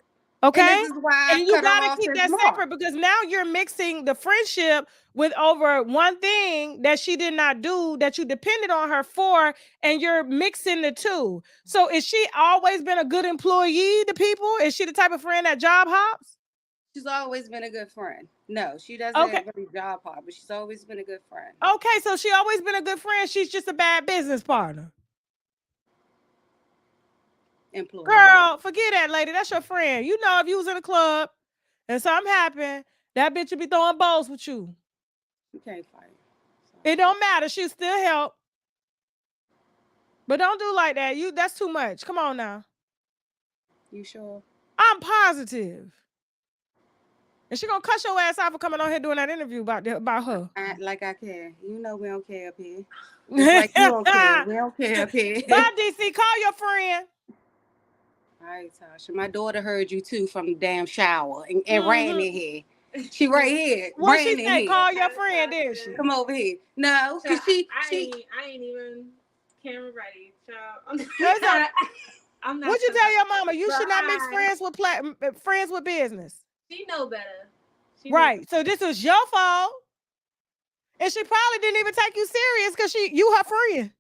Okay. And this is why and you gotta keep that separate because now you're mixing the friendship with over one thing that she did not do that you depended on her for, and you're mixing the two. So is she always been a good employee to people? Is she the type of friend that job hops? She's always been a good friend. No, she doesn't really job hop, but she's always been a good friend. Okay, so she always been a good friend. She's just a bad business partner. Employee. Girl, forget that, lady. That's your friend. You know, if you was in a club and something happened, that bitch would be throwing balls with you. You can't fight. It don't matter. She'll still help. But don't do like that. That's too much. Come on now. You sure? I'm positive. And she gonna cuss your ass out for coming on here doing that interview about her. I care. You know we don't care up here. Like you don't care. We don't care up here. Bye, DC. Call your friend. All right, Tasha. My daughter heard you too from the damn shower and ran in here. She right here. What she say? Call your friend, didn't she? Come over here. No, because I ain't even camera ready, child. I'm not. What'd you tell your mama? You should not mix friends with business. She know better. Right. So this was your fault. And she probably didn't even take you serious because you her friend.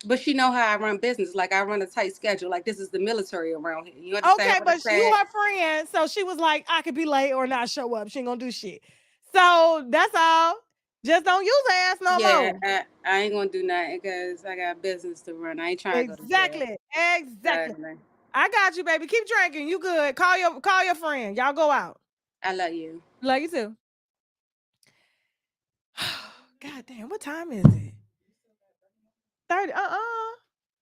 But she know how I run business. Like I run a tight schedule. Like this is the military around here. You understand? Okay, but you her friend. So she was like, I could be late or not show up. She ain't gonna do shit. So that's all. Just don't use her ass no more. I ain't gonna do nothing because I got business to run. I ain't trying to go to jail. Exactly. I got you, baby. Keep drinking. You good. Call your friend. Y'all go out. I love you. Love you too. God damn, what time is it? 30.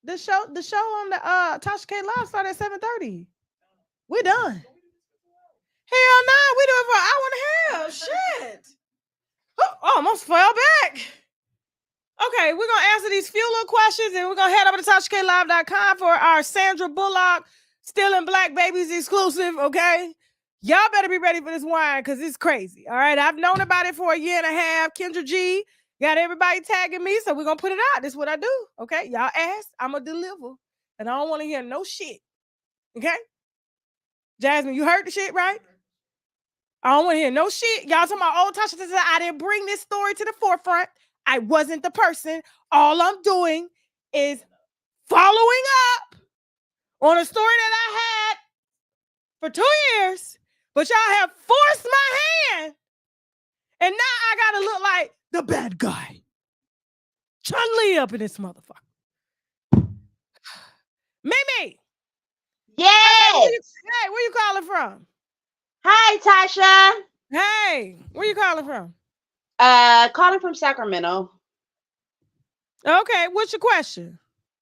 The show on the Tasha K Live started at 7:30. We're done. Hell no, we do it for an hour and a half. Shit. Almost fell back. Okay, we're gonna answer these few little questions and we're gonna head over to TashaKLive.com for our Sandra Bullock Stealing Black Babies exclusive. Okay. Y'all better be ready for this wine because it's crazy. All right. I've known about it for a year and a half. Kendra G got everybody tagging me. So we're going to put it out. This is what I do. Okay. Y'all ask, I'm going to deliver. And I don't want to hear no shit. Okay. Jasmine, you heard the shit, right? I don't want to hear no shit. Y'all talking about old Tasha. I didn't bring this story to the forefront. I wasn't the person. All I'm doing is following up on a story that I had for 2 years. But y'all have forced my hand. And now I got to look like the bad guy. Chun-Li up in this motherfucker. Mimi. Yes. Hey, where you calling from? Hi, Tasha. Hey, where you calling from? Calling from Sacramento. Okay, what's your question?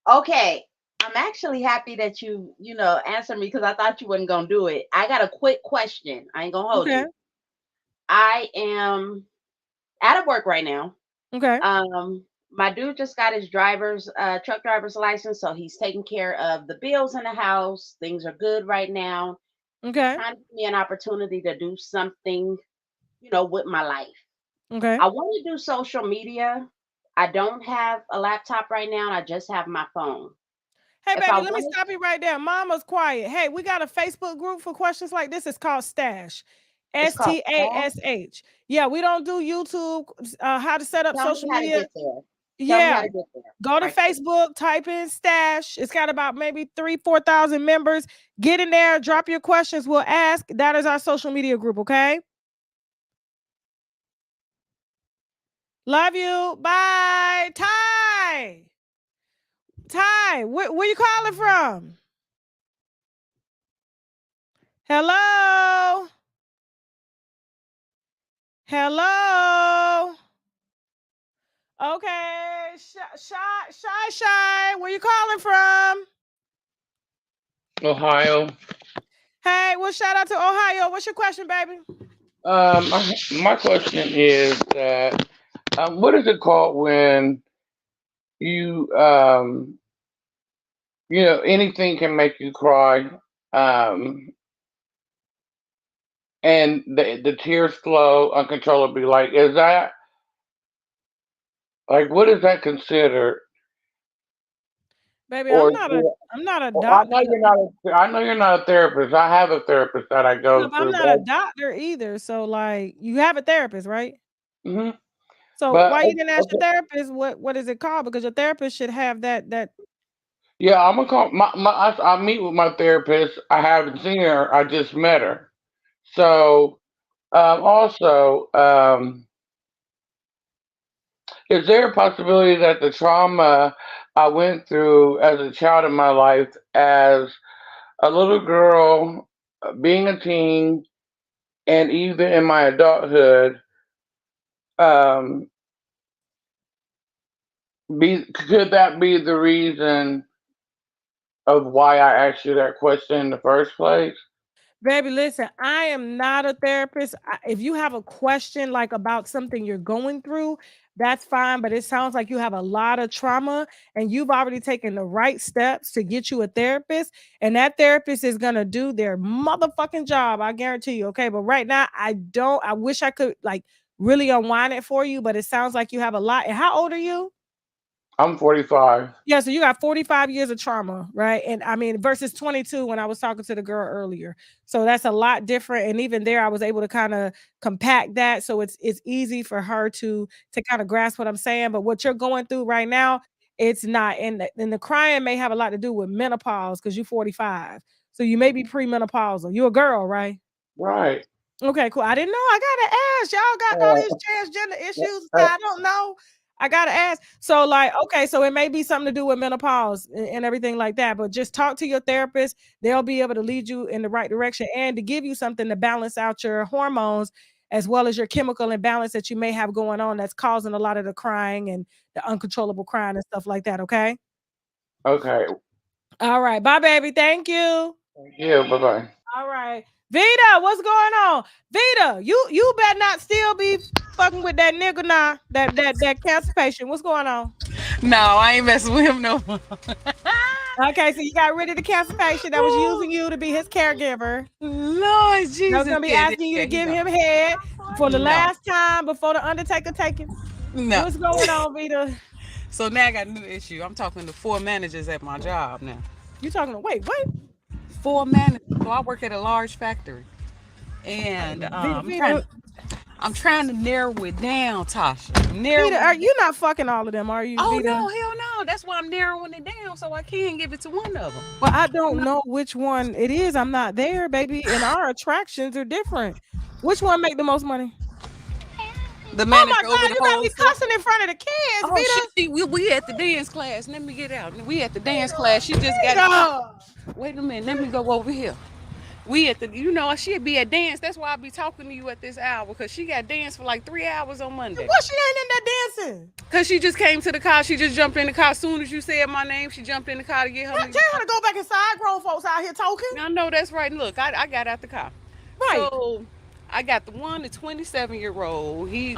Okay, I'm actually happy that you answered me because I thought you wasn't gonna do it. I got a quick question. I ain't gonna hold Okay. you. I am out of work right now. Okay. My dude just got his truck driver's license, so he's taking care of the bills in the house. Things are good right now. Okay. Trying to give me an opportunity to do something, with my life. Okay. I want to do social media. I don't have a laptop right now, and I just have my phone. Hey, If I baby, let me wanted, stop you right there. Mama's quiet. Hey, we got a Facebook group for questions like this. It's called Stash. it's called STASH. Yeah, we don't do YouTube, how to set up Tell me social how to media. get there. Tell me Yeah. how to get there. Go to Right there. Facebook, type in Stash. It's got about maybe 3,000-4,000 members. Get in there, drop your questions. We'll ask. That is our social media group, okay? Love you. Bye. Ty, where you calling from? Hello? Hello? Okay. Shy. Where you calling from? Ohio. Hey, well, shout out to Ohio. What's your question, baby? My question is that what is it called when you anything can make you cry, and the tears flow uncontrollably? Like, is that like what is that considered? Baby, Or I'm not a I know doctor. you're not. I know you're not a therapist. I have a therapist that I No, go but I'm through, not a but doctor either. So, like, you have a therapist, right? hmm So but why you didn't ask your okay. therapist what is it called? Because your therapist should have that. Yeah, I'm gonna call I meet with my therapist. I haven't seen her. I just met her. So also, is there a possibility that the trauma I went through as a child in my life, as a little girl, being a teen, and even in my adulthood, um, could that be the reason of why I asked you that question in the first place? Baby, listen, I am not a therapist. If you have a question like about something you're going through, that's fine. But it sounds like you have a lot of trauma and you've already taken the right steps to get you a therapist. And that therapist is going to do their motherfucking job. I guarantee you. Okay. But right now, I wish I could like really unwind it for you. But it sounds like you have a lot. And how old are you? I'm 45. Yeah, so you got 45 years of trauma, right? And I mean, versus 22 when I was talking to the girl earlier. So that's a lot different. And even there, I was able to kind of compact that. So it's easy for her to kind of grasp what I'm saying. But what you're going through right now, it's not. And the crying may have a lot to do with menopause because you're 45. So you may be premenopausal. You're a girl, right? Right. Okay, cool. I didn't know. I gotta ask. Y'all got all these transgender issues. I don't know. I gotta ask. So, like, okay, so it may be something to do with menopause and everything like that. But just talk to your therapist. They'll be able to lead you in the right direction and to give you something to balance out your hormones as well as your chemical imbalance that you may have going on that's causing a lot of the crying and the uncontrollable crying and stuff like that. Okay. Okay. All right. Bye, baby. Thank you. Thank you. Bye bye. All right. Vita, what's going on? Vita, you better not still be fucking with that nigga now. That cancer patient. What's going on? No, I ain't messing with him no more. Okay, so you got rid of the cancer patient that was using you to be his caregiver. Lord Jesus. I was gonna be asking you to give him head for the last time before the Undertaker taking. No. What's going on, Vita? So now I got a new issue. I'm talking to 4 managers at my job now. You talking to what? 4 managers. So I work at a large factory. And I'm trying to narrow it down, Tasha. Vita, are you not fucking all of them, are you? Oh, Vita? no, hell no. That's why I'm narrowing it down so I can give it to one of them. Well, I don't know which one it is. I'm not there, baby. And our attractions are different. Which one make the most money? The manager oh my God, over the you got whole me cussing in front of the kids, Oh, Vita. shit, we at the dance class. Let me get out. We at the dance class. She just got out. Wait a minute. Let me go over here. We at the, she'd be at dance. That's why I be talking to you at this hour, because she got dance for like 3 hours on Monday. What, she ain't in there dancing? Because she just came to the car. She just jumped in the car. As soon as you said my name, she jumped in the car to get her. Tell her to go back inside. Grown folks out here talking. I know that's right. And look, I got out the car. Right. So I got the 27-year-old. He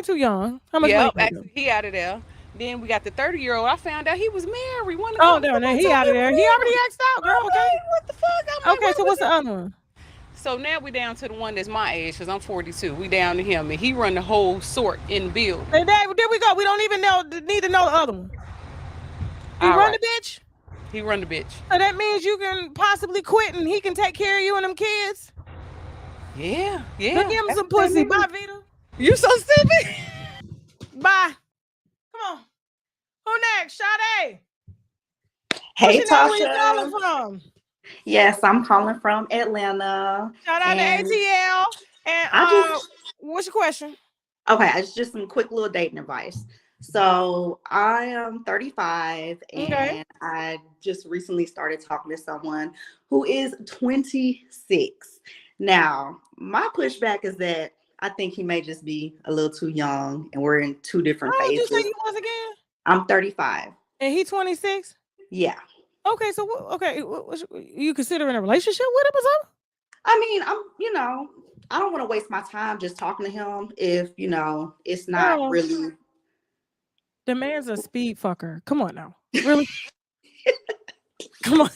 too young. How much yeah, money? he out of there. Then we got the 30-year-old. I found out he was married. No, he out of there. He already asked out, girl. Okay. What the fuck? Okay, so what's the other one? So now we down to the one that's my age, because I'm 42. We down to him, and he run the whole sort in the building. And there we go. We don't even need to know the other one. He run the bitch? He run the bitch. So that means you can possibly quit and he can take care of you and them kids? Yeah. Give him some pussy. Bye, Vita. You so stupid. Bye. Come on. Who next? Sade. Hey, Tasha. Where you calling from? Yes, I'm calling from Atlanta. Shout out to ATL. And what's your question? Okay, it's just some quick little dating advice. So I am 35 and I just recently started talking to someone who is 26. Now, my pushback is that I think he may just be a little too young and we're in two different phases. How old did you say you was again? I'm 35. And he 26? Yeah. Okay, so you considering a relationship with him or something? I mean, I don't want to waste my time just talking to him if, it's not really. The man's a speed fucker. Come on now. Really? Come on.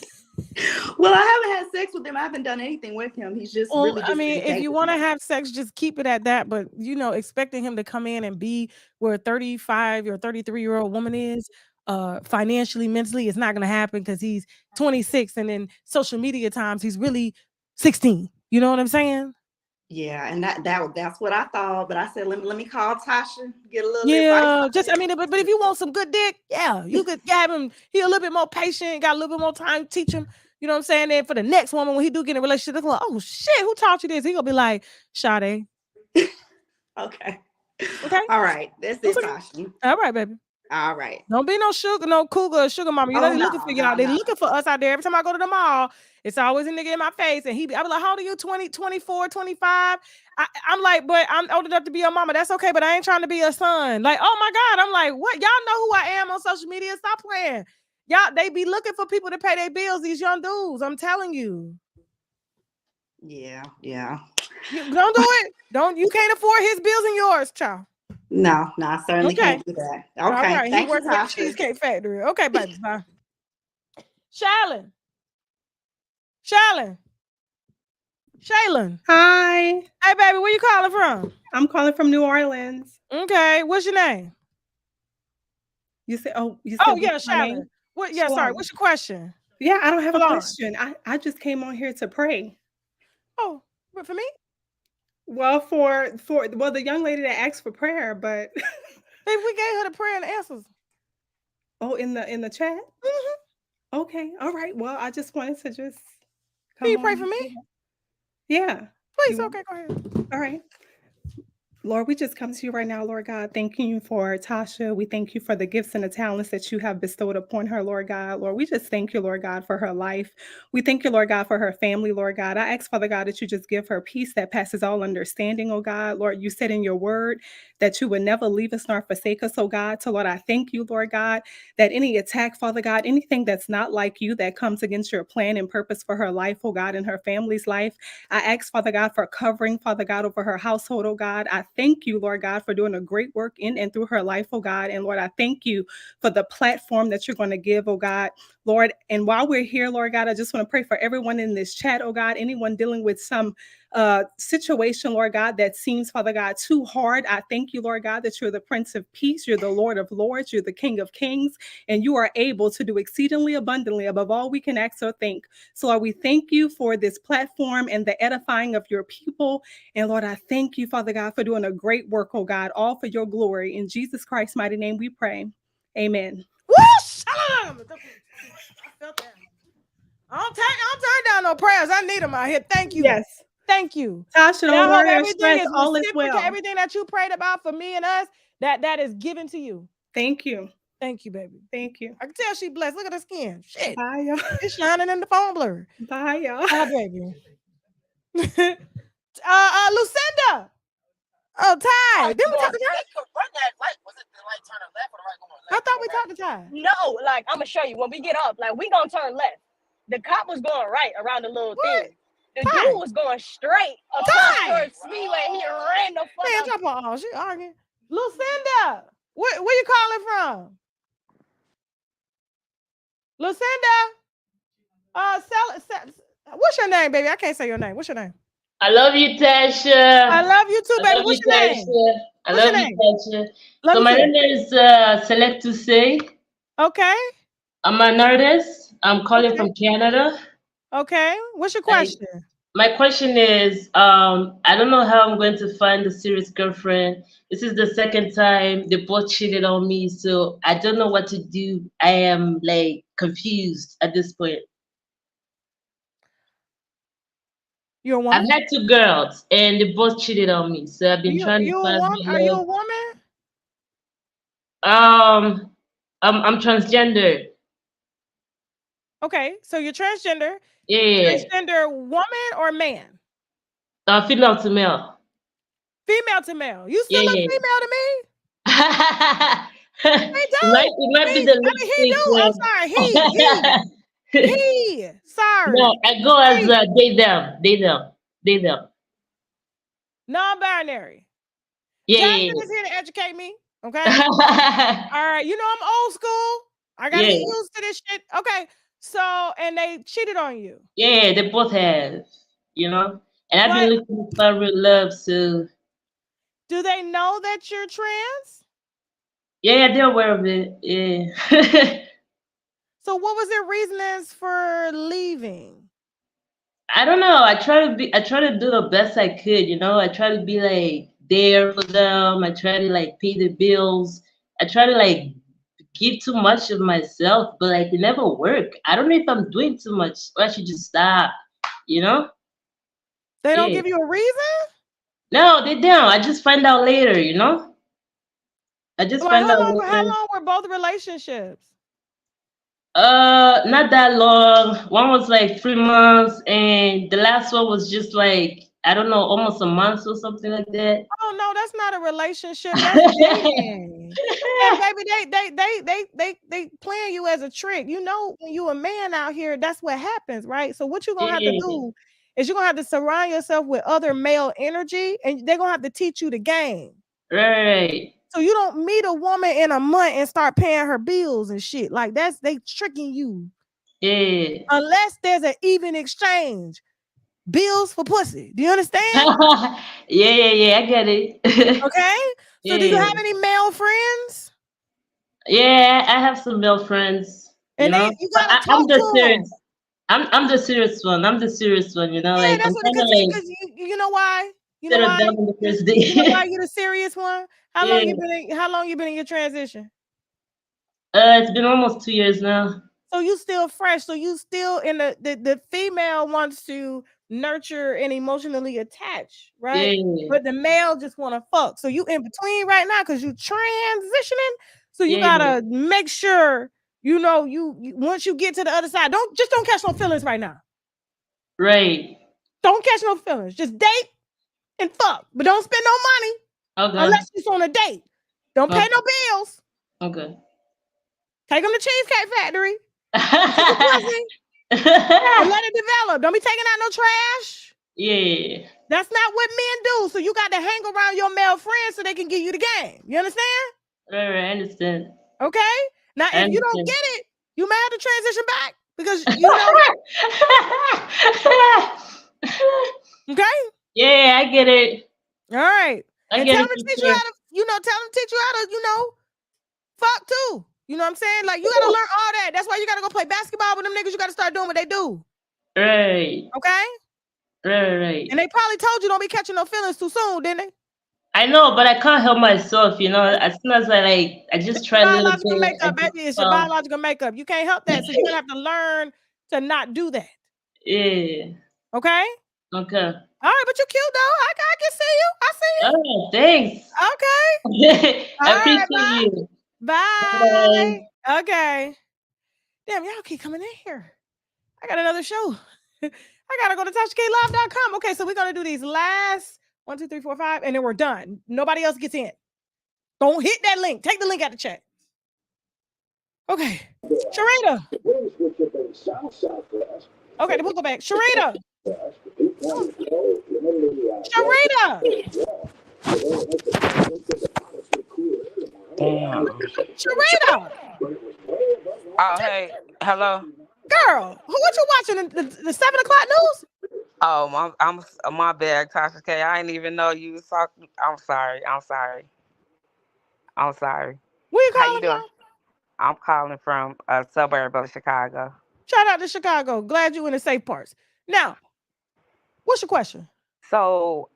Well, I haven't had sex with him. I haven't done anything with him. He's just really just if you want to have sex, just keep it at that. But, expecting him to come in and be where a 35 or 33-year-old woman is, financially, mentally, it's not going to happen because he's 26 and in social media times, he's really 16. You know what I'm saying? Yeah, and that's what I thought. But I said, let me call Tasha, get a little advice. But if you want some good dick, you could have him. He a little bit more patient, got a little bit more time to teach him. You know what I'm saying? Then for the next woman, when he do get in a relationship, they're like, oh shit, who taught you this? He gonna be like, Sade. Okay. Okay. All right. That's it, Tasha. All right, baby. All right. Don't be no cougar, sugar mama. You know they looking for y'all. They looking for us out there. Every time I go to the mall, it's always a nigga in my face. And I be like, how old are you? 20, 24, 25? I'm like, but I'm old enough to be your mama. That's okay, but I ain't trying to be your son. Like, oh my God. I'm like, what? Y'all know who I am on social media. Stop playing. Y'all, they be looking for people to pay their bills, these young dudes. I'm telling you. Yeah. Don't do it. You can't afford his bills and yours, child. No, I certainly can't do that. Okay, right. Thank you, Tasha. At the Cheesecake Factory. Okay, baby. Bye. Shaylin. Hi. Hey, baby, where you calling from? I'm calling from New Orleans. Okay, what's your name? You said Shaylin. What? Yeah, sorry. What's your question? Yeah, I don't have a question. I just came on here to pray. Oh, what, for me? Well, for the young lady that asked for prayer, but we gave her the prayer and the answers. Oh, in the chat? Mm-hmm. Okay, all right. Well, I just wanted to just Can you pray for me? Yeah. Please, okay, go ahead. All right. Lord, we just come to you right now, Lord God. Thanking you for Tasha. We thank you for the gifts and the talents that you have bestowed upon her, Lord God. Lord, we just thank you, Lord God, for her life. We thank you, Lord God, for her family, Lord God. I ask, Father God, that you just give her peace that passes all understanding, oh God. Lord, you said in your word that you would never leave us nor forsake us, oh God. So, Lord, I thank you, Lord God, that any attack, Father God, anything that's not like you that comes against your plan and purpose for her life, oh God, and her family's life, I ask, Father God, for covering, Father God, over her household, oh God. I thank you, Lord God, for doing a great work in and through her life, oh God. And Lord, I thank you for the platform that you're going to give, oh God. Lord, and while we're here, Lord God, I just want to pray for everyone in this chat, oh God, anyone dealing with some situation, Lord God, that seems, Father God, too hard. I thank you, Lord God, that you're the Prince of Peace, you're the Lord of Lords, you're the King of Kings, and you are able to do exceedingly abundantly above all we can ask or think. So Lord, we thank you for this platform and the edifying of your people. And Lord, I thank you, Father God, for doing a great work, oh God, all for your glory. In Jesus Christ's mighty name we pray. Amen. Whoosh! I felt that. I don't turn down no prayers. I need them out here. Thank you. Yes. Thank you. Tasha, don't worry or stress, all is well. Everything that you prayed about for me and us, that is given to you. Thank you. Thank you, baby. Thank you. I can tell she blessed. Look at her skin. Shit. Bye, y'all. It's shining in the phone blur. Bye, y'all. Bye, baby. Lucinda. Oh, Ty. Didn't we talk to Ty? I thought we talked to Ty. No, like I'm gonna show you when we get up. Like we gonna turn left. The cop was going right around the little thing. The dude was going straight across towards Speedway. He ran the fuck Man, up. drop her off. She arguing. Lucinda. Where you calling from? Lucinda. What's your name, baby? I can't say your name. What's your name? I love you, Tasha. I love you too, baby. What's your name? I love you, Tasha. Love so you my too. name is Select to Say. Okay. I'm an artist. I'm calling from Canada. Okay. What's your question? My question is, I don't know how I'm going to find a serious girlfriend. This is the second time they both cheated on me, so I don't know what to do. I am like confused at this point. You're a woman? I've had 2 girls and they both cheated on me, so I've been trying to find Are you a woman? I'm transgender. Okay, so you're transgender. Yeah. Transgender woman or man? Female to male. Female to male. You still look female to me? It might be the lipstick. I'm sorry. He. Sorry. No, I go as they them. Non-binary. Yeah. Jackson is here to educate me. Okay. All right. You know I'm old school. I gotta get used to this shit. Okay. So, and they cheated on you. Yeah, they both have. And I've been looking for real love. So. Do they know that you're trans? Yeah, they're aware of it. Yeah. So what was their reasons for leaving? I don't know. I try to do the best I could, I try to be like there for them. I try to like pay the bills. I try to like give too much of myself, but like it never work. I don't know if I'm doing too much or I should just stop, They don't give you a reason? No, they don't. I just find out later, I just find out later. How long were both relationships? Not that long. One was like 3 months, and the last one was just like, I don't know, almost a month or something like that. Oh no, that's not a relationship. That's dating. And baby, they playing you as a trick. When you a man out here, that's what happens, right? So what you're gonna have to do is you're gonna have to surround yourself with other male energy, and they're gonna have to teach you the game. Right. So you don't meet a woman in a month and start paying her bills and shit. Like they tricking you. Yeah. Unless there's an even exchange. Bills for pussy. Do you understand? Yeah, I get it. Okay. So do you have any male friends? Yeah, I have some male friends. You gotta talk to them. I'm the serious one. I'm the serious one, Yeah, like that's I'm what kind of it like is. You know why? You know settle why? down on the first day. You know why you're the serious one? How long you been in your transition? It's been almost 2 years now. So you still fresh. So you still in the female wants to nurture and emotionally attach, right? Yeah. But the male just want to fuck. So you in between right now because you transitioning. So you gotta make sure you once you get to the other side, don't catch no feelings right now. Right. Don't catch no feelings. Just date and fuck, but don't spend no money. Okay. Unless it's on a date. Don't pay no bills. Okay. Take them to Cheesecake Factory. And let it develop. Don't be taking out no trash. Yeah. That's not what men do. So you got to hang around your male friends so they can give you the game. You understand? Right, I understand. Okay. Now, if you don't get it, you may have to transition back because Okay. Yeah, I get it. All right. And tell them to teach you how to, fuck too. You know what I'm saying? Like you gotta learn all that. That's why you gotta go play basketball with them niggas. You gotta start doing what they do. Right. Okay. Right. And they probably told you don't be catching no feelings too soon, didn't they? I know, but I can't help myself. As soon as I just try a little bit. Makeup, baby. It's your biological makeup. You can't help that, so you're gonna have to learn to not do that. Yeah. Okay. Okay. All right, but you're cute though. I can see you. I see you. Oh, thanks. Okay. I appreciate you. Bye. Okay. Damn, y'all keep coming in here. I got another show. I gotta go to TashaKLive.com. Okay, so we're gonna do these last 1, 2, 3, 4, 5, and then we're done. Nobody else gets in. Don't hit that link. Take the link out the chat. Okay. Sharita. Okay, we'll go back. Sharita. Sharita. Damn. Sharita. Oh, hey. Hello. Girl, what you watching? The 7 o'clock news? Oh, my bad, Tasha K. I didn't even know you was talking. I'm sorry. Where you How calling you doing? from? I'm calling from a suburb of Chicago. Shout out to Chicago. Glad you in the safe parts. Now, what's your question? So,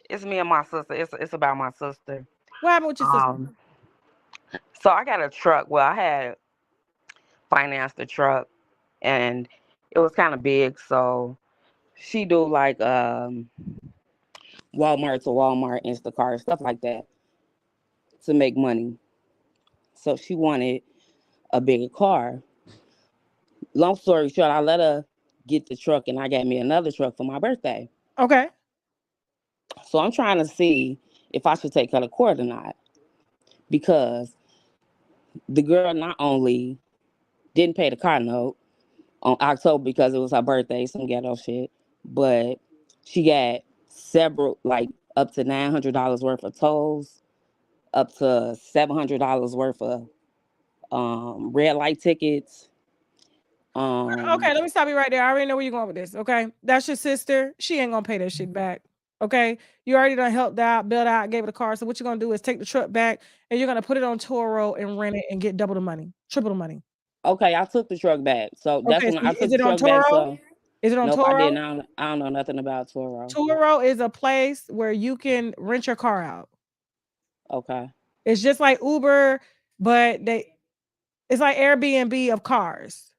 it's me and my sister. It's about my sister. What happened with your sister? So I got a truck. Well, I had financed the truck, and it was kind of big. So she do like Walmart to Walmart, Instacart, stuff like that to make money. So she wanted a bigger car. Long story short, I let her get the truck, and I got me another truck for my birthday. Okay. So I'm trying to see if I should take her to court or not, because the girl not only didn't pay the car note on October because it was her birthday, some ghetto shit, but she got several, like up to $900 worth of tolls, up to $700 worth of red light tickets. Okay, let me stop you right there. I already know where you're going with this. Okay, that's your sister. She ain't gonna pay that shit back. Okay, you already done helped out, built out, gave it a car. So what you're gonna do is take the truck back and you're gonna put it on Turo and rent it and get double the money, triple the money. Okay, I took the truck back. So that's Okay, when so I took is the it on truck back. Turo? So Is it on nope, Turo? I didn't. I don't know nothing about Turo. Turo is a place where you can rent your car out. Okay. It's just like Uber, but it's like Airbnb of cars.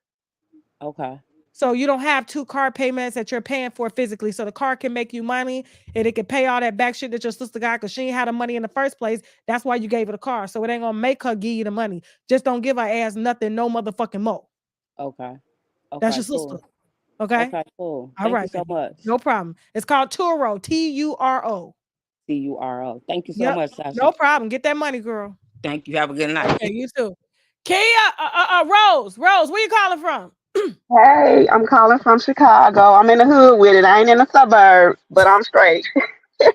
Okay. So you don't have 2 car payments that you're paying for physically. So the car can make you money and it can pay all that back shit that your sister got because she ain't had the money in the first place. That's why you gave her the car. So it ain't gonna make her give you the money. Just don't give her ass nothing, no motherfucking more. Okay. That's your Cool. sister. Okay. Okay, cool. All Thank right, you so baby. much. No problem. It's called Turo. Turo. Turo. Thank you so Yep. much, Sasha. No problem. Get that money, girl. Thank you. Have a good night. Okay, you too. Kia, Rose, where you calling from? Hey, I'm calling from Chicago. I'm in the hood with it. I ain't in the suburbs, but I'm straight.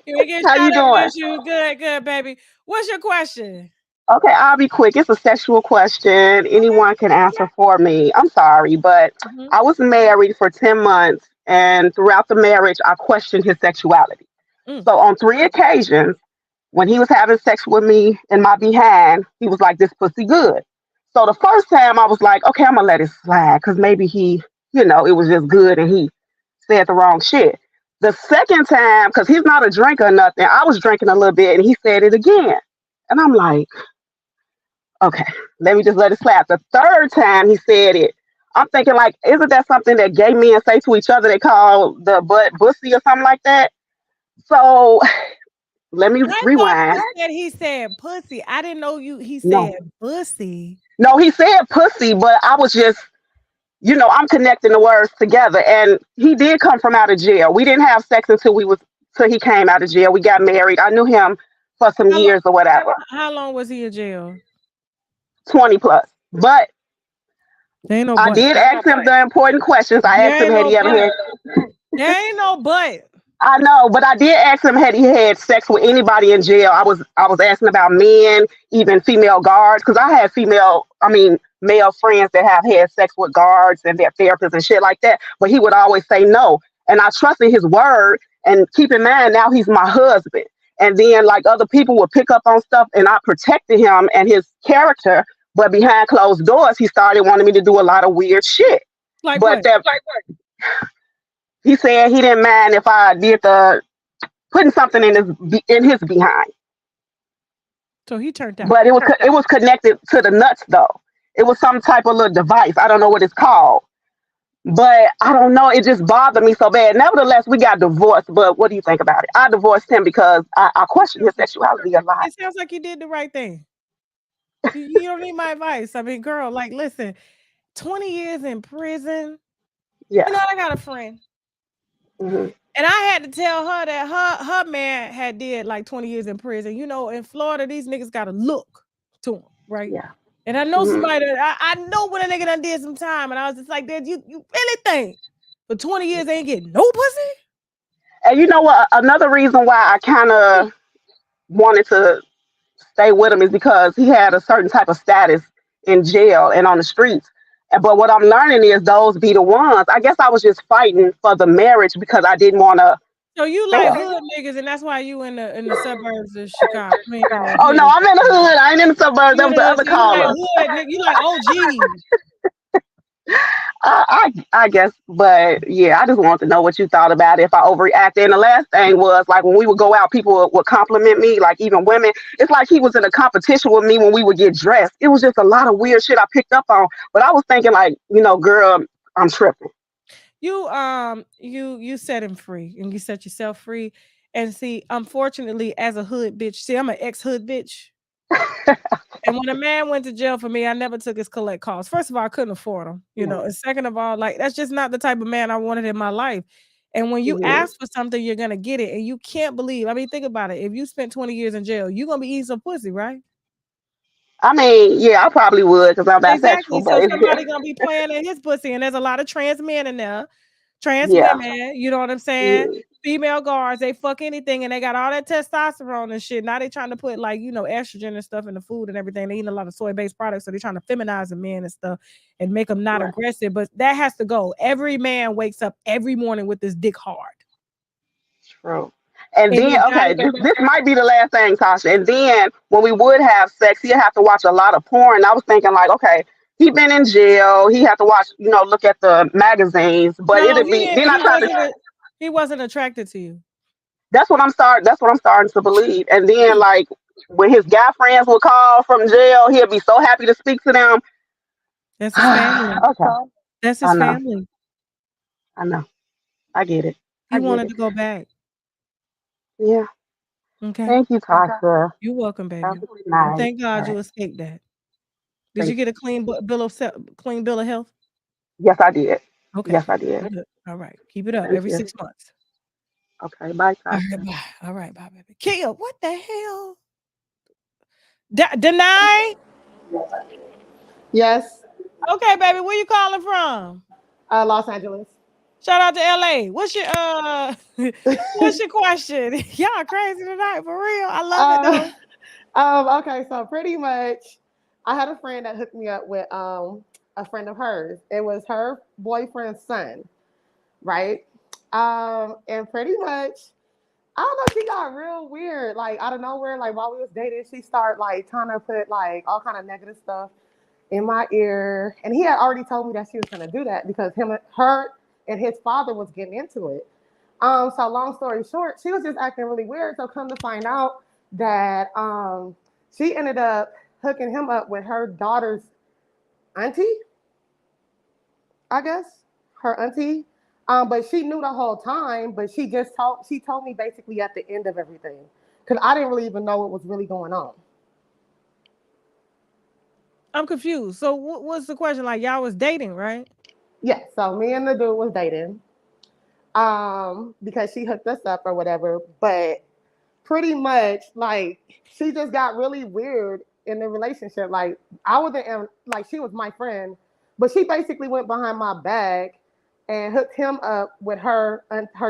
You ain't getting How you shot at doing? with you. Good, baby. What's your question? Okay, I'll be quick. It's a sexual question. Anyone can answer for me. I'm sorry, but Mhm. I was married for 10 months, and throughout the marriage, I questioned his sexuality. So on 3 occasions, when he was having sex with me in my behind, he was like, "This pussy good." So the first time I was like, "Okay, I'm gonna let it slide," because maybe he, it was just good and he said the wrong shit. The second time, because he's not a drinker or nothing, I was drinking a little bit and he said it again. And I'm like, okay, let me just let it slap. The third time he said it, I'm thinking like, isn't that something that gay men say to each other? They call the butt bussy or something like that. So let me I thought rewind. you said he said pussy. I didn't know he No, said pussy. no, he said pussy, but I was just, I'm connecting the words together. And he did come from out of jail. We didn't have sex till he came out of jail. We got married. I knew him for some years or whatever, How long was he in jail? 20 plus. But There ain't no I but. did ask him the important questions. I There asked him, ain't had no he ever had. but. There ain't no but. I know, but I did ask him had he had sex with anybody in jail. I was asking about men, even female guards, because I had male friends that have had sex with guards and their therapists and shit like that. But he would always say no, and I trusted his word. And keep in mind, now he's my husband. And then like other people would pick up on stuff, and I protected him and his character. But behind closed doors, he started wanting me to do a lot of weird shit. Like but what? that he said he didn't mind if I did the putting something in his behind. So he turned out. But it was connected to the nuts though. It was some type of little device. I don't know what it's called. But I don't know. It just bothered me so bad. Nevertheless, we got divorced. But what do you think about it? I divorced him because I questioned his sexuality a lot. It sounds like you did the right thing. You don't need my advice. I mean, girl, like, listen, 20 years in prison. Yeah. You know, I got a friend. Mhm. And I had to tell her that her man had did like 20 years in prison. You know, in Florida, these niggas got to look to them, right? Yeah. And I know Mhm. somebody that I know when a nigga done did some time, and I was just like, "Dad, you really think for 20 years they ain't getting no pussy?" And you know what? Another reason why I kind of wanted to stay with him is because he had a certain type of status in jail and on the streets. But what I'm learning is those be the ones. I guess I was just fighting for the marriage because I didn't want to So you like fail. hood niggas, and that's why you in the suburbs of Chicago. I mean, in the Oh no, hood. I'm in the hood. I ain't in the suburbs. You That in was the the hood, other so you like caller. hood nigga. You like OG. I guess, but yeah, I just wanted to know what you thought about it, if I overreacted. And the last thing was like when we would go out, people would compliment me, like even women. It's like he was in a competition with me when we would get dressed. It was just a lot of weird shit I picked up on. But I was thinking like, girl, I'm tripping. You set him free, and you set yourself free. And see, unfortunately, as a hood bitch, see, I'm an ex-hood bitch. And when a man went to jail for me, I never took his collect calls. First of all, I couldn't afford them, and second of all, like that's just not the type of man I wanted in my life. And when you Mhm. ask for something, you're gonna get it, and you can't believe. I mean, think about it. If you spent 20 years in jail, you're gonna be eating some pussy, right? I mean, yeah, I probably would because I'm Exactly. bisexual, So but it's somebody gonna be playing in his pussy, and there's a lot of trans men in there, trans yeah. women. You know what I'm saying? Mhm. Female guards, they fuck anything, and they got all that testosterone and shit. Now they trying to put like estrogen and stuff in the food and everything. They eating a lot of soy-based products, so they're trying to feminize the men and stuff and make them not Right. aggressive. But that has to go. Every man wakes up every morning with this dick hard, True. And and then, you okay, gotta. this might be the last thing, Tasha. And then when we would have sex, he'd have to watch a lot of porn. I was thinking, like, okay, he been in jail. He had to watch, look at the magazines. But No, it'd he be didn't. then I tried to. He wasn't attracted to you. That's what I'm starting to believe. And then, like, when his guy friends would call from jail, he'd be so happy to speak to them. That's his family. Okay, That's I his know, family. I know, I get it. He I get wanted it. to go back. Yeah. Okay. Thank you, Tasha. You're welcome, baby. Have a good And night. thank All God you right. escaped that. Did you Thank you. get a clean bill of health? Yes, I did. Okay, Yes, I good. did. Good. All right. Keep it up Thank every you. 6 months. Okay, bye, All Tasha. right, bye. All right, bye, baby. Kia, what the hell? Deny? Yes. Okay, baby. Where you calling from? Los Angeles. Shout out to LA. What's your what's your question? Y'all crazy tonight, for real. I love it though. Okay, so pretty much I had a friend that hooked me up with a friend of hers. It was her boyfriend's son, right? And pretty much I don't know, she got real weird, like out of nowhere, like while we was dating, she started like trying to put like all kind of negative stuff in my ear. And he had already told me that she was gonna do that because her and his father was getting into it. So long story short, she was just acting really weird. So come to find out that she ended up hooking him up with her daughter's auntie, I guess. Her auntie. But she knew the whole time, but she told me basically at the end of everything. Because I didn't really even know what was really going on. I'm confused. So what's the question? Like y'all was dating, right? Yeah, so me and the dude was dating. Because she hooked us up or whatever. But pretty much like she just got really weird in the relationship. Like I wasn't like she was my friend, but she basically went behind my back and hooked him up with her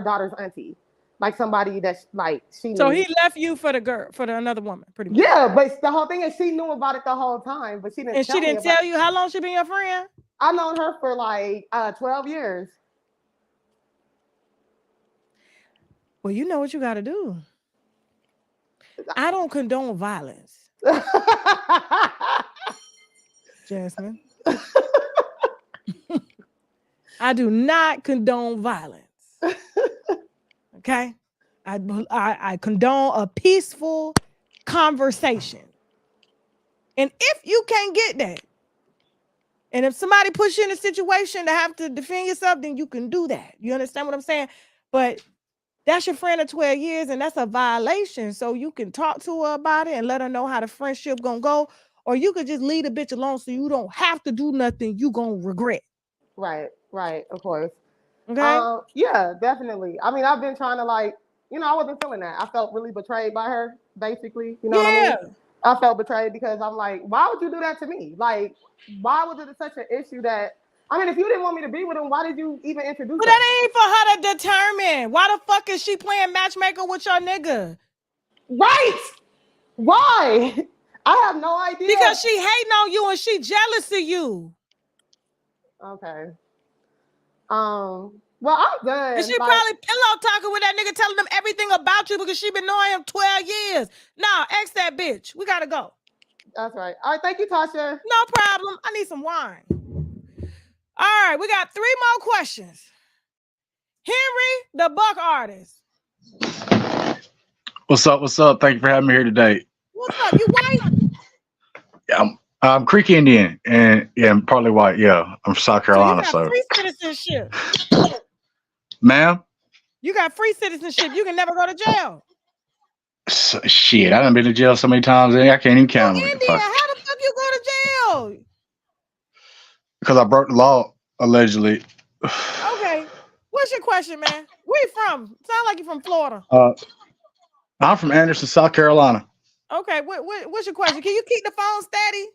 daughter's auntie, like somebody that like she So knew. he left you for the another woman, pretty much. Yeah, but the whole thing is she knew about it the whole time, but she didn't. And she didn't tell you how long she been your friend? I known her for like 12 years. Well, you know what you got to do. I don't condone violence. Jasmine. I do not condone violence. Okay? I condone a peaceful conversation. And if you can't get that, and if somebody puts you in a situation to have to defend yourself, then you can do that. You understand what I'm saying? But that's your friend of 12 years, and that's a violation. So you can talk to her about it and let her know how the friendship gonna go. or you could just leave a bitch alone so you don't have to do nothing you gonna regret. Right, of course. Okay. Yeah, definitely. I mean, I've been trying to I wasn't feeling that. I felt really betrayed by her, basically. You know what I mean? I felt betrayed because I'm like, why would you do that to me? Like, why was it such an issue that, I mean, if you didn't want me to be with him, why did you even introduce But that ain't for her to determine. Why the fuck is she playing matchmaker with your nigga? Right. Why? I have no idea. Because she hating on you and she jealous of you. Okay. Well, I'm done. And she probably pillow talking with that nigga, telling them everything about you because she been knowing him 12 years. Nah, ex that bitch. We gotta go. That's right. All right, thank you, Tasha. No problem. I need some wine. All right, we got 3 more questions. Henry, the Buck artist. What's up? What's up? Thank you for having me here today. What's up? You white? Yeah, I'm Creek Indian, and yeah, I'm partly white. Yeah, I'm from South Carolina. So you got free citizenship. Ma'am? You got free citizenship. You can never go to jail. Shit, I done been to jail so many times, I can't even count them. Indian, how the fuck you go to jail? Because I broke the law, allegedly. Okay. What's your question, man? Where you from? Sound like you're from Florida. I'm from Anderson, South Carolina. Okay, what's your question? Can you keep the phone steady?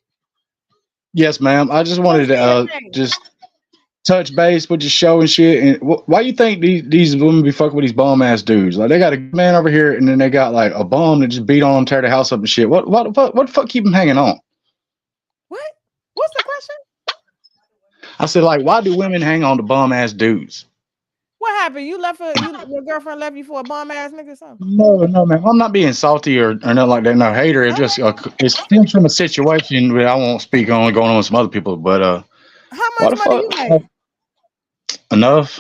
Yes, ma'am. I just wanted to just touch base with your show and shit. And why you think these women be fucking with these bum ass dudes? Like, they got a man over here, and then they got like a bum that just beat on them, tear the house up and shit. What the fuck keep them hanging on? What? What's the question? I said, like, why do women hang on to bum ass dudes? What happened? You left your girlfriend left you for a bum ass nigga or something? No, man. I'm not being salty or nothing like that. No hater. It's just it stems from a situation that I won't speak on going on with some other people. But how much money you make? Enough.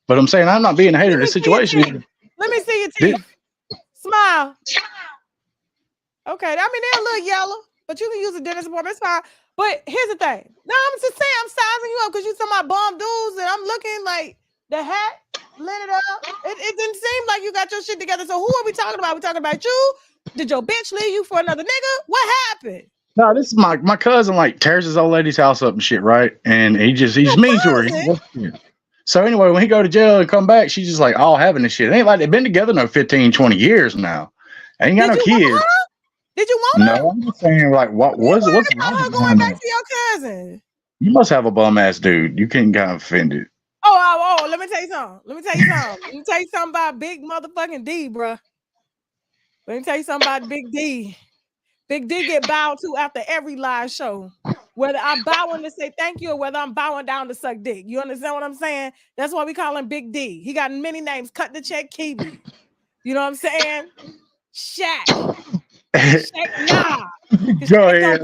But I'm saying I'm not being a hater. The situation. Let me see your teeth. Smile. Okay, I mean they're a little yellow, but you can use a dentist appointment. It's fine. But here's the thing. No, I'm just saying I'm sizing you up because you talking about bum dudes, and I'm looking like the hat lit it up. It didn't seem like you got your shit together. So who are we talking about? We talking about you? Did your bitch leave you for another nigga? What happened? No, this is my cousin. Like tears his old lady's house up and shit, right? And he's mean to her. So anyway, when he go to jail and come back, she's just like all having this shit. It ain't like they've been together no 15, 20 years now. Ain't got no kids. Did you want her? No, I'm just saying, like, what's her going back to your cousin? You must have a bum ass dude. You can't get offended. Oh, let me tell you something. Let me tell you something about Big motherfucking D, bro. Let me tell you something about Big D. Big D get bowed to after every live show. Whether I'm bowing to say thank you or whether I'm bowing down to suck dick. You understand what I'm saying? That's why we call him Big D. He got many names. Cut the check, Kiwi. You know what I'm saying? Shaq. Nah. Go ahead,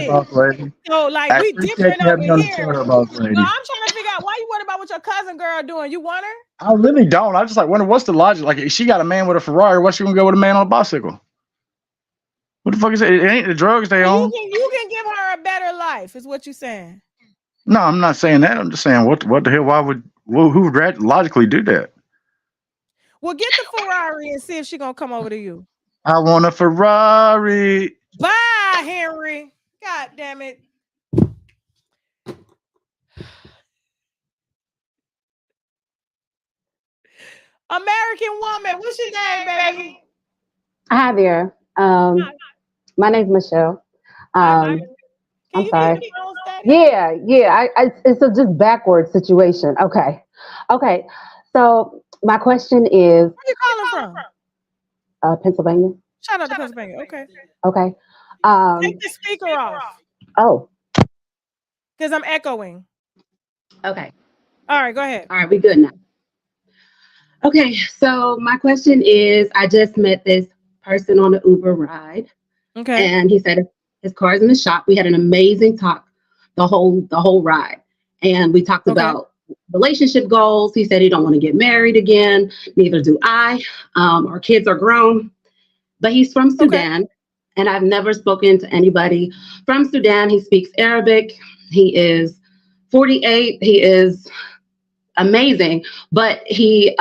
boss lady. So like we different over here. I'm trying to figure out why you worried about what your cousin girl doing. You want her? I really don't. I just like wonder what's the logic. Like, if she got a man with a Ferrari, what's she gonna go with a man on a bicycle? What the fuck is it? It ain't the drugs they own. You can give her a better life, is what you're saying. No, I'm not saying that. I'm just saying what the hell? Who would logically do that? Well, get the Ferrari and see if she gonna come over to you. I want a Ferrari. Bye, Henry. God damn it. American woman, what's your name, baby? Hi there. My name's Michelle. I'm sorry. Yeah. It's a just backward situation. Okay. So my question is. Where you calling from? Pennsylvania. Shout out to Pennsylvania. Okay. Take the speaker off. Oh. Because I'm echoing. Okay. All right, go ahead. All right, we good now. Okay, so my question is, I just met this person on the Uber ride. Okay. And he said his car's in the shop. We had an amazing talk the whole ride. And we talked about relationship goals. He said he don't want to get married again. Neither do I. Our kids are grown. But he's from Sudan. And I've never spoken to anybody from Sudan. He speaks Arabic. He is 48. He is amazing. But he's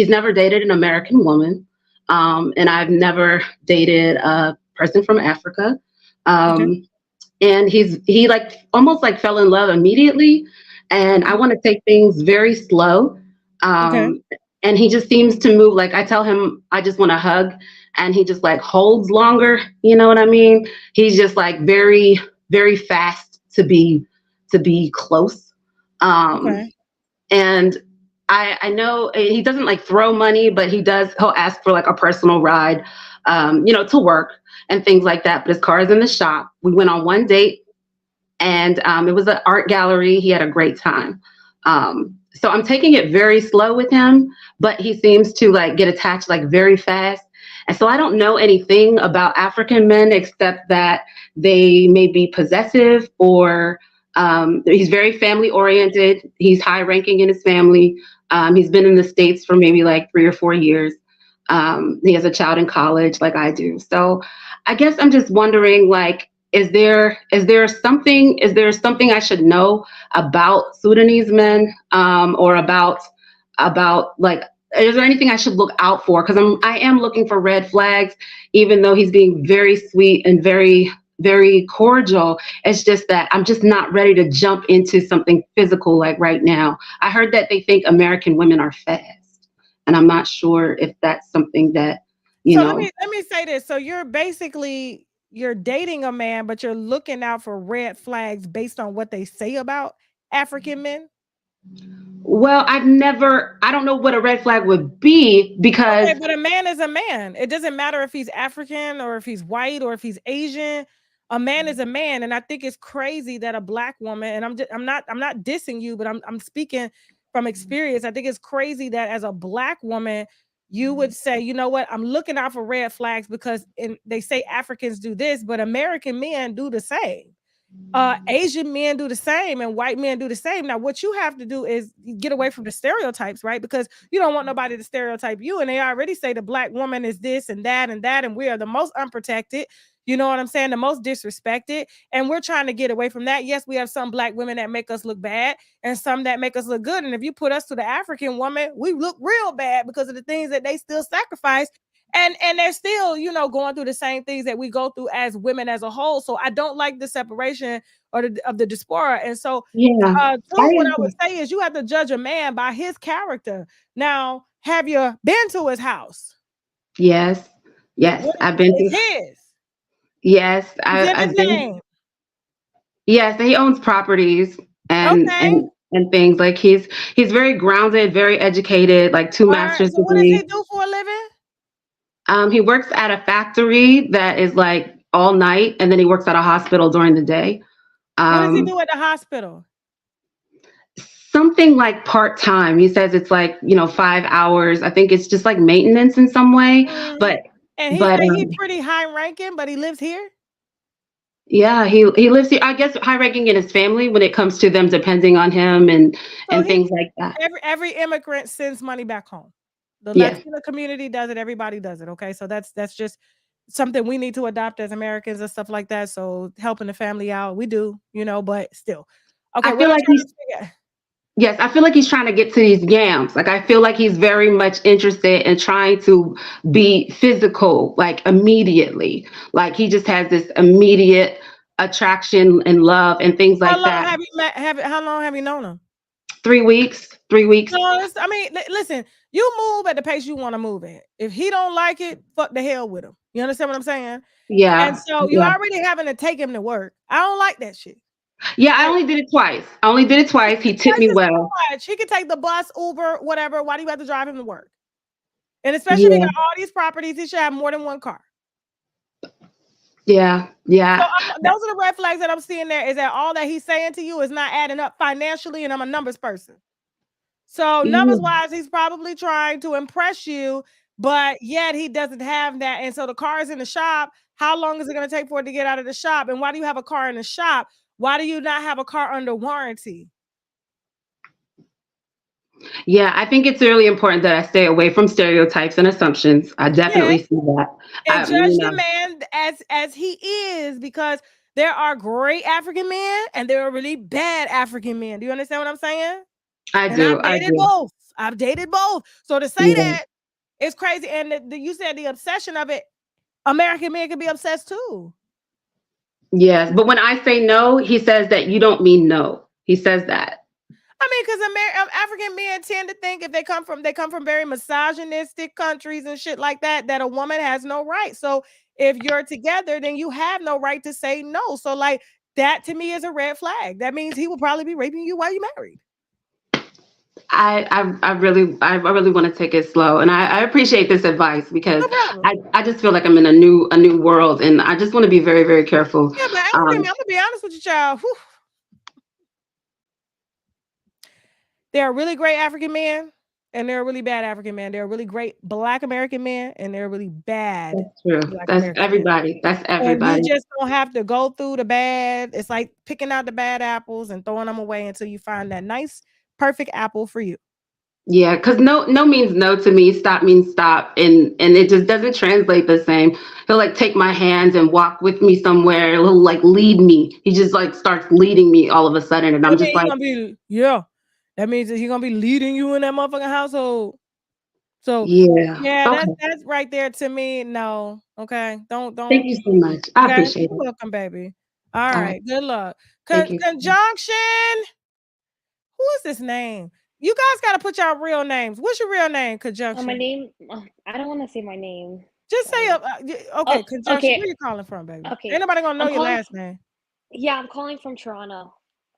never dated an American woman. And I've never dated a person from Africa. and he like almost like fell in love immediately, and I want to take things very slow. And he just seems to move, like I tell him I just want to hug, and he just like holds longer, you know what I mean? He's just like very, very fast to be close. And I know he doesn't like throw money, but he'll ask for like a personal ride, to work and things like that. But his car is in the shop. We went on one date, and it was an art gallery. He had a great time. So I'm taking it very slow with him, but he seems to like get attached like very fast. And so I don't know anything about African men except that they may be possessive, or he's very family oriented. He's high ranking in his family. He's been in the States for maybe like 3 or 4 years. He has a child in college like I do. So I guess I'm just wondering, like, is there something I should know about Sudanese men, or about like, is there anything I should look out for? Because I am looking for red flags, even though he's being very sweet and very, very cordial. It's just that I'm just not ready to jump into something physical like right now. I heard that they think American women are fast, and I'm not sure if that's something that, Let me say this. So you're dating a man, but you're looking out for red flags based on what they say about African men? Well, I don't know what a red flag would be, because... Okay, but a man is a man. It doesn't matter if he's African or if he's white or if he's Asian. A man is a man. And I think it's crazy that a Black woman, and I'm not dissing you, but I'm speaking from experience. I think it's crazy that as a Black woman, you would say, you know what, I'm looking out for red flags because they say Africans do this, but American men do the same. Asian men do the same, and white men do the same. Now, what you have to do is get away from the stereotypes, right? Because you don't want nobody to stereotype you. And they already say the Black woman is this and that and that, and we are the most unprotected. You know what I'm saying? The most disrespected. And we're trying to get away from that. Yes, we have some Black women that make us look bad and some that make us look good. And if you put us to the African woman, we look real bad because of the things that they still sacrifice. And they're still, going through the same things that we go through as women as a whole. So I don't like the separation of the diaspora. And so, what I would say is you have to judge a man by his character. Now, have you been to his house? Yes. I've been to his. Yes, I've been. Yes, he owns properties and things. Like he's very grounded, very educated, like 2 master's degrees. So what does he do for a living? He works at a factory that is like all night, and then he works at a hospital during the day. What does he do at the hospital? Something like part-time. He says it's like, 5 hours. I think it's just like maintenance in some way. And he's pretty high ranking, but he lives here? Yeah, he lives here. I guess high ranking in his family when it comes to them depending on him and things like that. Every immigrant sends money back home. The Latino community does it. Everybody does it. Okay. So that's just something we need to adopt as Americans and stuff like that. So helping the family out, we do, but still. Okay. I feel like Yes, I feel like he's trying to get to these yams. Like, I feel like he's very much interested in trying to be physical, like immediately. Like he just has this immediate attraction and love and things like that. How long have you known him? 3 weeks. 3 weeks. No, listen, you move at the pace you want to move at. If he don't like it, fuck the hell with him. You understand what I'm saying? Yeah. And so you're already having to take him to work. I don't like that shit. Yeah, I only did it twice. He tipped me well. He could take the bus, Uber, whatever. Why do you have to drive him to work? And especially if he got all these properties, he should have more than one car. Yeah. So those are the red flags that I'm seeing there, is that all that he's saying to you is not adding up financially, and I'm a numbers person. So numbers-wise, he's probably trying to impress you, but yet he doesn't have that. And so the car is in the shop. How long is it going to take for it to get out of the shop? And why do you have a car in the shop? Why do you not have a car under warranty? Yeah, I think it's really important that I stay away from stereotypes and assumptions. I definitely see that. And judge the man as he is, because there are great African men and there are really bad African men. Do you understand what I'm saying? I do. I've dated both. So to say that, it's crazy. And you said the obsession of it, American men can be obsessed too. Yes, but when I say no, he says that you don't mean no. He says that. I mean, because African men tend to think if they come from very misogynistic countries and shit like that, that a woman has no right. So if you're together, then you have no right to say no. So like that to me is a red flag. That means he will probably be raping you while you're married. I really want to take it slow, and I appreciate this advice because No I just feel like I'm in a new world, and I just want to be very, very careful. Yeah, but African men, I'm gonna be honest with you, child. Whew. There are really great African men, and there are really bad African men. There are really great Black American men, and there are really bad. That's true. Black That's American everybody. men. That's And everybody. you just don't have to go through the bad. It's like picking out the bad apples and throwing them away until you find that nice, perfect apple for you. Yeah, because no means no to me. Stop means stop, and it just doesn't translate the same. He'll like take my hands and walk with me somewhere. He'll like lead me. He just like starts leading me all of a sudden, and I'm just like, that means that he's gonna be leading you in that motherfucking household. So yeah, okay. that's right there to me. No, okay, don't. Thank you so much. I appreciate You're it. welcome, baby. All All right, right. good luck. Thank you. Conjunction. Who is this name? You guys got to put y'all real names. What's your real name, Conjunction? My name. I don't want to say my name. Just say okay, Conjunction. Okay. Where you calling from, baby? Okay. Ain't nobody gonna know I'm your calling- last name. Yeah, I'm calling from Toronto.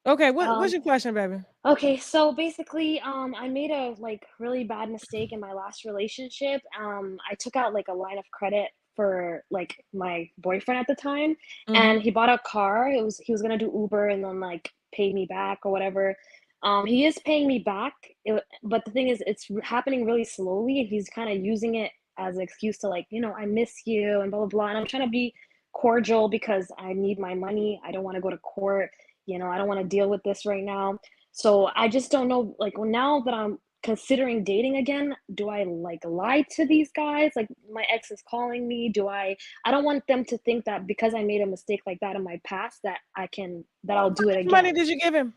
Okay, what's your question, baby? Okay, so basically, I made a really bad mistake in my last relationship. I took out a line of credit for my boyfriend at the time, and he bought a car. He was gonna do Uber and then pay me back or whatever. He is paying me back, but the thing is, it's happening really slowly, and he's kind of using it as an excuse to I miss you and blah blah blah. And I'm trying to be cordial because I need my money. I don't want to go to court. I don't want to deal with this right now. So I just don't know, now that I'm considering dating again, do I lie to these guys? My ex is calling me. I don't want them to think that because I made a mistake like that in my past that I'll do it again. How much money did you give him?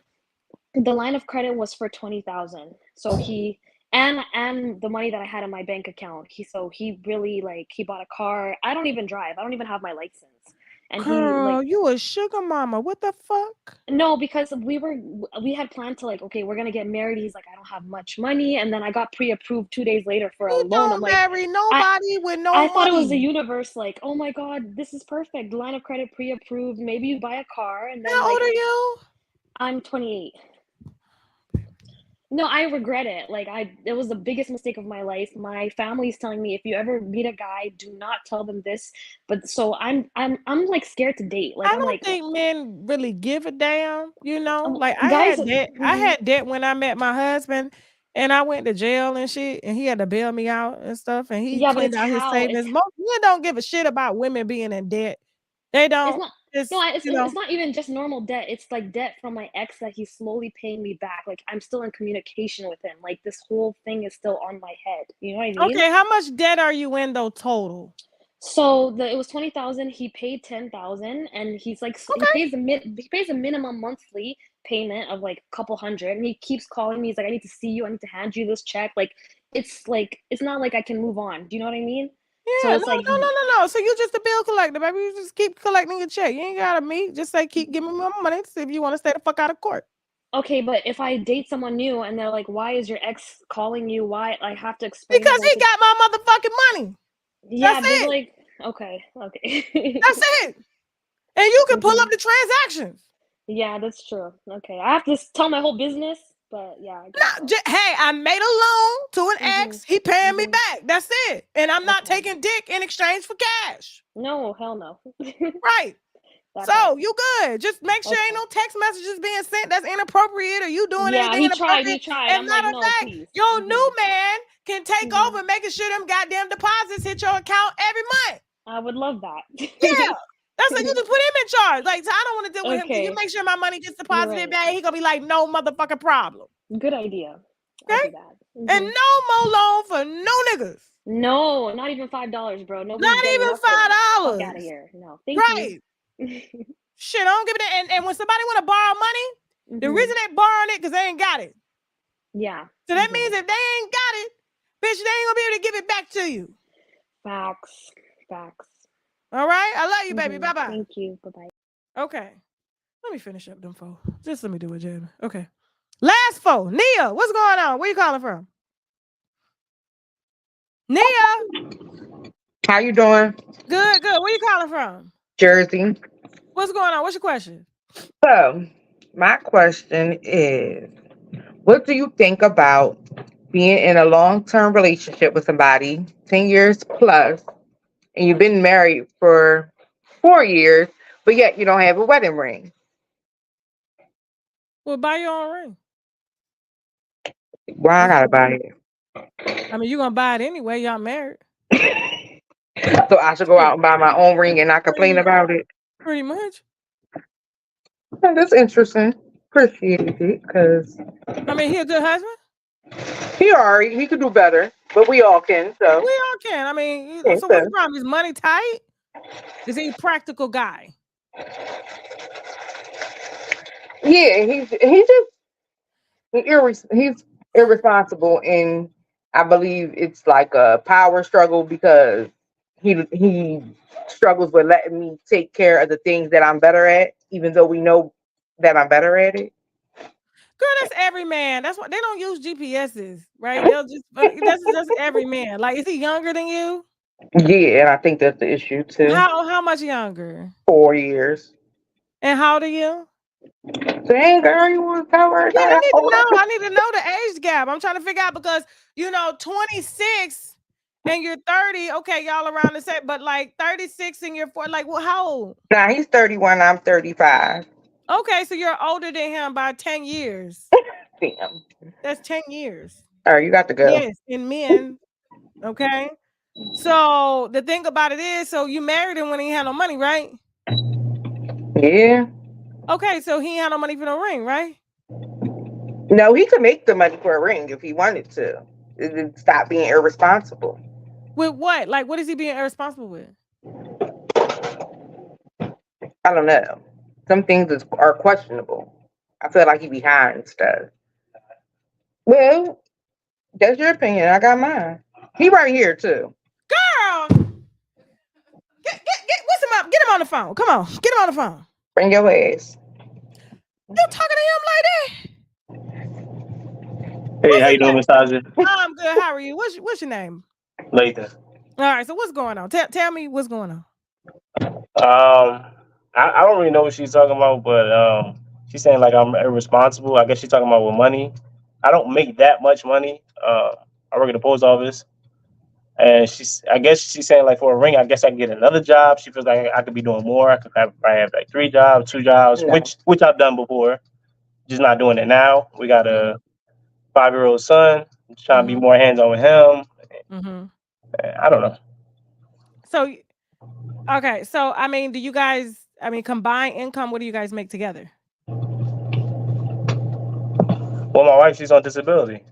The line of credit was for $20,000. So he and the money that I had in my bank account. He really he bought a car. I don't even drive. I don't even have my license. And Girl, you a sugar mama. What the fuck? No, because we had planned to okay, we're gonna get married. He's like, I don't have much money, and then I got pre-approved 2 days later for a loan. Don't marry nobody with no money. I thought it was the universe. Oh my god, this is perfect. Line of credit pre-approved. Maybe you buy a car, and then how old are you? I'm 28. No, I regret it. It was the biggest mistake of my life. My family's telling me if you ever meet a guy, do not tell them this. But so I'm scared to date. I don't think men really give a damn. Guys, I had debt when I met my husband, and I went to jail and shit, and he had to bail me out and stuff, and he cleaned out his savings. Most men don't give a shit about women being in debt. They don't. It's not even just normal debt. It's debt from my ex that he's slowly paying me back. I'm still in communication with him. This whole thing is still on my head. You know what I mean? Okay, how much debt are you in though total? So it was $20,000. He paid $10,000, and he's he pays a minimum monthly payment of a couple hundred, and he keeps calling me. He's like, I need to see you. I need to hand you this check. It's not I can move on. Do you know what I mean? Yeah, so no. So you're just a bill collector, baby. You just keep collecting your check. You ain't gotta meet. Just say, keep giving me more money to see if you want to stay the fuck out of court. Okay, but if I date someone new and they're like, why is your ex calling you? Why I have to explain? Because he got my motherfucking money. Yeah, that's it. Okay. That's it. And you can pull up the transactions. Yeah, that's true. Okay, I have to tell my whole business. But yeah, hey, I made a loan to an ex. He paying me back. That's it. And I'm not taking dick in exchange for cash. No, hell no. Right. So you good. Just make sure ain't no text messages being sent that's inappropriate or you doing anything inappropriate. He tried. And matter of fact, your new man can take over making sure them goddamn deposits hit your account every month. I would love that. Yeah. That's like you just put him in charge. So I don't want to deal with him. Can you make sure my money gets deposited back? He gonna be like, no motherfucking problem. Good idea. Okay. And no more loan for no niggas. No, not even $5, bro. Not even $5. Out of here. No, thank you. Shit, I don't give it. And when somebody want to borrow money, the reason they borrowing it because they ain't got it. Yeah. So that means if they ain't got it, bitch, they ain't gonna be able to give it back to you. Facts. All right, I love you, baby. Bye bye. Thank you. Bye bye. Okay. Let me finish up them four. Just let me do it, Jamie. Okay. Last four. Nia, what's going on? Where you calling from? Nia. How you doing? Good. Where you calling from? Jersey. What's going on? What's your question? So, my question is, what do you think about being in a long-term relationship with somebody, 10 years plus, and you've been married for 4 years, but yet you don't have a wedding ring? Well, buy your own ring. Why I gotta buy it? I mean, you're gonna buy it anyway. Y'all married. So I should go out and buy my own ring and not complain about it? Pretty much. Oh, that's interesting. Appreciate it, because I mean, he a good husband. he could do better, but we all can. So We all can. I mean, Yeah, so what's so- the problem? Is money tight? Is he a practical guy? yeah, he's irresponsible, and I believe it's like a power struggle because he struggles with letting me take care of the things that I'm better at, even though we know that I'm better at it. Girl, that's every man. That's why they don't use GPSs, right? They'll just that's every man. Like, is he younger than you? Yeah, and I think that's the issue too. How much younger? 4 years. And how old are you? Dang, girl, you want to tell her Yeah, that? I need to know the age gap. I'm trying to figure out because 26 and you're 30. Okay, y'all around the same, but like 36 and you're 4. Like, well, how old? Nah, he's 31. I'm 35. Okay, so you're older than him by 10 years. Damn. That's 10 years. All right, you got to go. Yes, in men. Okay. So the thing about it is, so you married him when he had no money, right? Yeah. Okay, so he had no money for no ring, right? No, he could make the money for a ring if he wanted to. Stop being irresponsible. With what? Like, what is he being irresponsible with? I don't know. Some things are questionable. I feel like he behind stuff. Well, that's your opinion. I got mine. He right here too. Girl, what's him up? Get him on the phone. Come on, get him on the phone. Bring your ass. You talking to him like that? Hey, how you doing, Miss Taja? I'm good. How are you? What's your name? Lathan. All right. So what's going on? Tell me what's going on. I don't really know what she's talking about, but she's saying like I'm irresponsible. I guess she's talking about with money. I don't make that much money. I work at the post office, and I guess she's saying like for a ring, I guess I can get another job. She feels like I could be doing more. I have like 3 jobs, 2 jobs, No. which I've done before, just not doing it now. We got a 5-year-old son. Trying to be more hands on with him. I don't know. So, okay. So, I mean, do you guys, combined income, what do you guys make together? Well, my wife, she's on disability.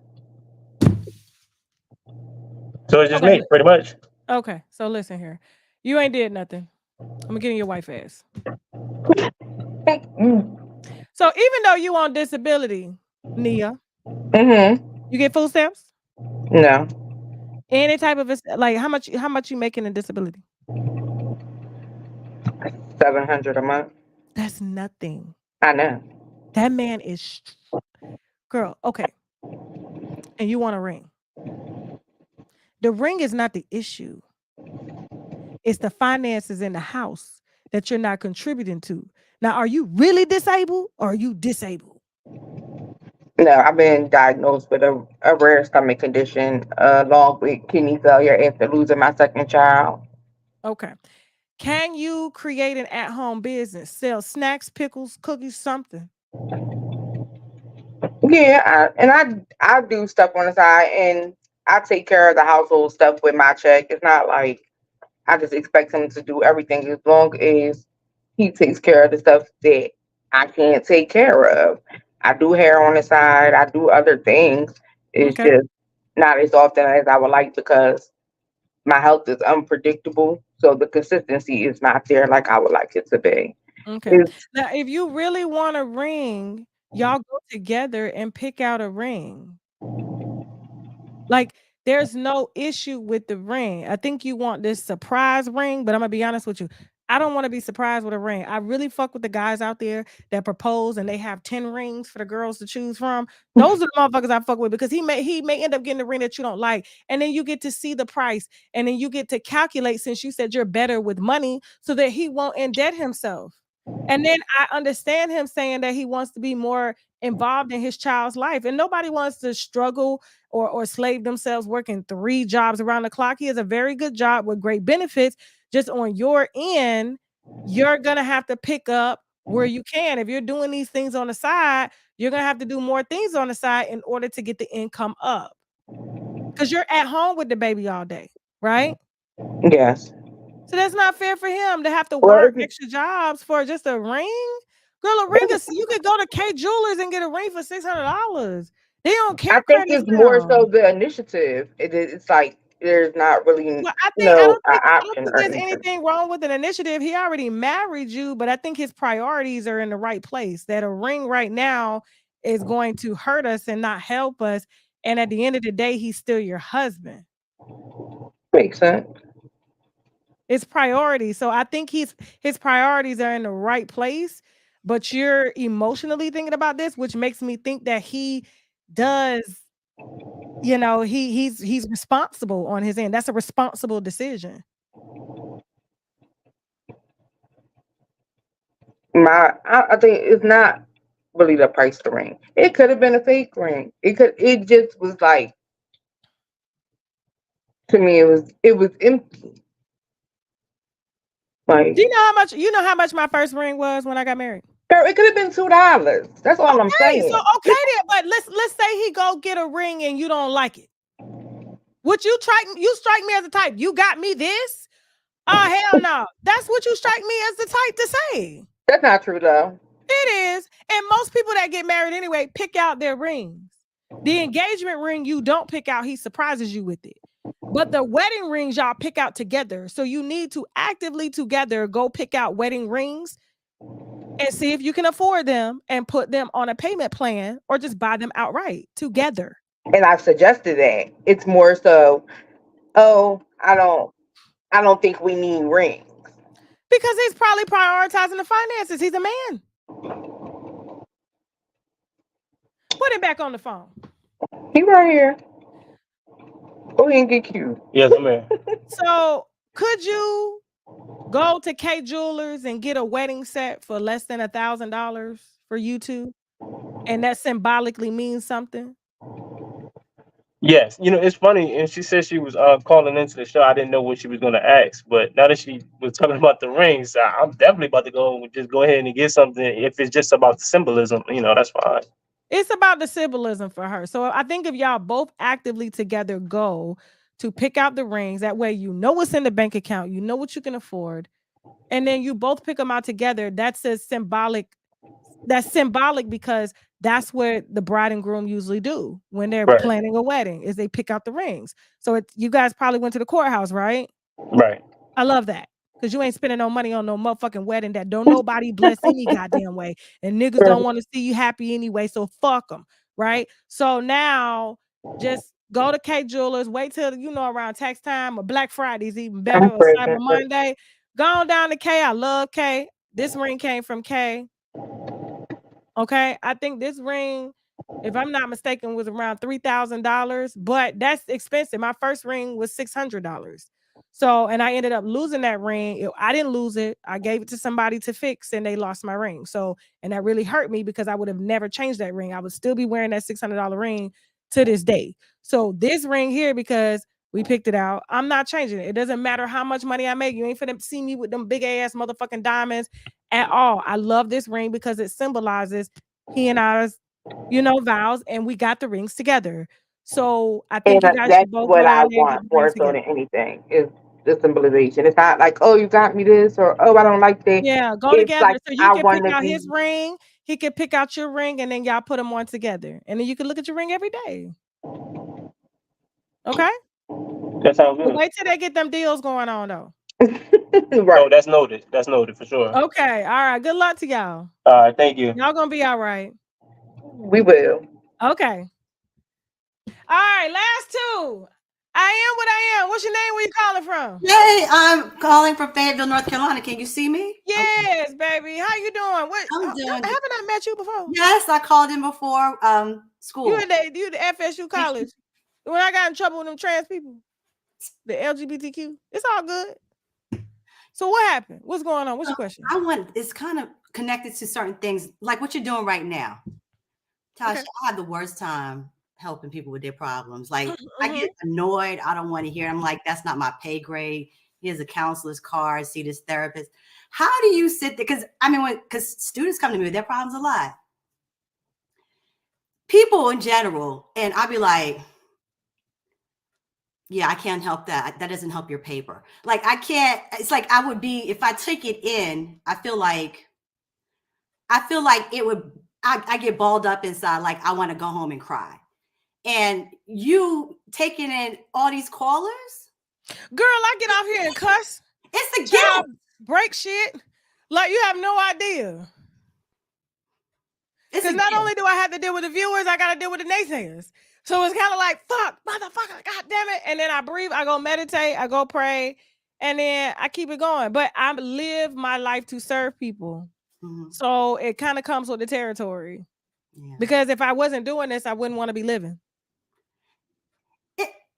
So it's just Okay. me, pretty much. Okay. So listen here. You ain't did nothing. I'm getting your wife ass. So even though you on disability, Nia, you get food stamps? No. Any type of like how much you making in disability? $700 a month. That's nothing. I know. That man is girl, okay. And you want a ring. The ring is not the issue. It's the finances in the house that you're not contributing to. Now, are you really disabled or are you disabled? No, I've been diagnosed with a rare stomach condition along with kidney failure after losing my second child. Okay. Can you create an at-home business? Sell snacks, pickles, cookies, something? Yeah, I do stuff on the side, and I take care of the household stuff with my check. It's not like I just expect him to do everything as long as he takes care of the stuff that I can't take care of. I do hair on the side. I do other things. It's just not as often as I would like because my health is unpredictable. So the consistency is not there like I would like it to be. Okay. Now, if you really want a ring, y'all go together and pick out a ring. Like, there's no issue with the ring. I think you want this surprise ring, but I'm gonna be honest with you. I don't want to be surprised with a ring. I really fuck with the guys out there that propose and they have 10 rings for the girls to choose from. Those are the motherfuckers I fuck with because he may end up getting a ring that you don't like. And then you get to see the price. And then you get to calculate, since you said you're better with money, so that he won't indebt himself. And then I understand him saying that he wants to be more involved in his child's life. And nobody wants to struggle or slave themselves working 3 jobs around the clock. He has a very good job with great benefits. Just on your end, you're going to have to pick up where you can. If you're doing these things on the side, you're going to have to do more things on the side in order to get the income up. Because you're at home with the baby all day, right? Yes. So that's not fair for him to have to work extra jobs for just a ring. Girl, a ring is, you could go to K Jewelers and get a ring for $600. They don't care. I think it's more so the initiative. It's like there's not really Well, I an don't option think or there's anything. anything wrong with an initiative. He already married you, but I think his priorities are in the right place. That a ring right now is going to hurt us and not help us. And at the end of the day, he's still your husband. Makes sense. It's priorities. So I think his priorities are in the right place, but you're emotionally thinking about this, which makes me think that he does, you know, he's responsible on his end. That's a responsible decision. I think it's not really the price of the ring. It could have been a fake ring. It just was like, to me it was empty. Like, Do you know how much my first ring was when I got married? Girl, it could have been $2. That's all I'm saying. So okay then, but let's say he go get a ring and you don't like it. Would you strike me as the type, you got me this? Oh hell no. That's what you strike me as the type to say. That's not true though. It is. And most people that get married anyway pick out their rings. The engagement ring you don't pick out, he surprises you with it. But the wedding rings y'all pick out together. So you need to actively together go pick out wedding rings and see if you can afford them and put them on a payment plan or just buy them outright together. And I've suggested that. It's more so, I don't think we need rings. Because he's probably prioritizing the finances. He's a man. Put him back on the phone. He right here. Go ahead and get cute. Yes, I'm here. So could you go to K Jewelers and get a wedding set for less than $1,000 for you two? And that symbolically means something? Yes, it's funny, and she said she was calling into the show. I didn't know what she was going to ask, but now that she was talking about the rings, I'm definitely about to go ahead and get something. If it's just about the symbolism, that's fine. It's about the symbolism for her. So I think if y'all both actively together go to pick out the rings, that way you know what's in the bank account, you know what you can afford, and then you both pick them out together. That's symbolic because that's what the bride and groom usually do when they're planning a wedding, is they pick out the rings. So you guys probably went to the courthouse, right? Right. I love that. Because you ain't spending no money on no motherfucking wedding that don't nobody bless any goddamn way. And niggas don't want to see you happy anyway, so fuck them, right? So now just go to K Jewelers, wait till, around tax time, or Black Friday's even better, or Cyber Monday. Go on down to K. I love K. This ring came from K. Okay, I think this ring, if I'm not mistaken, was around $3,000, but that's expensive. My first ring was $600. So, and I ended up losing that ring. I didn't lose it. I gave it to somebody to fix and they lost my ring. So, and that really hurt me because I would have never changed that ring. I would still be wearing that $600 ring to this day. So this ring here, because we picked it out, I'm not changing it. It doesn't matter how much money I make. You ain't finna see me with them big ass motherfucking diamonds at all. I love this ring because it symbolizes he and I's, vows, and we got the rings together. So I think you guys that's should both what go I down there and get want the more rings so together. than anything is the symbolization. It's not like, oh, you got me this, or oh, I don't like that. Yeah, go It's together. like, So you I can want pick to out be. his ring, he can pick out your ring, and then y'all put them on together. And then you can look at your ring every day. Okay? That sounds good. But wait till they get them deals going on, though. No, that's noted. That's noted for sure. Okay. All right. Good luck to y'all. All right, thank you. Y'all gonna be all right. We will. Okay. All right. Last two. I am what I am. What's your name? Where you calling from? Hey, I'm calling from Fayetteville, North Carolina. Can you see me? Yes, baby. How you doing? What? I'm doing. Haven't I met you before? Yes, I called in before. School. You the FSU college. When I got in trouble with them trans people, the LGBTQ, it's all good. So what happened? What's going on? What's your question? It's kind of connected to certain things, like what you're doing right now. Tasha, I have the worst time helping people with their problems. Like I get annoyed. I don't want to hear. I'm like, that's not my pay grade. Here's a counselor's card. See this therapist. How do you sit there? Because students come to me with their problems a lot. People in general, and I'd be like, yeah, I can't help that. That doesn't help your paper. Like I can't. It's like I would be if I take it in. I feel like it would. I get balled up inside. Like I want to go home and cry. And you taking in all these callers? Girl, I get off here and cuss. It's the guilt. Break shit. Like you have no idea. Because not only do I have to deal with the viewers, I got to deal with the naysayers. So it's kind of like, fuck, motherfucker, God damn it. And then I breathe, I go meditate, I go pray, and then I keep it going. But I live my life to serve people. So it kind of comes with the territory. Yeah. Because if I wasn't doing this, I wouldn't want to be living.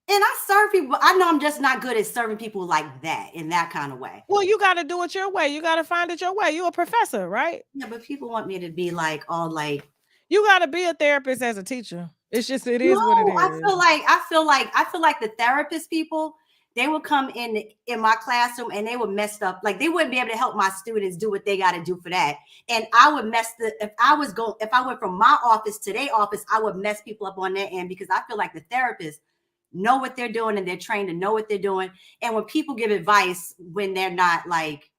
And I serve people. I know I'm just not good at serving people like that, in that kind of way. Well, you got to do it your way. You got to find it your way. You're a professor, right? Yeah, but people want me to be like, all like. You got to be a therapist as a teacher. It's just, it is what it is. I feel like the therapist people, they would come in my classroom and they would mess up. Like they wouldn't be able to help my students do what they got to do for that. And I would if I went from my office to their office, I would mess people up on their end because I feel like the therapists know what they're doing and they're trained to know what they're doing. And when people give advice when they're not like,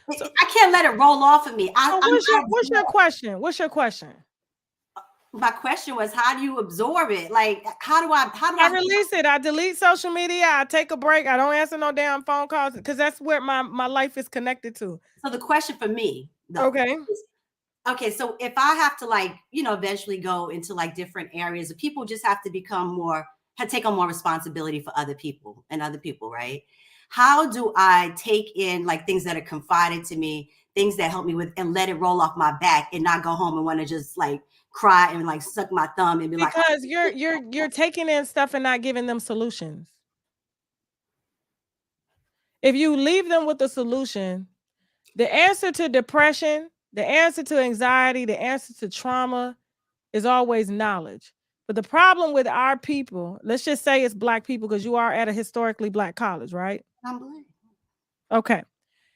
I can't let it roll off of me. What's your question? What's your question? My question was, how do you absorb it? Like, how do I release it? I delete social media. I take a break. I don't answer no damn phone calls because that's where my life is connected to. So the question for me, though, okay, so if I have to eventually go into like different areas, people just have to take on more responsibility for other people, right? How do I take in like things that are confided to me, things that help me with, and let it roll off my back and not go home and want to just like cry and like suck my thumb and be like, because you're taking in stuff and not giving them solutions. If you leave them with a solution, the answer to depression, the answer to anxiety, the answer to trauma is always knowledge. But the problem with our people, let's just say it's Black people, because you are at a historically Black college, right? I'm Black. Okay.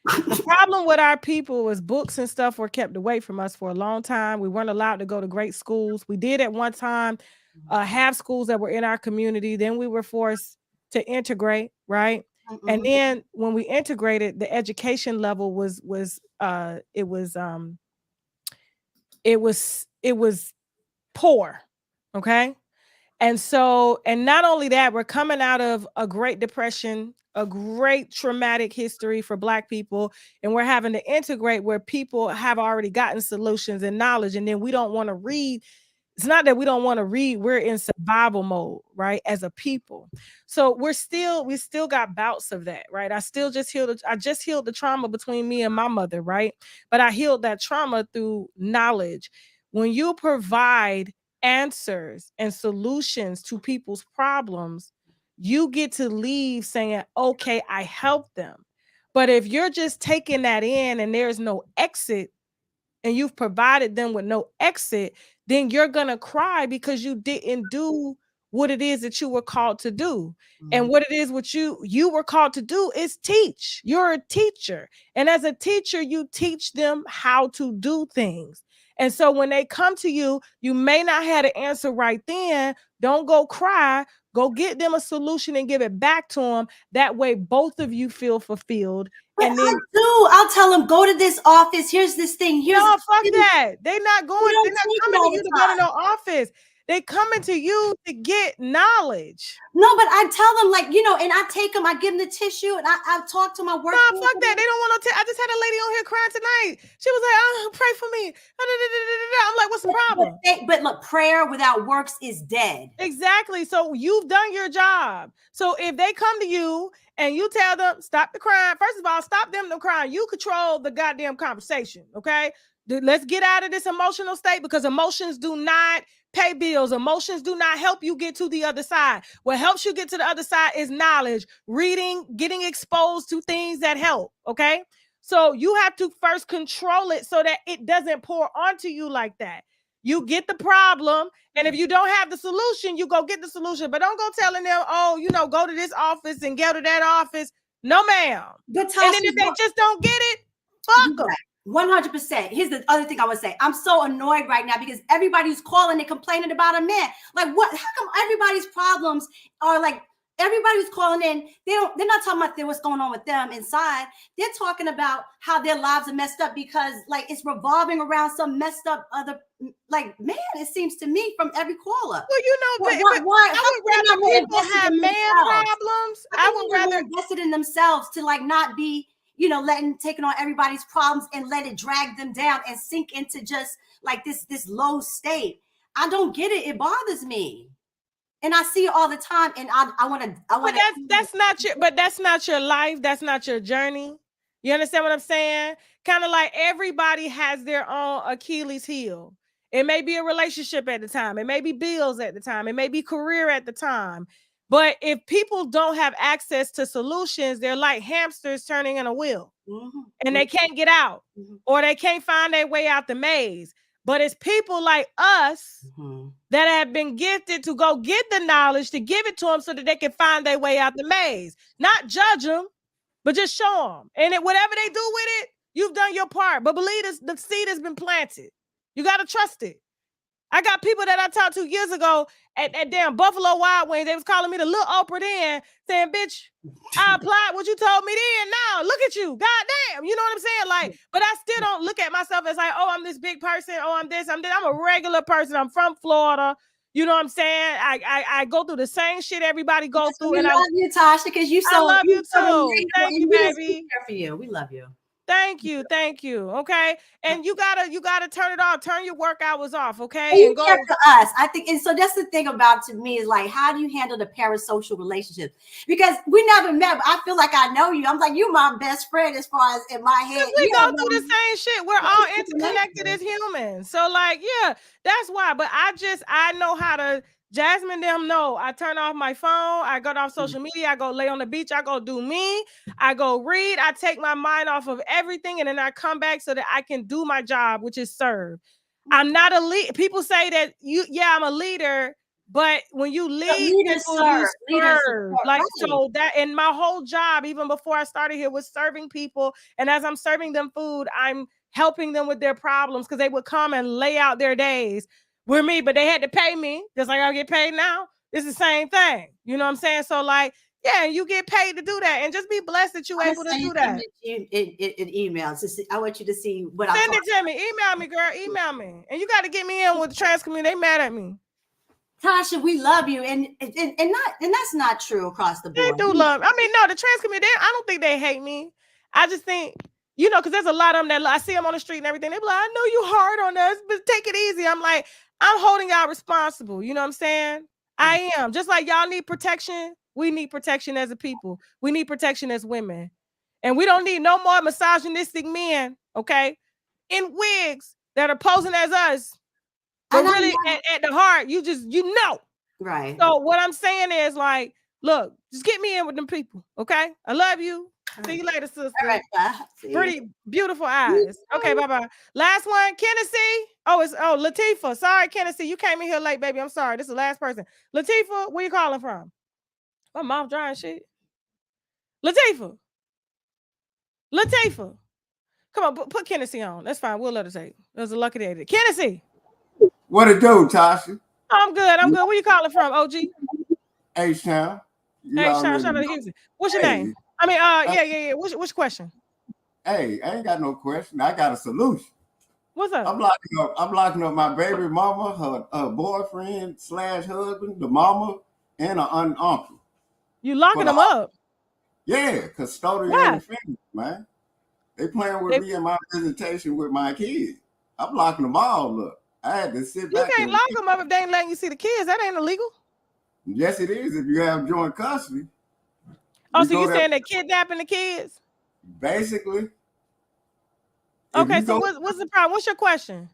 The problem with our people is books and stuff were kept away from us for a long time. We weren't allowed to go to great schools. We did at one time have schools that were in our community. Then we were forced to integrate, right? And then when we integrated, the education level was poor. Okay. And so, and not only that, we're coming out of a Great Depression, a great traumatic history for Black people, and we're having to integrate where people have already gotten solutions and knowledge, and then we don't want to read. It's not that we don't want to read, we're in survival mode, right? As a people. So we still got bouts of that, right? I just healed the trauma between me and my mother, right? But I healed that trauma through knowledge. When you provide answers and solutions to people's problems, you get to leave saying, okay, I helped them. But if you're just taking that in and there's no exit, and you've provided them with no exit, then you're going to cry because you didn't do what it is that you were called to do. And what it is what you were called to do is teach. You're a teacher. And as a teacher, you teach them how to do things. And so when they come to you, you may not have the answer right then. Don't go cry. Go get them a solution and give it back to them. That way, both of you feel fulfilled. But and then I'll tell them, go to this office. Here's this thing. Fuck that. They're not coming to you to go to no office. They coming to you to get knowledge. No, but I tell them, like, you know, and I take them, I give them the tissue, and I talk to my work. No, fuck that. They don't want no I just had a lady on here crying tonight. She was like, oh, pray for me. I'm like, what's the problem? But look, prayer without works is dead. Exactly. So you've done your job. So if they come to you and you tell them, stop the crying, first of all, stop them from crying. You control the goddamn conversation, okay? Let's get out of this emotional state, because emotions do not pay bills. Emotions do not help you get to the other side. What helps you get to the other side is knowledge, reading, getting exposed to things that help, okay? So you have to first control it so that it doesn't pour onto you like that. You get the problem, and if you don't have the solution, you go get the solution. But don't go telling them, oh, you know, go to this office and go to that office. No, ma'am. And then if they just don't get it, fuck them. 100%. Here's the other thing I would say. I'm so annoyed right now because everybody's calling and complaining about a man. Like, what? How come everybody's problems are like, everybody's calling in? They're not talking about what's going on with them inside. They're talking about how their lives are messed up because, like, it's revolving around some messed up other, like, man, it seems to me from every caller. Well, you know, but I would rather people have man problems. I would rather invested in themselves to, like, not be, you know, taking on everybody's problems and let it drag them down and sink into just like this low state. I don't get it. It bothers me. And I see it all the time. And I want to. But that's not your life. That's not your journey. You understand what I'm saying? Kind of like everybody has their own Achilles heel. It may be a relationship at the time. It may be bills at the time. It may be career at the time. But if people don't have access to solutions, they're like hamsters turning in a wheel, and they can't get out, or they can't find their way out the maze. But it's people like us that have been gifted to go get the knowledge, to give it to them so that they can find their way out the maze. Not judge them, but just show them. And whatever they do with it, you've done your part. But believe us, the seed has been planted. You got to trust it. I got people that I talked to years ago at damn Buffalo Wild Wings. They was calling me the little Oprah then, saying, bitch, I applied what you told me then. Now look at you. Goddamn. You know what I'm saying? Like, but I still don't look at myself as like, oh, I'm this big person. Oh, I'm this, I'm this. I'm a regular person. I'm from Florida. You know what I'm saying? I go through the same shit everybody goes through. And I love you, Tasha, because I love you too. Thank you, baby. For you. We love you. Thank you. Okay. And you gotta turn it off, turn your work hours off, okay? And go for us. I think, and so that's the thing about, to me, is like, how do you handle the parasocial relationships? Because we never met, but I feel like I know you. I'm like, you my best friend as far as in my head. We go through the same shit. We're all interconnected as humans. So like, yeah, that's why. But I know how to. Jasmine, them know. I turn off my phone. I go off social media. I go lay on the beach. I go do me. I go read. I take my mind off of everything, and then I come back so that I can do my job, which is serve. I'm not a lead. People say that I'm a leader, but when you lead, people, you serve. Like, so that, and my whole job, even before I started here, was serving people. And as I'm serving them food, I'm helping them with their problems, because they would come and lay out their days with me, but they had to pay me just like I get paid now. It's the same thing. You know what I'm saying? So like, yeah, you get paid to do that, and just be blessed that you're able to do that. In emails, I want you to see what I'm Send it to me. Email me, girl. Email me. And you got to get me in with the trans community. They mad at me. Tasha, we love you, and that's not true across the board. They do love. I mean, no, the trans community, I don't think they hate me. I just think, you know, because there's a lot of them that I see them on the street and everything. They be like, I know you hard on us, but take it easy. I'm like, I'm holding y'all responsible. You know what I'm saying? I am. Just like y'all need protection, we need protection as a people. We need protection as women. And we don't need no more misogynistic men, okay, in wigs that are posing as us. But really, at the heart, you know. Right. So what I'm saying is, like, look, just get me in with them people, okay? I love you. See you later, sister. All right, bye. Pretty beautiful eyes. Okay, bye-bye. Last one, Kennedy. It's Latifah. Sorry, Kennedy. You came in here late, baby. I'm sorry. This is the last person. Latifah, where you calling from? My mouth dry and shit. Latifah. Come on, put Kennedy on. That's fine. We'll let her take. That was a lucky day. Kennedy. What it do, Tasha? I'm good. Where you calling from, OG? H-Town. H-Town, shout out to Houston. What's your name? I mean, yeah. What's your question? Hey, I ain't got no question. I got a solution. What's up? I'm locking up my baby mama, her boyfriend / husband, the mama, and an uncle. You locking them up? Yeah, custodian and the family, man. They playing with me in my visitation with my kids. I'm locking them all up. I had to sit back. You can't lock them up if they ain't letting you see the kids. That ain't illegal. Yes, it is if you have joint custody. Oh, so you saying they're kidnapping the kids? Basically. Okay, so what's the problem? What's your question?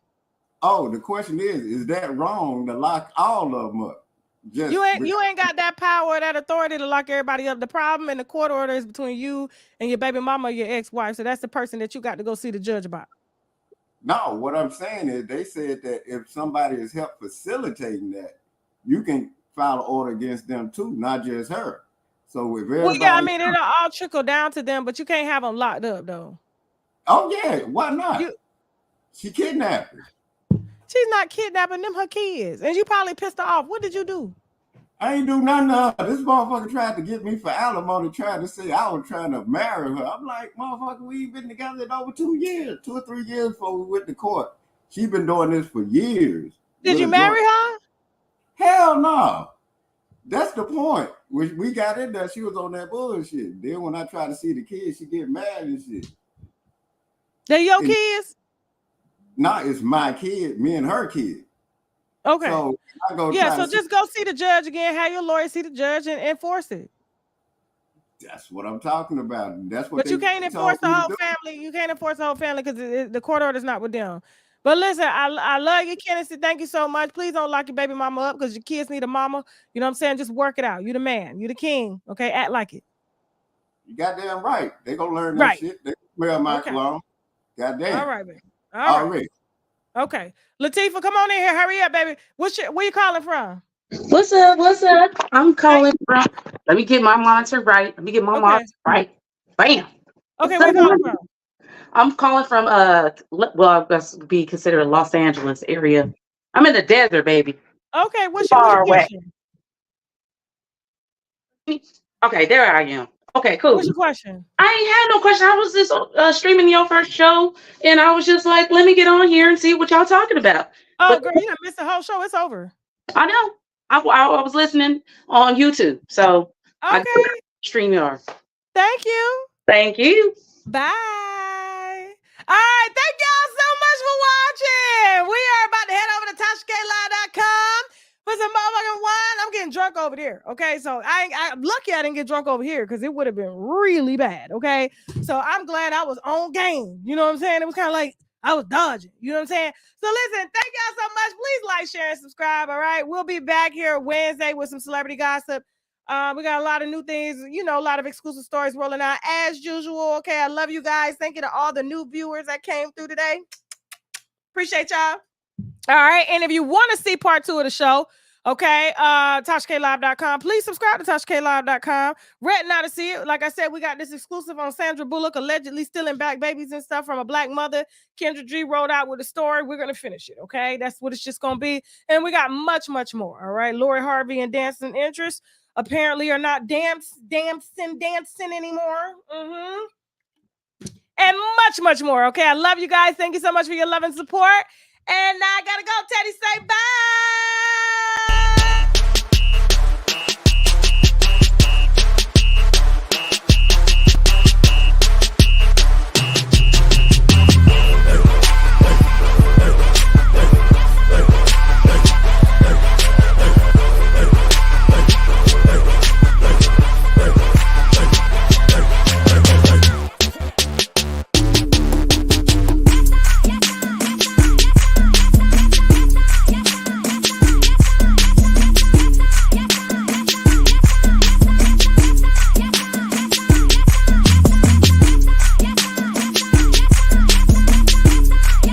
Oh, the question is that wrong to lock all of them up? You ain't got that power, that authority to lock everybody up. The problem in the court order is between you and your baby mama or your ex-wife. So that's the person that you got to go see the judge about. No, what I'm saying is they said that if somebody is help facilitating that, you can file an order against them too, not just her. So if everybody, well, yeah, I mean it'll all trickle down to them, but you can't have them locked up though. Oh yeah, why not? She kidnapped her. She's not kidnapping them, her kids, and you probably pissed her off. What did you do? I ain't do nothing. This motherfucker tried to get me for alimony, trying to say I was trying to marry her. I'm like, motherfucker, we've been together in over 2 years, 2 or 3 years before we went to court. She been doing this for years. Did you marry her? Hell no. That's the point. We got in there, she was on that bullshit. Then when I try to see the kids, she get mad and shit. They're your kids? No, it's my kid, me and her kid. Okay. So I go just go see the judge again. Have your lawyer see the judge and enforce it. That's what I'm talking about. That's what. But you can't enforce the whole family. You can't enforce the whole family because the court order is not with them. But listen, I love you, Kennedy. Thank you so much. Please don't lock your baby mama up because your kids need a mama. You know what I'm saying? Just work it out. You the man. You the king. Okay, act like it. You goddamn right. They gonna learn that shit. They smell my cologne. Goddamn. All right, baby. All right. Okay. Latifah, come on in here. Hurry up, baby. Where you calling from? What's up? What's up? I'm calling from. Let me get my monitor right. Monitor right. Bam. Okay, where you calling from? I'm calling from well, that's be considered Los Angeles area. I'm in the desert, baby. Okay, what's your question? Okay, there I am. Okay, cool. What's your question? I ain't had no question. I was just streaming your first show, and I was just like, let me get on here and see what y'all talking about. Oh, girl, you done missed the whole show. It's over. I know. I was listening on YouTube, so okay. I stream yours. Thank you. Thank you. Bye. All right, thank y'all so much for watching. We are about to head over to TashaKLive.com for some motherfucking wine. I'm getting drunk over there. Okay, so I'm lucky I didn't get drunk over here because it would have been really bad. Okay, so I'm glad I was on game. You know what I'm saying? It was kind of like I was dodging. You know what I'm saying? So listen, thank y'all so much. Please like, share, and subscribe. All right, we'll be back here Wednesday with some celebrity gossip. We got a lot of new things, a lot of exclusive stories rolling out as usual. Okay, I love you guys. Thank you to all the new viewers that came through today. Appreciate y'all. All right, and if you want to see part 2 of the show, okay, TashaKLive.com. Please subscribe to TashaKLive.com. Ready now to see it. Like I said, we got this exclusive on Sandra Bullock allegedly stealing back babies and stuff from a black mother. Kendra G wrote out with a story. We're going to finish it, okay? That's what it's just going to be. And we got much, much more, all right? Lori Harvey and Dancing Interest apparently are not dancing anymore. And much, much more, okay? I love you guys. Thank you so much for your love and support. And I got to go. Teddy, say bye.